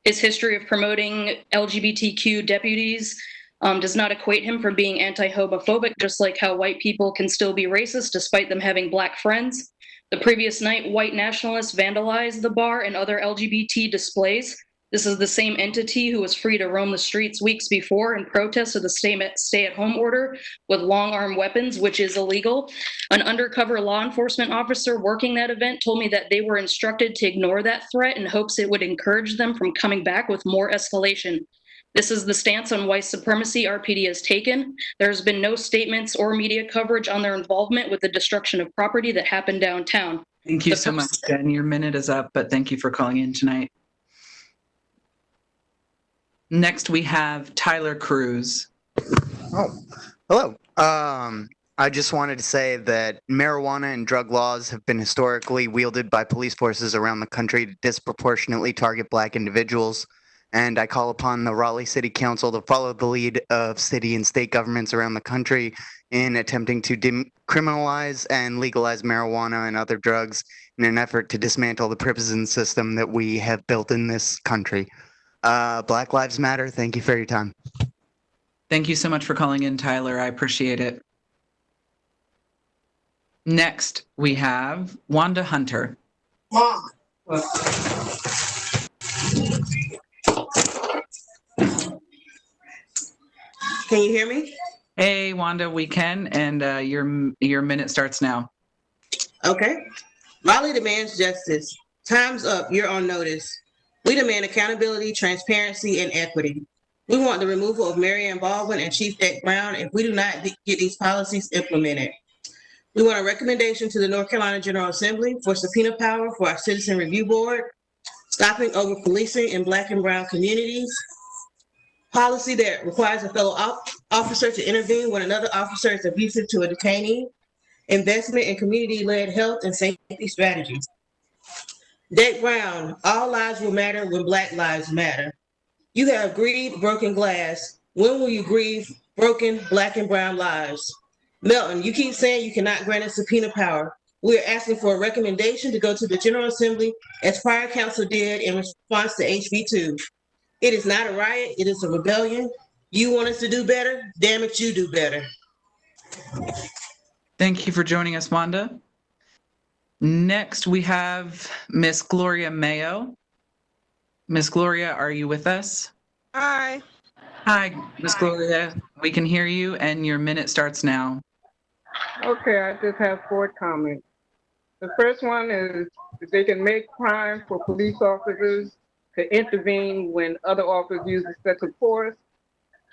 his history of promoting LGBTQ deputies does not equate him for being anti-homophobic, just like how white people can still be racist despite them having black friends. The previous night, white nationalists vandalized the bar and other LGBT displays. This is the same entity who was free to roam the streets weeks before in protest of the stay-at-home order with long-arm weapons, which is illegal. An undercover law enforcement officer working that event told me that they were instructed to ignore that threat in hopes it would encourage them from coming back with more escalation. This is the stance on white supremacy RPD has taken. There has been no statements or media coverage on their involvement with the destruction of property that happened downtown. Thank you so much, Jen. Your minute is up, but thank you for calling in tonight. Next, we have Tyler Cruz. Oh, hello. I just wanted to say that marijuana and drug laws have been historically wielded by police forces around the country to disproportionately target Black individuals. And I call upon the Raleigh City Council to follow the lead of city and state governments around the country in attempting to decriminalize and legalize marijuana and other drugs in an effort to dismantle the prison system that we have built in this country. Black Lives Matter. Thank you for your time. Thank you so much for calling in, Tyler. I appreciate it. Next, we have Wanda Hunter. Can you hear me? Hey, Wanda, we can, and your minute starts now. Okay. Raleigh demands justice. Time's up. You're on notice. We demand accountability, transparency, and equity. We want the removal of Marianne Baldwin and Chief Dick Brown if we do not get these policies implemented. We want a recommendation to the North Carolina General Assembly for subpoena power for our Citizen Review Board, stopping over policing in Black and Brown communities, policy that requires a fellow officer to intervene when another officer is abusive to a detainee, investment in community-led health and safety strategies. Dick Brown, all lives will matter when Black lives matter. You have grieved broken glass. When will you grieve broken Black and Brown lives? Melton, you keep saying you cannot grant us subpoena power. We are asking for a recommendation to go to the General Assembly as prior council did in response to HB2. It is not a riot, it is a rebellion. You want us to do better? Damn it, you do better. Thank you for joining us, Wanda. Next, we have Miss Gloria Mayo. Miss Gloria, are you with us? Hi. Hi, Miss Gloria. We can hear you, and your minute starts now. Okay, I just have 4 comments. The first one is that they can make crime for police officers to intervene when other officers use excessive force.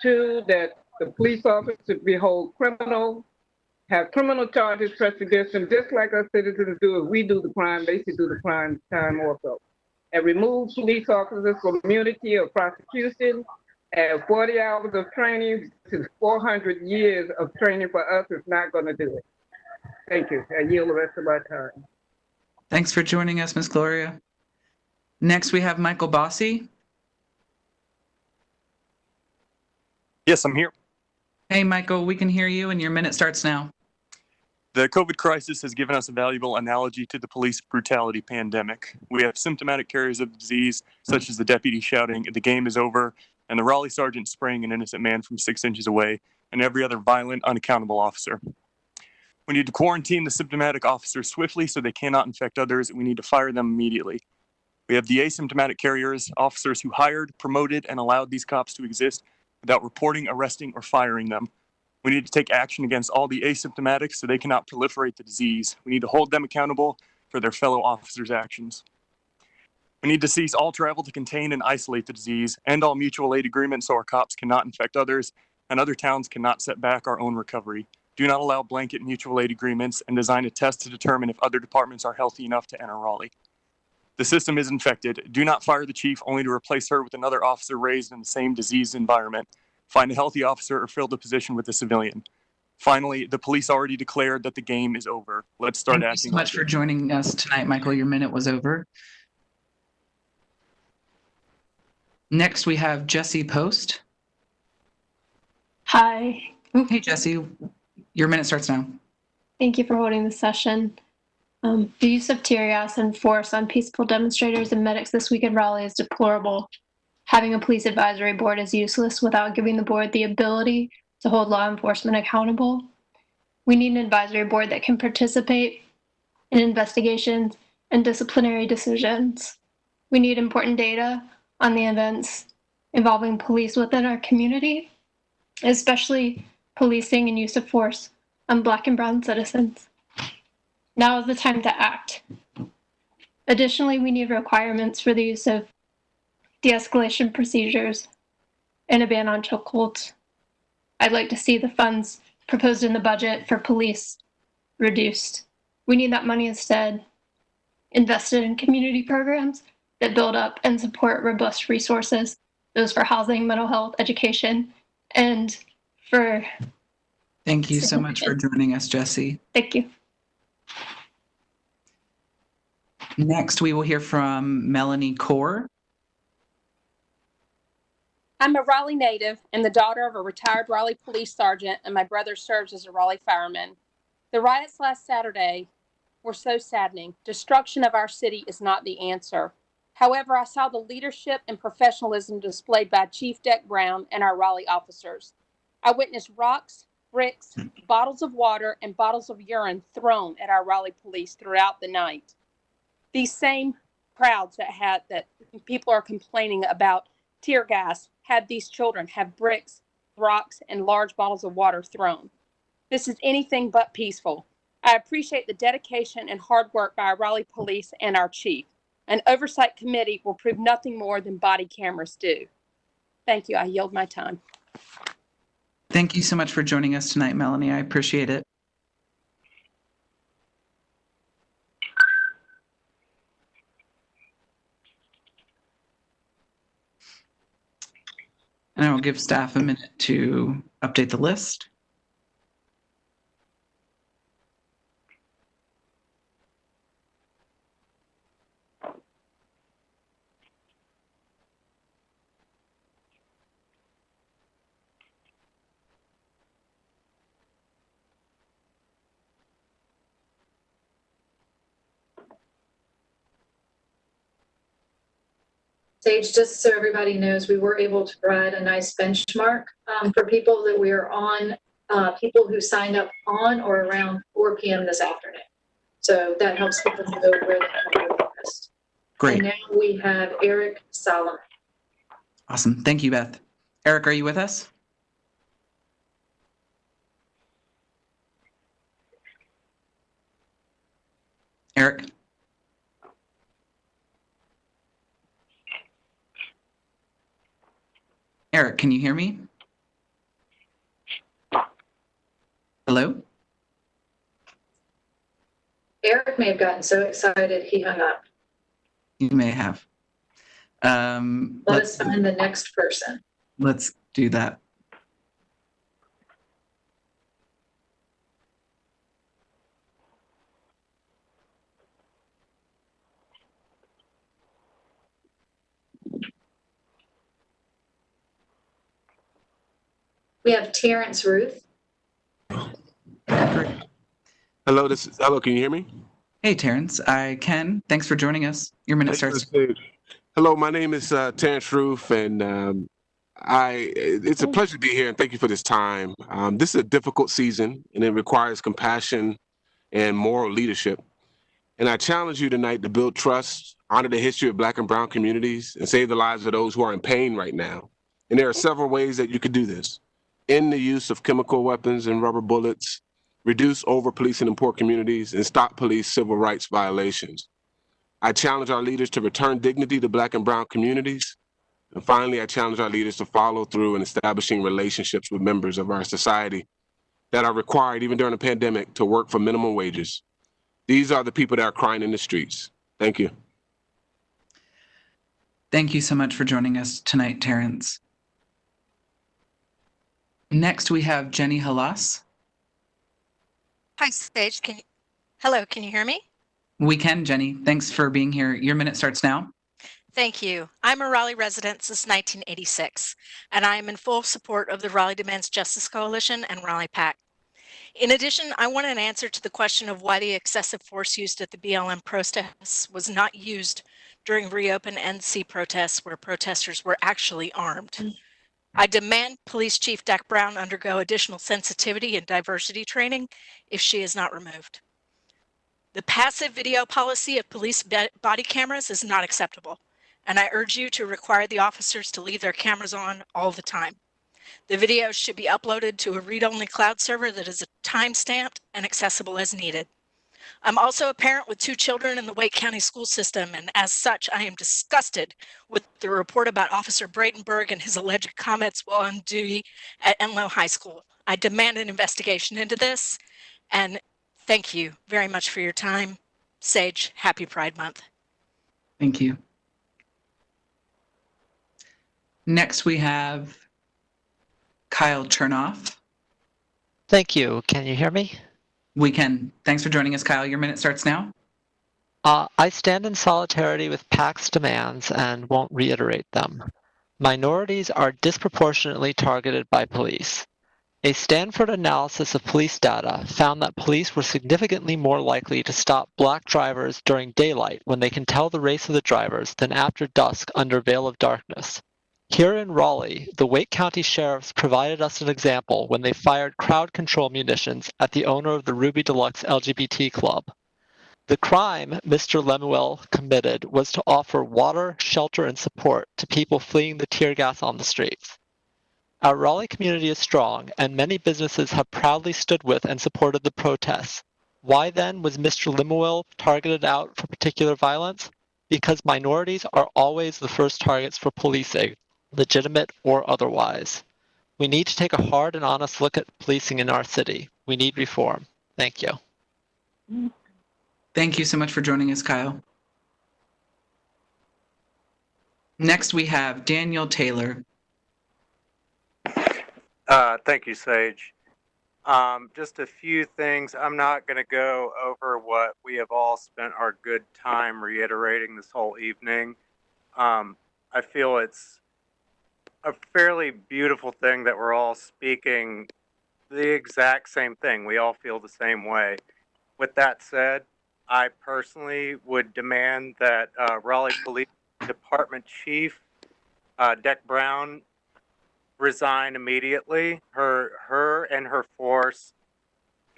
2, that the police officers be held criminal, have criminal charges pressed against them, just like us citizens do. If we do the crime, they should do the crime time also. And remove police officers from immunity or prosecution. And 40 hours of training to 400 years of training for us is not going to do it. Thank you. I yield the rest of my time. Thanks for joining us, Miss Gloria. Next, we have Michael Bossy. Yes, I'm here. Hey, Michael, we can hear you, and your minute starts now. The COVID crisis has given us a valuable analogy to the police brutality pandemic. We have symptomatic carriers of the disease, such as the deputy shouting, "The game is over," and the Raleigh sergeant spraying an innocent man from 6 inches away, and every other violent, unaccountable officer. We need to quarantine the symptomatic officers swiftly so they cannot infect others, and we need to fire them immediately. We have the asymptomatic carriers, officers who hired, promoted, and allowed these cops to exist without reporting, arresting, or firing them. We need to take action against all the asymptomatics so they cannot proliferate the disease. We need to hold them accountable for their fellow officers' actions. We need to cease all travel to contain and isolate the disease, end all mutual aid agreements so our cops cannot infect others, and other towns cannot set back our own recovery. Do not allow blanket mutual aid agreements, and design a test to determine if other departments are healthy enough to enter Raleigh. The system is infected. Do not fire the chief only to replace her with another officer raised in the same diseased environment. find a healthy officer, or fill the position with a civilian. Finally, the police already declared that the game is over. Let's start Thank you acting so much for joining us tonight, Michael. Your minute was over. Next, we have Jesse Post. Hi. Hey, Jesse. Your minute starts now. Thank you for holding this session. The use of tear gas and force on peaceful demonstrators and medics this week in Raleigh is deplorable. Having a police advisory board is useless without giving the board the ability to hold law enforcement accountable. We need an advisory board that can participate in investigations and disciplinary decisions. We need important data on the events involving police within our community, especially policing and use of force on Black and brown citizens. Now is the time to act. Additionally, we need requirements for the use of de-escalation procedures and a ban on chokeholds. I'd like to see the funds proposed in the budget for police reduced. We need that money instead invested in community programs that build up and support robust resources, those for housing, mental health, education, and for... Thank you so much for joining us, Jesse. Thank you. Next, we will hear from Melanie Core. I'm a Raleigh native and the daughter of a retired Raleigh police sergeant, and my brother serves as a Raleigh fireman. The riots last Saturday were so saddening. Destruction of our city is not the answer. However, I saw the leadership and professionalism displayed by Chief Deck Brown and our Raleigh officers. I witnessed rocks, bricks, bottles of water, and bottles of urine thrown at our Raleigh police throughout the night. These same crowds that people are complaining about tear gas had these children have bricks, rocks, and large bottles of water thrown. This is anything but peaceful. I appreciate the dedication and hard work by our Raleigh police and our chief. An oversight committee will prove nothing more than body cameras do. Thank you. I yield my time. Thank you so much for joining us tonight, Melanie. I appreciate it. And I will give staff a minute to update the list. Sage, just so everybody knows, we were able to provide a nice benchmark for people that we are on, people who signed up on or around 4 p.m. this afternoon. So that helps people know where they are focused. Great. And now we have Eric Solomon. Awesome. Thank you, Beth. Eric, are you with us? Eric? Eric, can you hear me? Hello? Eric may have gotten so excited he hung up. You may have. Let us find the next person. Let's do that. We have Terrence Ruth. Hello, hello, can you hear me? Hey, Terrence. I can. Thanks for joining us. Your minute starts. Hello, my name is Terrence Ruth, and it's a pleasure to be here, and thank you for this time. This is a difficult season, and it requires compassion and moral leadership. And I challenge you tonight to build trust, honor the history of Black and brown communities, and save the lives of those who are in pain right now. And there are several ways that you could do this. End the use of chemical weapons and rubber bullets, reduce over-policing in poor communities, and stop police civil rights violations. I challenge our leaders to return dignity to Black and brown communities. And finally, I challenge our leaders to follow through in establishing relationships with members of our society that are required, even during a pandemic, to work for minimum wages. These are the people that are crying in the streets. Thank you. Thank you so much for joining us tonight, Terrence. Next, we have Jenny Halas. Hi, Sage. Hello, can you hear me? We can, Jenny. Thanks for being here. Your minute starts now. Thank you. I'm a Raleigh resident since 1986, and I am in full support of the Raleigh Demands Justice Coalition and Raleigh PAC. In addition, I want an answer to the question of why the excessive force used at the BLM protests was not used during Reopen NC protests where protesters were actually armed. I demand Police Chief Dak Brown undergo additional sensitivity and diversity training if she is not removed. The passive video policy of police body cameras is not acceptable, and I urge you to require the officers to leave their cameras on all the time. The videos should be uploaded to a read-only cloud server that is time-stamped and accessible as needed. I'm also a parent with 2 children in the Wake County school system, and as such, I am disgusted with the report about Officer Bradenberg and his alleged comments while on duty at Enloe High School. I demand an investigation into this, and thank you very much for your time. Sage, happy Pride Month. Thank you. Next, we have Kyle Chernoff. Thank you. Can you hear me? We can. Thanks for joining us, Kyle. Your minute starts now. I stand in solidarity with PAC's demands and won't reiterate them. Minorities are disproportionately targeted by police. A Stanford analysis of police data found that police were significantly more likely to stop black drivers during daylight when they can tell the race of the drivers than after dusk under veil of darkness. Here in Raleigh, the Wake County sheriffs provided us an example when they fired crowd control munitions at the owner of the Ruby Deluxe LGBT club. The crime Mr. Lemuel committed was to offer water, shelter, and support to people fleeing the tear gas on the streets. Our Raleigh community is strong, and many businesses have proudly stood with and supported the protests. Why then was Mr. Lemuel targeted out for particular violence? Because minorities are always the first targets for policing, legitimate or otherwise. We need to take a hard and honest look at policing in our city. We need reform. Thank you. Thank you so much for joining us, Kyle. Next, we have Daniel Taylor. Thank you, Sage. Just a few things. I'm not going to go over what we have all spent our good time reiterating this whole evening. I feel it's a fairly beautiful thing that we're all speaking the exact same thing. We all feel the same way. With that said, I personally would demand that Raleigh Police Department Chief Dak Brown resign immediately. Her and her force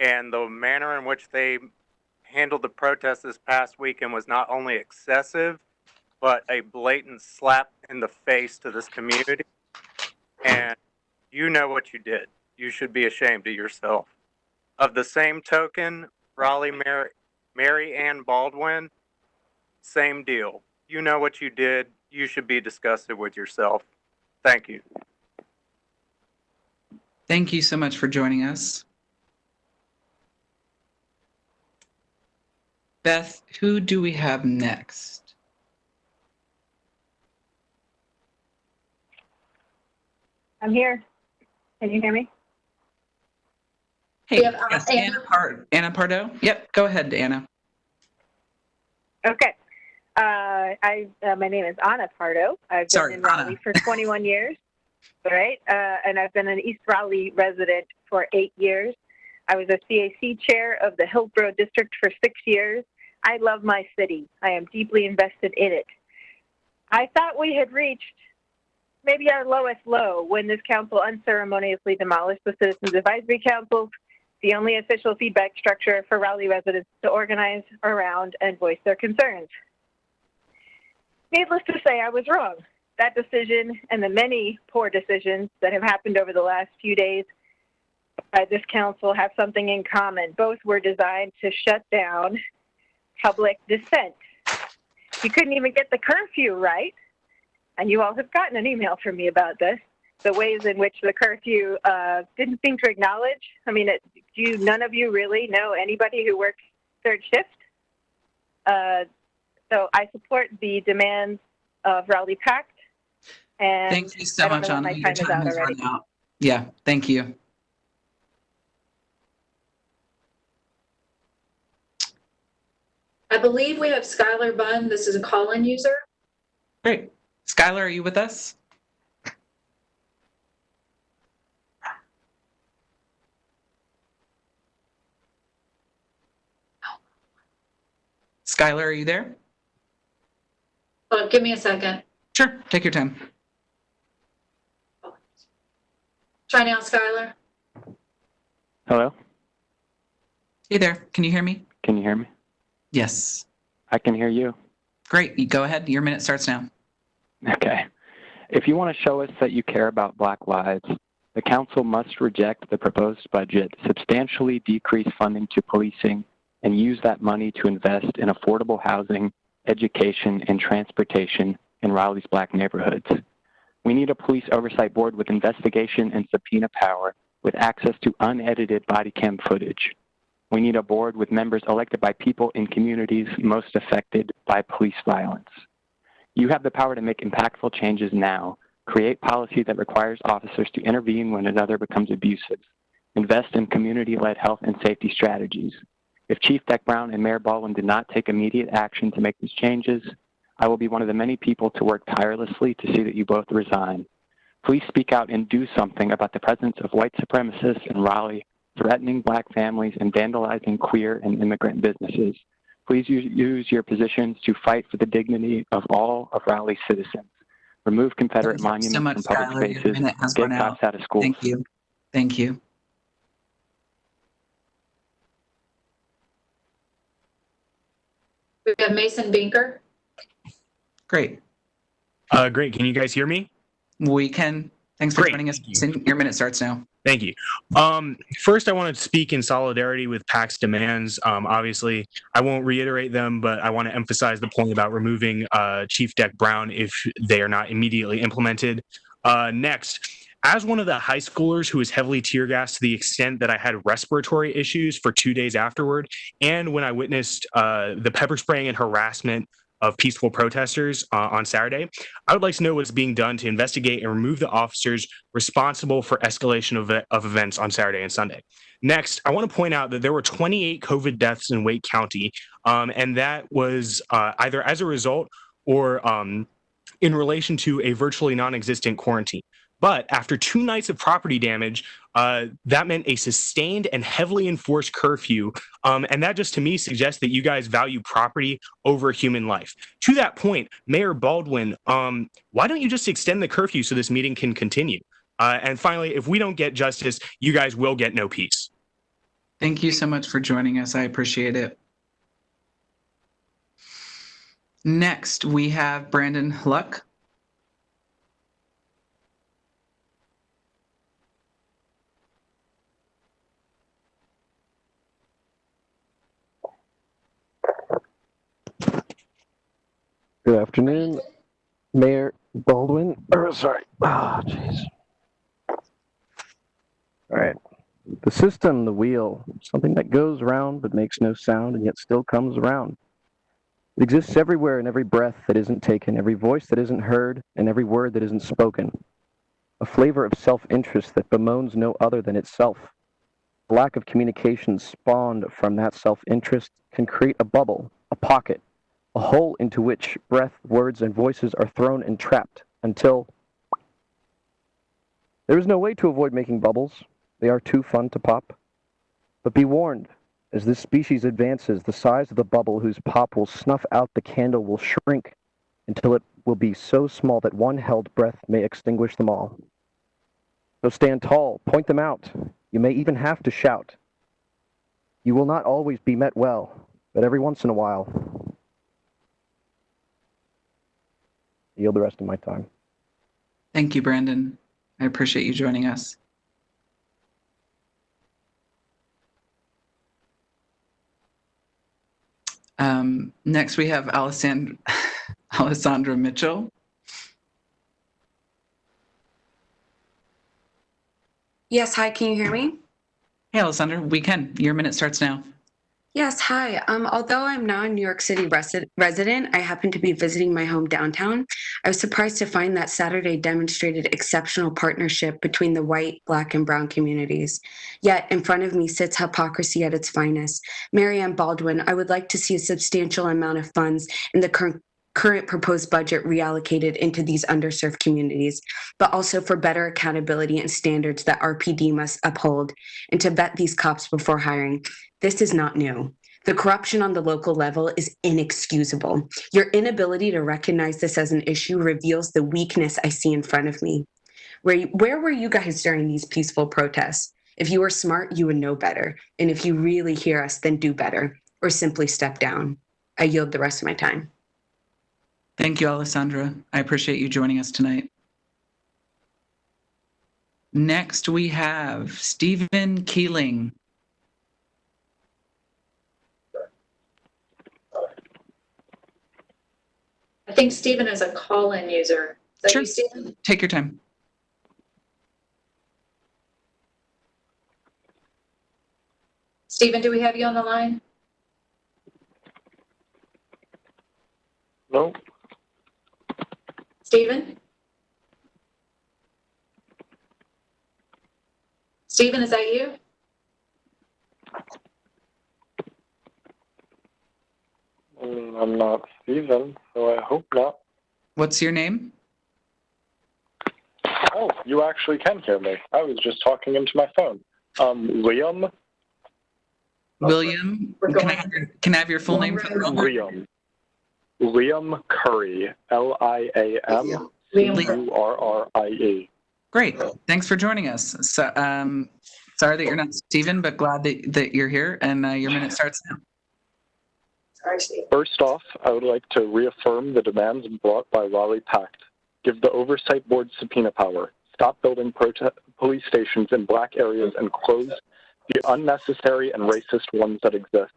and the manner in which they handled the protest this past weekend was not only excessive, but a blatant slap in the face to this community. And you know what you did. You should be ashamed of yourself. Of the same token, Raleigh Mary Ann Baldwin, same deal. You know what you did. You should be disgusted with yourself. Thank you. Thank you so much for joining us. Beth, who do we have next? I'm here. Can you hear me? Hey, yes, Anna Pardo. Yep, go ahead, Anna. Okay. My name is Anna Pardo. I've been in Raleigh for 21 years. Right? And I've been an East Raleigh resident for 8 years. I was a CAC chair of the Hillsborough District for 6 years. I love my city. I am deeply invested in it. I thought we had reached maybe our lowest low when this council unceremoniously demolished the Citizens Advisory Council, the only official feedback structure for Raleigh residents to organize around and voice their concerns. Needless to say, I was wrong. That decision and the many poor decisions that have happened over the last few days by this council have something in common. Both were designed to shut down public dissent. You couldn't even get the curfew right, and you all have gotten an email from me about this, the ways in which the curfew didn't seem to acknowledge. I mean, none of you really know anybody who works third shift? So I support the demands of Raleigh PAC. And thank you so much, Anna. Your time has run out. Yeah, thank you. I believe we have Skylar Bunn. This is a call-in user. Great. Skylar, are you with us? Skylar, are you there? Give me a second. Sure, take your time. Try now, Skylar. Hello? Hey there, can you hear me? Can you hear me? Yes. I can hear you. Great, you go ahead. Your minute starts now. Okay. If you want to show us that you care about Black lives, the council must reject the proposed budget, substantially decrease funding to policing, and use that money to invest in affordable housing, education, and transportation in Raleigh's Black neighborhoods. We need a police oversight board with investigation and subpoena power with access to unedited body cam footage. We need a board with members elected by people in communities most affected by police violence. You have the power to make impactful changes now. Create policy that requires officers to intervene when another becomes abusive. Invest in community-led health and safety strategies. If Chief Deck Brown and Mayor Baldwin did not take immediate action to make these changes, I will be one of the many people to work tirelessly to see that you both resign. Please speak out and do something about the presence of white supremacists in Raleigh, threatening Black families and vandalizing queer and immigrant businesses. Please use your positions to fight for the dignity of all of Raleigh's citizens. Remove Confederate monuments so much, from public Skylar. Your spaces. minute has Get run out. cops out of schools. Thank you. Thank you. We have Mason Binker. Great. Great. Can you guys hear me? We can. Thanks for Great. joining us. Your minute starts now. Thank you. First, I want to speak in solidarity with PAC's demands. Obviously, I won't reiterate them, but I want to emphasize the point about removing Chief Deck Brown if they are not immediately implemented. Next, as one of the high schoolers who was heavily tear gassed to the extent that I had respiratory issues for 2 days afterward, and when I witnessed the pepper spraying and harassment of peaceful protesters on Saturday, I would like to know what's being done to investigate and remove the officers responsible for escalation of events on Saturday and Sunday. Next, I want to point out that there were 28 COVID deaths in Wake County, and that was either as a result or in relation to a virtually non-existent quarantine. But after 2 nights of property damage, that meant a sustained and heavily enforced curfew. And that just to me suggests that you guys value property over human life. To that point, Mayor Baldwin, why don't you just extend the curfew so this meeting can continue? And finally, if we don't get justice, you guys will get no peace. Thank you so much for joining us. I appreciate it. Next, we have Brandon Luck. Good afternoon, Mayor Baldwin. Sorry. Jeez. All right. The system, the wheel, something that goes around but makes no sound and yet still comes around. It exists everywhere in every breath that isn't taken, every voice that isn't heard, and every word that isn't spoken. A flavor of self-interest that bemoans no other than itself. The lack of communication spawned from that self-interest can create a bubble, a pocket, a hole into which breath, words, and voices are thrown and trapped until there is no way to avoid making bubbles. They are too fun to pop. But be warned, as this species advances, the size of the bubble whose pop will snuff out the candle will shrink until it will be so small that one held breath may extinguish them all. So stand tall, point them out. You may even have to shout. You will not always be met well, but every once in a while, yield the rest of my time. Thank you, Brandon. I appreciate you joining us. Next, we have Alessandra Mitchell. Yes, hi, can you hear me? Hey, Alessandra, we can. Your minute starts now. Yes, hi. Although I'm not a New York City resident, I happen to be visiting my home downtown. I was surprised to find that Saturday demonstrated exceptional partnership between the white, black, and brown communities. Yet, in front of me sits hypocrisy at its finest. Mary Ann Baldwin, I would like to see a substantial amount of funds in the current proposed budget reallocated into these underserved communities, but also for better accountability and standards that RPD must uphold, and to vet these cops before hiring. This is not new. The corruption on the local level is inexcusable. Your inability to recognize this as an issue reveals the weakness I see in front of me. Where were you guys during these peaceful protests? If you were smart, you would know better. And if you really hear us, then do better, or simply step down. I yield the rest of my time. Thank you, Alessandra. I appreciate you joining us tonight. Next, we have Stephen Keeling. I think Stephen is a call-in user. Is that Sure. you, Stephen? Take your time. Stephen, do we have you on the line? No. Stephen? Stephen, is that you? I'm not Steven, so I hope not. What's your name? Oh, you actually can hear me. I was just talking into my phone. Liam? William? Can I have your full name for the record? Liam Curry. Liam Currie. Great. Thanks for joining us. So, sorry that you're not Stephen, but glad that you're here, and your minute starts now. First off, I would like to reaffirm the demands brought by Raleigh Pact. Give the Oversight Board subpoena power. Stop building police stations in black areas and close the unnecessary and racist ones that exist.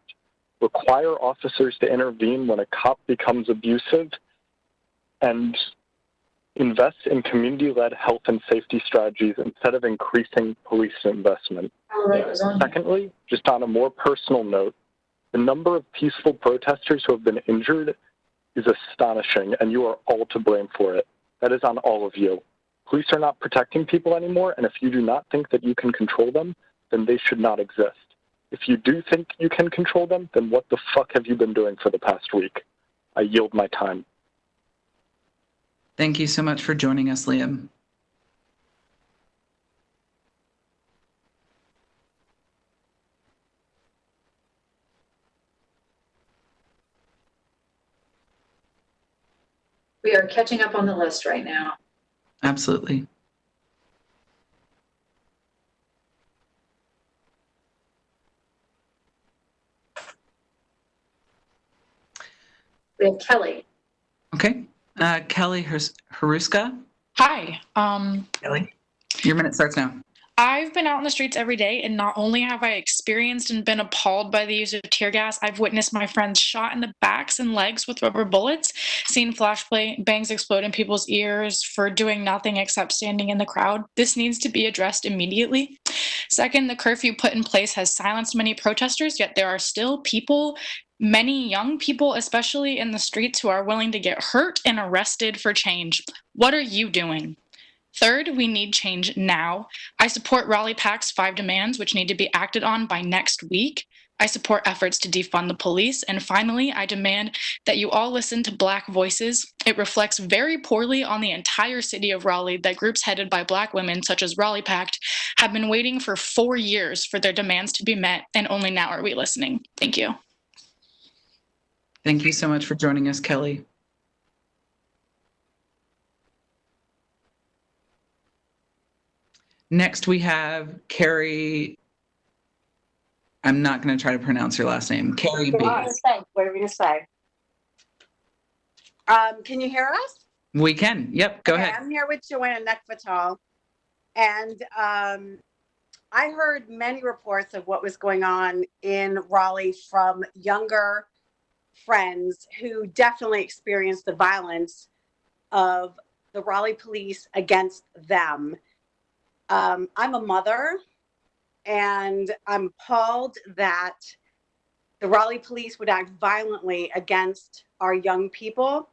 Require officers to intervene when a cop becomes abusive, and invest in community-led health and safety strategies instead of increasing police investment. Secondly, just on a more personal note, the number of peaceful protesters who have been injured is astonishing, and you are all to blame for it. That is on all of you. Police are not protecting people anymore, and if you do not think that you can control them, then they should not exist. If you do think you can control them, then what the fuck have you been doing for the past week? I yield my time. Thank you so much for joining us, Liam. We are catching up on the list right now. Absolutely. We have Kelly. Okay. Kelly Haruska. Hi. Kelly, your minute starts now. I've been out in the streets every day, and not only have I experienced and been appalled by the use of tear gas, I've witnessed my friends shot in the backs and legs with rubber bullets, seen flashbangs explode in people's ears for doing nothing except standing in the crowd. This needs to be addressed immediately. Second, the curfew put in place has silenced many protesters, yet there are still people, many young people, especially in the streets, who are willing to get hurt and arrested for change. What are you doing? Third, we need change now. I support Raleigh Pact's 5 demands, which need to be acted on by next week. I support efforts to defund the police. And finally, I demand that you all listen to Black voices. It reflects very poorly on the entire city of Raleigh that groups headed by Black women, such as Raleigh Pact, have been waiting for 4 years for their demands to be met, and only now are we listening. Thank you. Thank you so much for joining us, Kelly. Next, we have Carrie. I'm not going to try to pronounce your last name. Carrie B. Whatever you say. Can you hear us? We can. Yep. Go ahead. I'm here with Joanna Nekvatal. And I heard many reports of what was going on in Raleigh from younger friends who definitely experienced the violence of the Raleigh police against them. I'm a mother, and I'm appalled that the Raleigh police would act violently against our young people.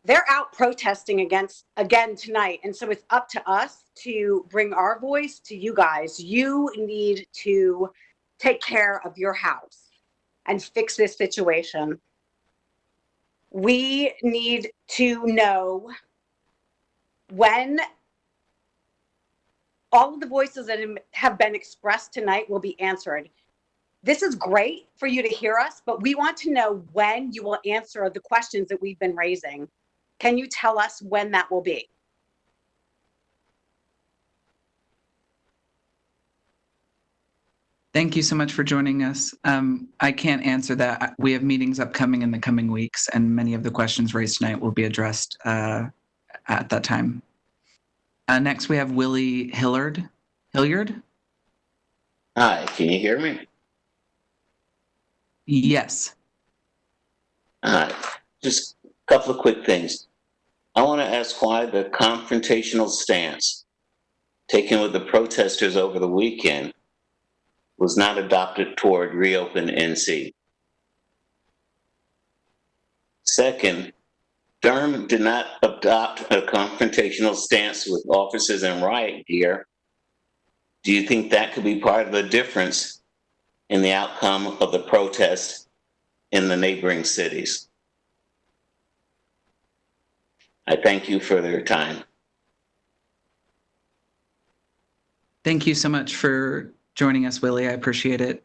They're out protesting again tonight. And so it's up to us to bring our voice to you guys. You need to take care of your house and fix this situation. We need to know when all of the voices that have been expressed tonight will be answered. This is great for you to hear us, but we want to know when you will answer the questions that we've been raising. Can you tell us when that will be? Thank you so much for joining us. I can't answer that. We have meetings upcoming in the coming weeks, and many of the questions raised tonight will be addressed at that time. Next, we have Willie Hilliard. Hilliard? Hi, can you hear me? Yes. Just a couple of quick things. I want to ask why the confrontational stance taken with the protesters over the weekend was not adopted toward Reopen NC. Second, Durham did not adopt a confrontational stance with officers in riot gear. Do you think that could be part of the difference in the outcome of the protest in the neighboring cities? I thank you for your time. Thank you so much for joining us, Willie. I appreciate it.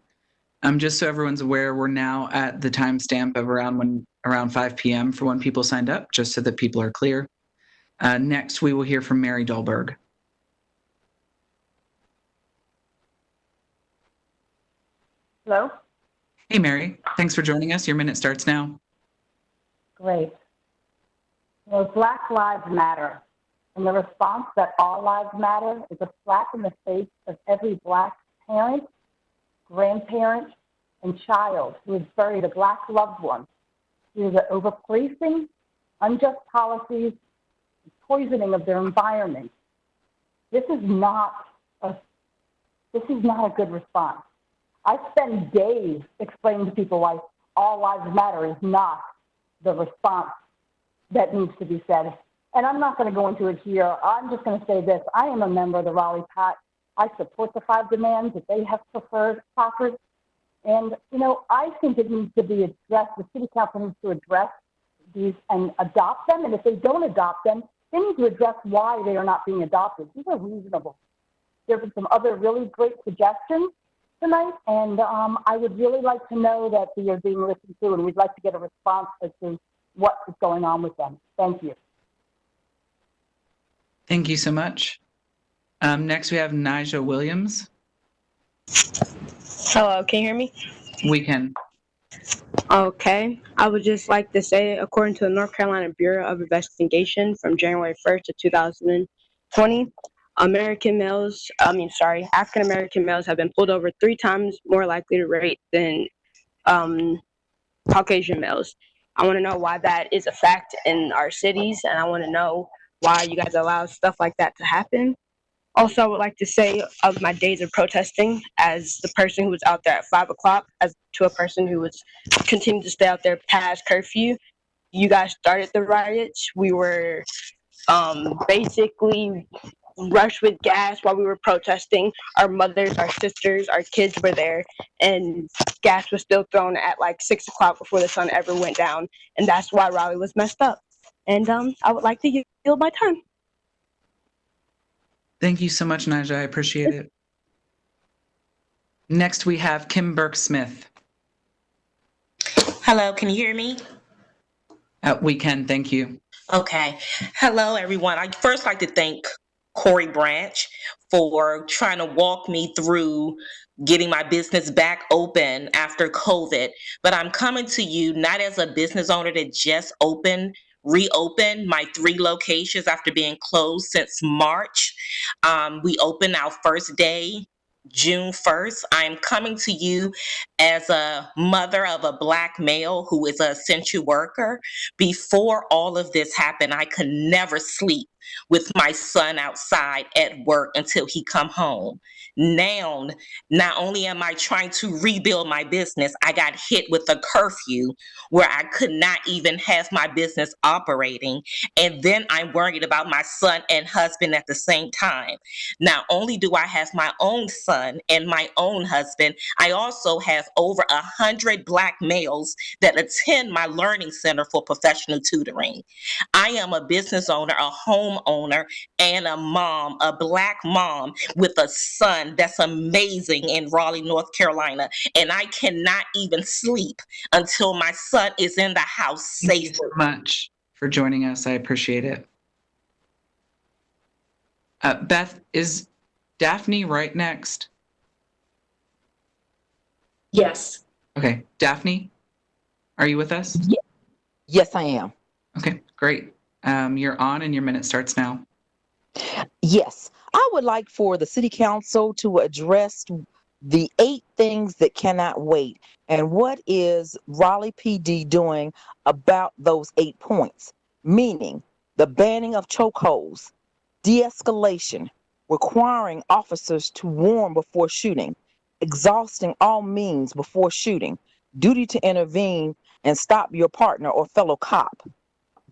Just so everyone's aware, we're now at the timestamp of around 5 p.m. for when people signed up, just so that people are clear. Next, we will hear from Mary Dahlberg. Hello? Hey, Mary. Thanks for joining us. Your minute starts now. Great. Well, Black Lives Matter. And the response that all lives matter is a slap in the face of every Black parent, grandparent, and child who has buried a Black loved one due to the overpolicing, unjust policies, and poisoning of their environment. This is not a good response. I spend days explaining to people why all lives matter is not the response that needs to be said. And I'm not going to go into it here. I'm just going to say this. I am a member of the Raleigh PAC. I support the 5 demands that they have proffered. And, I think it needs to be addressed. The city council needs to address these and adopt them. And if they don't adopt them, they need to address why they are not being adopted. These are reasonable. There have been some other really great suggestions tonight, and I would really like to know that they are being listened to, and we'd like to get a response as to what is going on with them. Thank you. Thank you so much. Next, we have Nija Williams. Hello, can you hear me? We can. Okay. I would just like to say, according to the North Carolina Bureau of Investigation from January 1st of 2020, African-American males have been pulled over 3 times more likely to rape than Caucasian males. I want to know why that is a fact in our cities, and I want to know why you guys allow stuff like that to happen. Also, I would like to say of my days of protesting as the person who was out there at 5 o'clock as to a person who was continuing to stay out there past curfew. You guys started the riots. We were basically rushed with gas while we were protesting. Our mothers, our sisters, our kids were there, and gas was still thrown at like 6 o'clock before the sun ever went down, and that's why Raleigh was messed up. And I would like to yield my time. Thank you so much, Nija. I appreciate it. Next, we have Kim Burke-Smith. Hello, can you hear me? We can, thank you. Okay. Hello, everyone. I'd first like to thank Corey Branch for trying to walk me through getting my business back open after COVID. But I'm coming to you not as a business owner that just reopened my 3 locations after being closed since March. We opened our first day, June 1st. I'm coming to you as a mother of a Black male who is an essential worker. Before all of this happened, I could never sleep with my son outside at work until he come home. Now, not only am I trying to rebuild my business, I got hit with a curfew where I could not even have my business operating. And then I'm worried about my son and husband at the same time. Not only do I have my own son and my own husband, I also have over 100 Black males that attend my learning center for professional tutoring. I am a business owner, a homeowner, and a mom, a Black mom with a son that's amazing in Raleigh, North Carolina. And I cannot even sleep until my son is in the house safely. Thank you so much for joining us. I appreciate it. Beth, is Daphne right next? Yes. Okay, Daphne, are you with us? Yes, I am. Okay, great. You're on and your minute starts now. Yes, I would like for the city council to address the 8 things that cannot wait. And what is Raleigh PD doing about those 8 points? Meaning the banning of chokeholds, de-escalation, requiring officers to warn before shooting, exhausting all means before shooting, duty to intervene and stop your partner or fellow cop,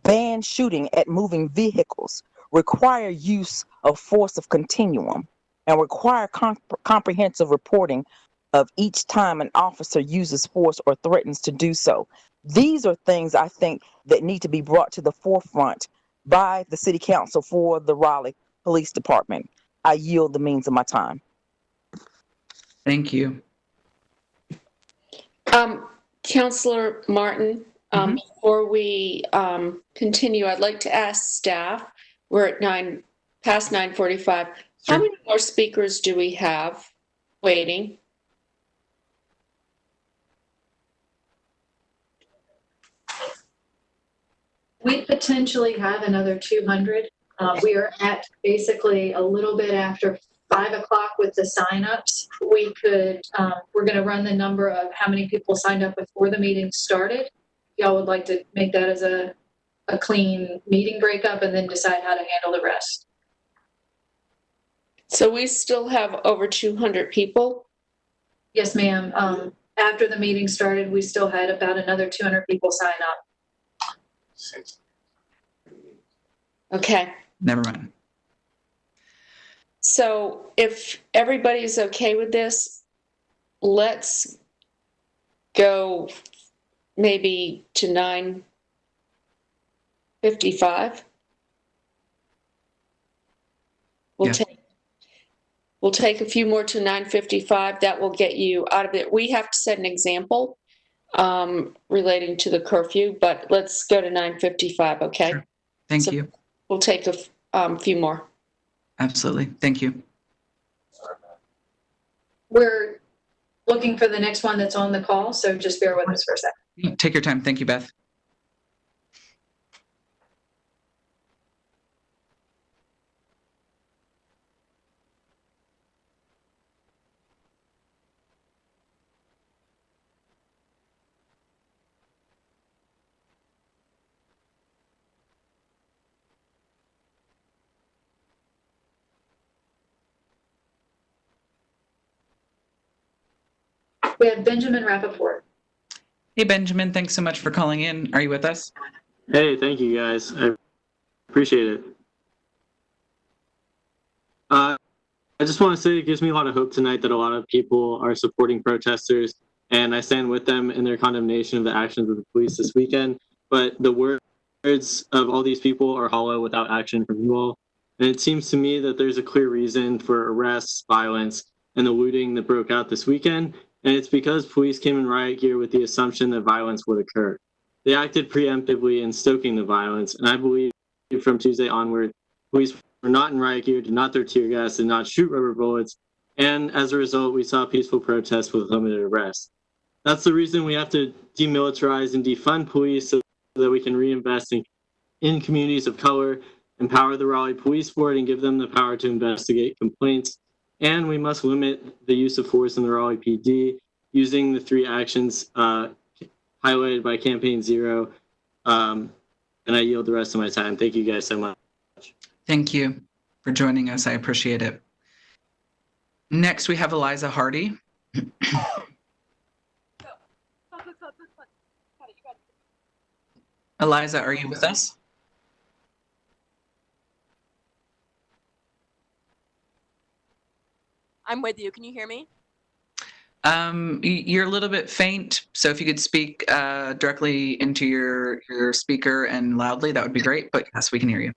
ban shooting at moving vehicles, require use of force of continuum, and require comprehensive reporting of each time an officer uses force or threatens to do so. These are things I think that need to be brought to the forefront by the city council for the Raleigh Police Department. I yield the means of my time. Thank you. Councillor Martin, before we continue, I'd like to ask staff, we're at past 9:45. How many more speakers do we have waiting? We potentially have another 200. We are at basically a little bit after 5 o'clock with the signups. We could, we're going to run the number of how many people signed up before the meeting started. Y'all would like to make that as a clean meeting breakup and then decide how to handle the rest. So we still have over 200 people? Yes, ma'am. After the meeting started, we still had about another 200 people sign up. Okay. Never mind. So if everybody's okay with this, let's go maybe to 9:55. We'll take a few more to 9:55. That will get you out of it. We have to set an example relating to the curfew, but let's go to 9:55, okay? Sure. Thank you. We'll take a few more. Absolutely. Thank you. We're looking for the next one that's on the call, so just bear with us for a second. Take your time. Thank you, Beth. We have Benjamin Rappaport. Hey, Benjamin. Thanks so much for calling in. Are you with us? Hey, thank you, guys. I appreciate it. I just want to say it gives me a lot of hope tonight that a lot of people are supporting protesters, and I stand with them in their condemnation of the actions of the police this weekend. But the words of all these people are hollow without action from you all. And it seems to me that there's a clear reason for arrests, violence, and the looting that broke out this weekend. And it's because police came in riot gear with the assumption that violence would occur. They acted preemptively in stoking the violence, and I believe from Tuesday onward, police were not in riot gear, did not throw tear gas, did not shoot rubber bullets, and as a result, we saw peaceful protests with limited arrests. That's the reason we have to demilitarize and defund police so that we can reinvest in communities of color, empower the Raleigh Police Board, and give them the power to investigate complaints. And we must limit the use of force in the Raleigh PD using the 3 actions highlighted by Campaign Zero. And I yield the rest of my time. Thank you guys so much. Thank you for joining us. I appreciate it. Next, we have Eliza Hardy. Eliza, are you with us? I'm with you. Can you hear me? You're a little bit faint, so if you could speak directly into your speaker and loudly, that would be great. But yes, we can hear you.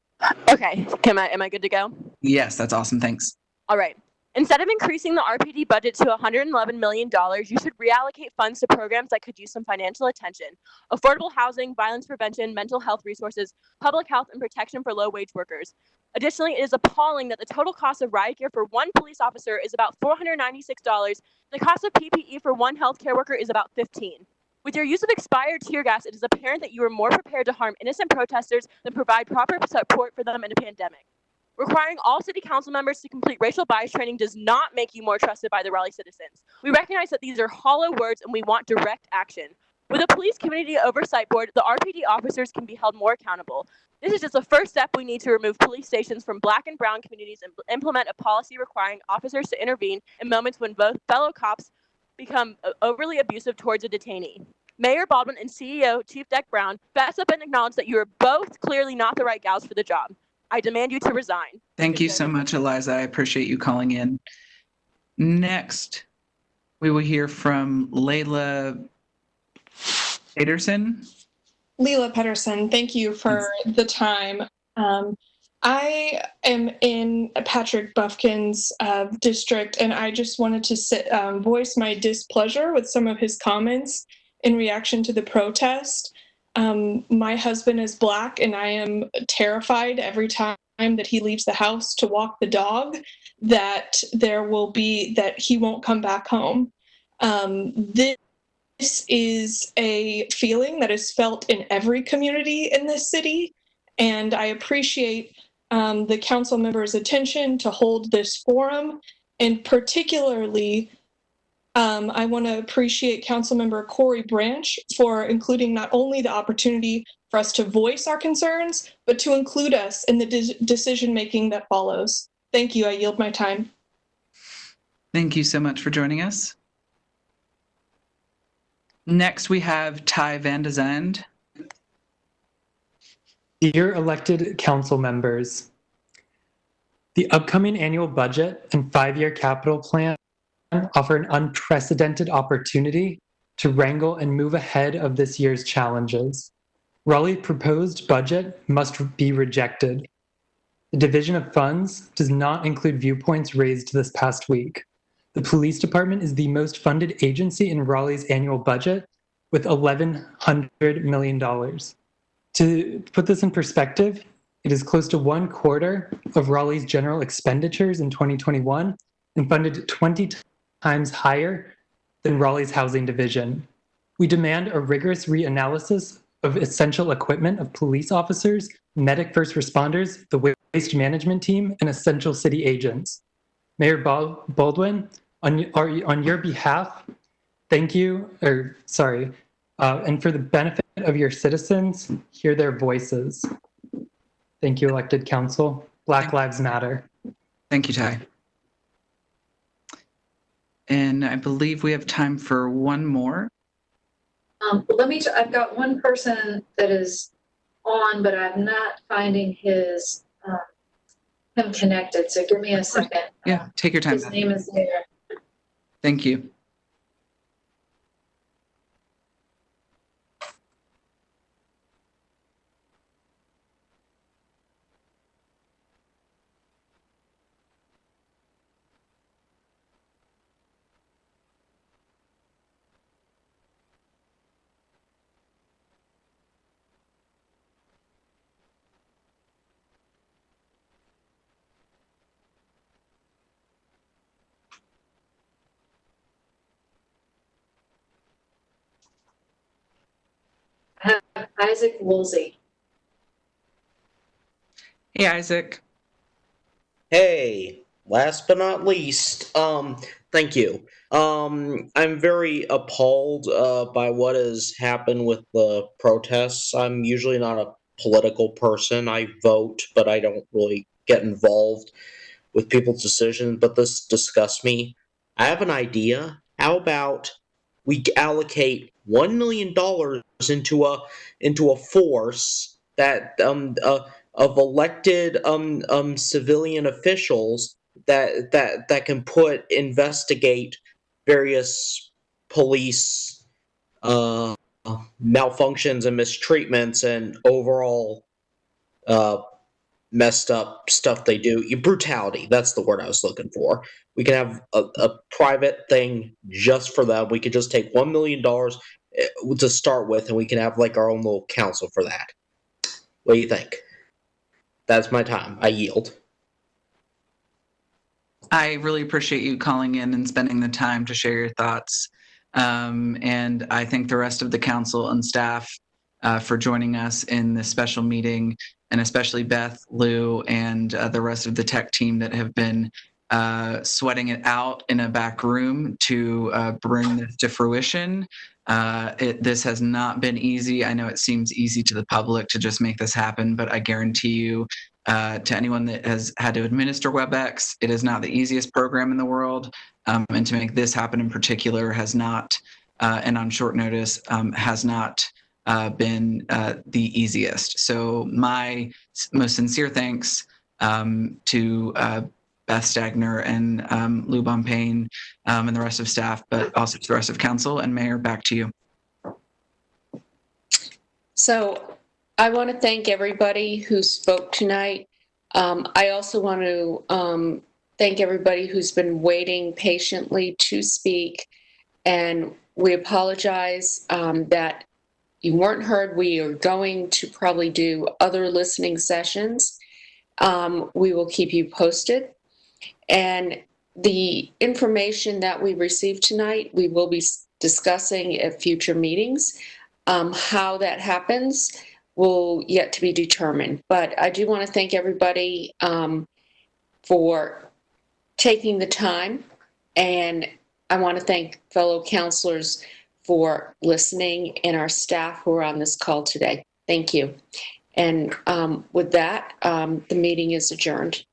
Okay. Am I good to go? Yes, that's awesome. Thanks. All right. Instead of increasing the RPD budget to $111 million, you should reallocate funds to programs that could use some financial attention. Affordable housing, violence prevention, mental health resources, public health, and protection for low-wage workers. Additionally, it is appalling that the total cost of riot gear for one police officer is about $496. The cost of PPE for one healthcare worker is about $15. With your use of expired tear gas, it is apparent that you are more prepared to harm innocent protesters than provide proper support for them in a pandemic. Requiring all city council members to complete racial bias training does not make you more trusted by the Raleigh citizens. We recognize that these are hollow words and we want direct action. With a police community oversight board, the RPD officers can be held more accountable. This is just the first step we need to remove police stations from Black and brown communities and implement a policy requiring officers to intervene in moments when both fellow cops become overly abusive towards a detainee. Mayor Baldwin and CEO Chief Deck Brown, fess up and acknowledge that you are both clearly not the right gals for the job. I demand you to resign. Thank you so much, Eliza. I appreciate you calling in. Next, we will hear from Layla Pedersen. Leela Pedersen, thank you for the time. I am in Patrick Buffkin's district, and I just wanted to voice my displeasure with some of his comments in reaction to the protest. My husband is Black, and I am terrified every time that he leaves the house to walk the dog that he won't come back home. This is a feeling that is felt in every community in this city, and I appreciate the council members' attention to hold this forum, and particularly I want to appreciate Councilmember Corey Branch for including not only the opportunity for us to voice our concerns, but to include us in the decision-making that follows. Thank you. I yield my time. Thank you so much for joining us. Next, we have Ty Van de Zand. Dear elected council members, the upcoming annual budget and 5-year capital plan offer an unprecedented opportunity to wrangle and move ahead of this year's challenges. Raleigh's proposed budget must be rejected. The division of funds does not include viewpoints raised this past week. The police department is the most funded agency in Raleigh's annual budget with $1,100 million. To put this in perspective, it is close to 1/4 of Raleigh's general expenditures in 2021 and funded 20 times higher than Raleigh's housing division. We demand a rigorous reanalysis of essential equipment of police officers, medic first responders, the waste management team, and essential city agents. Mayor Baldwin, on your behalf, thank you, and for the benefit of your citizens, hear their voices. Thank you, elected council. Black Lives Matter. Thank you, Ty. And I believe we have time for one more. I've got one person that is on, but I'm not finding him connected. So give me a second. Yeah, take your time. His name is there. Thank you. Isaac Woolsey. Hey, Isaac. Hey, last but not least, thank you. I'm very appalled by what has happened with the protests. I'm usually not a political person. I vote, but I don't really get involved with people's decisions, but this disgusts me. I have an idea. How about we allocate $1 million into a force that of elected civilian officials that can investigate various police malfunctions and mistreatments and overall messed up stuff they do. Brutality, that's the word I was looking for. We can have a private thing just for them. We could just take $1 million to start with, and we can have like our own little council for that. What do you think? That's my time. I yield. I really appreciate you calling in and spending the time to share your thoughts. And I thank the rest of the council and staff for joining us in this special meeting, and especially Beth, Lou, and the rest of the tech team that have been sweating it out in a back room to bring this to fruition. This has not been easy. I know it seems easy to the public to just make this happen, but I guarantee you, to anyone that has had to administer WebEx, it is not the easiest program in the world. And to make this happen in particular has not, and on short notice, has not been the easiest. So my most sincere thanks to Beth Stagner and Lou Bonpane and the rest of staff, but also to the rest of council. And Mayor, back to you. So I want to thank everybody who spoke tonight. I also want to thank everybody who's been waiting patiently to speak. And we apologize that you weren't heard. We are going to probably do other listening sessions. We will keep you posted. And the information that we received tonight, we will be discussing at future meetings. How that happens will yet to be determined. But I do want to thank everybody for taking the time. And I want to thank fellow counselors for listening and our staff who are on this call today. Thank you. And with that, the meeting is adjourned.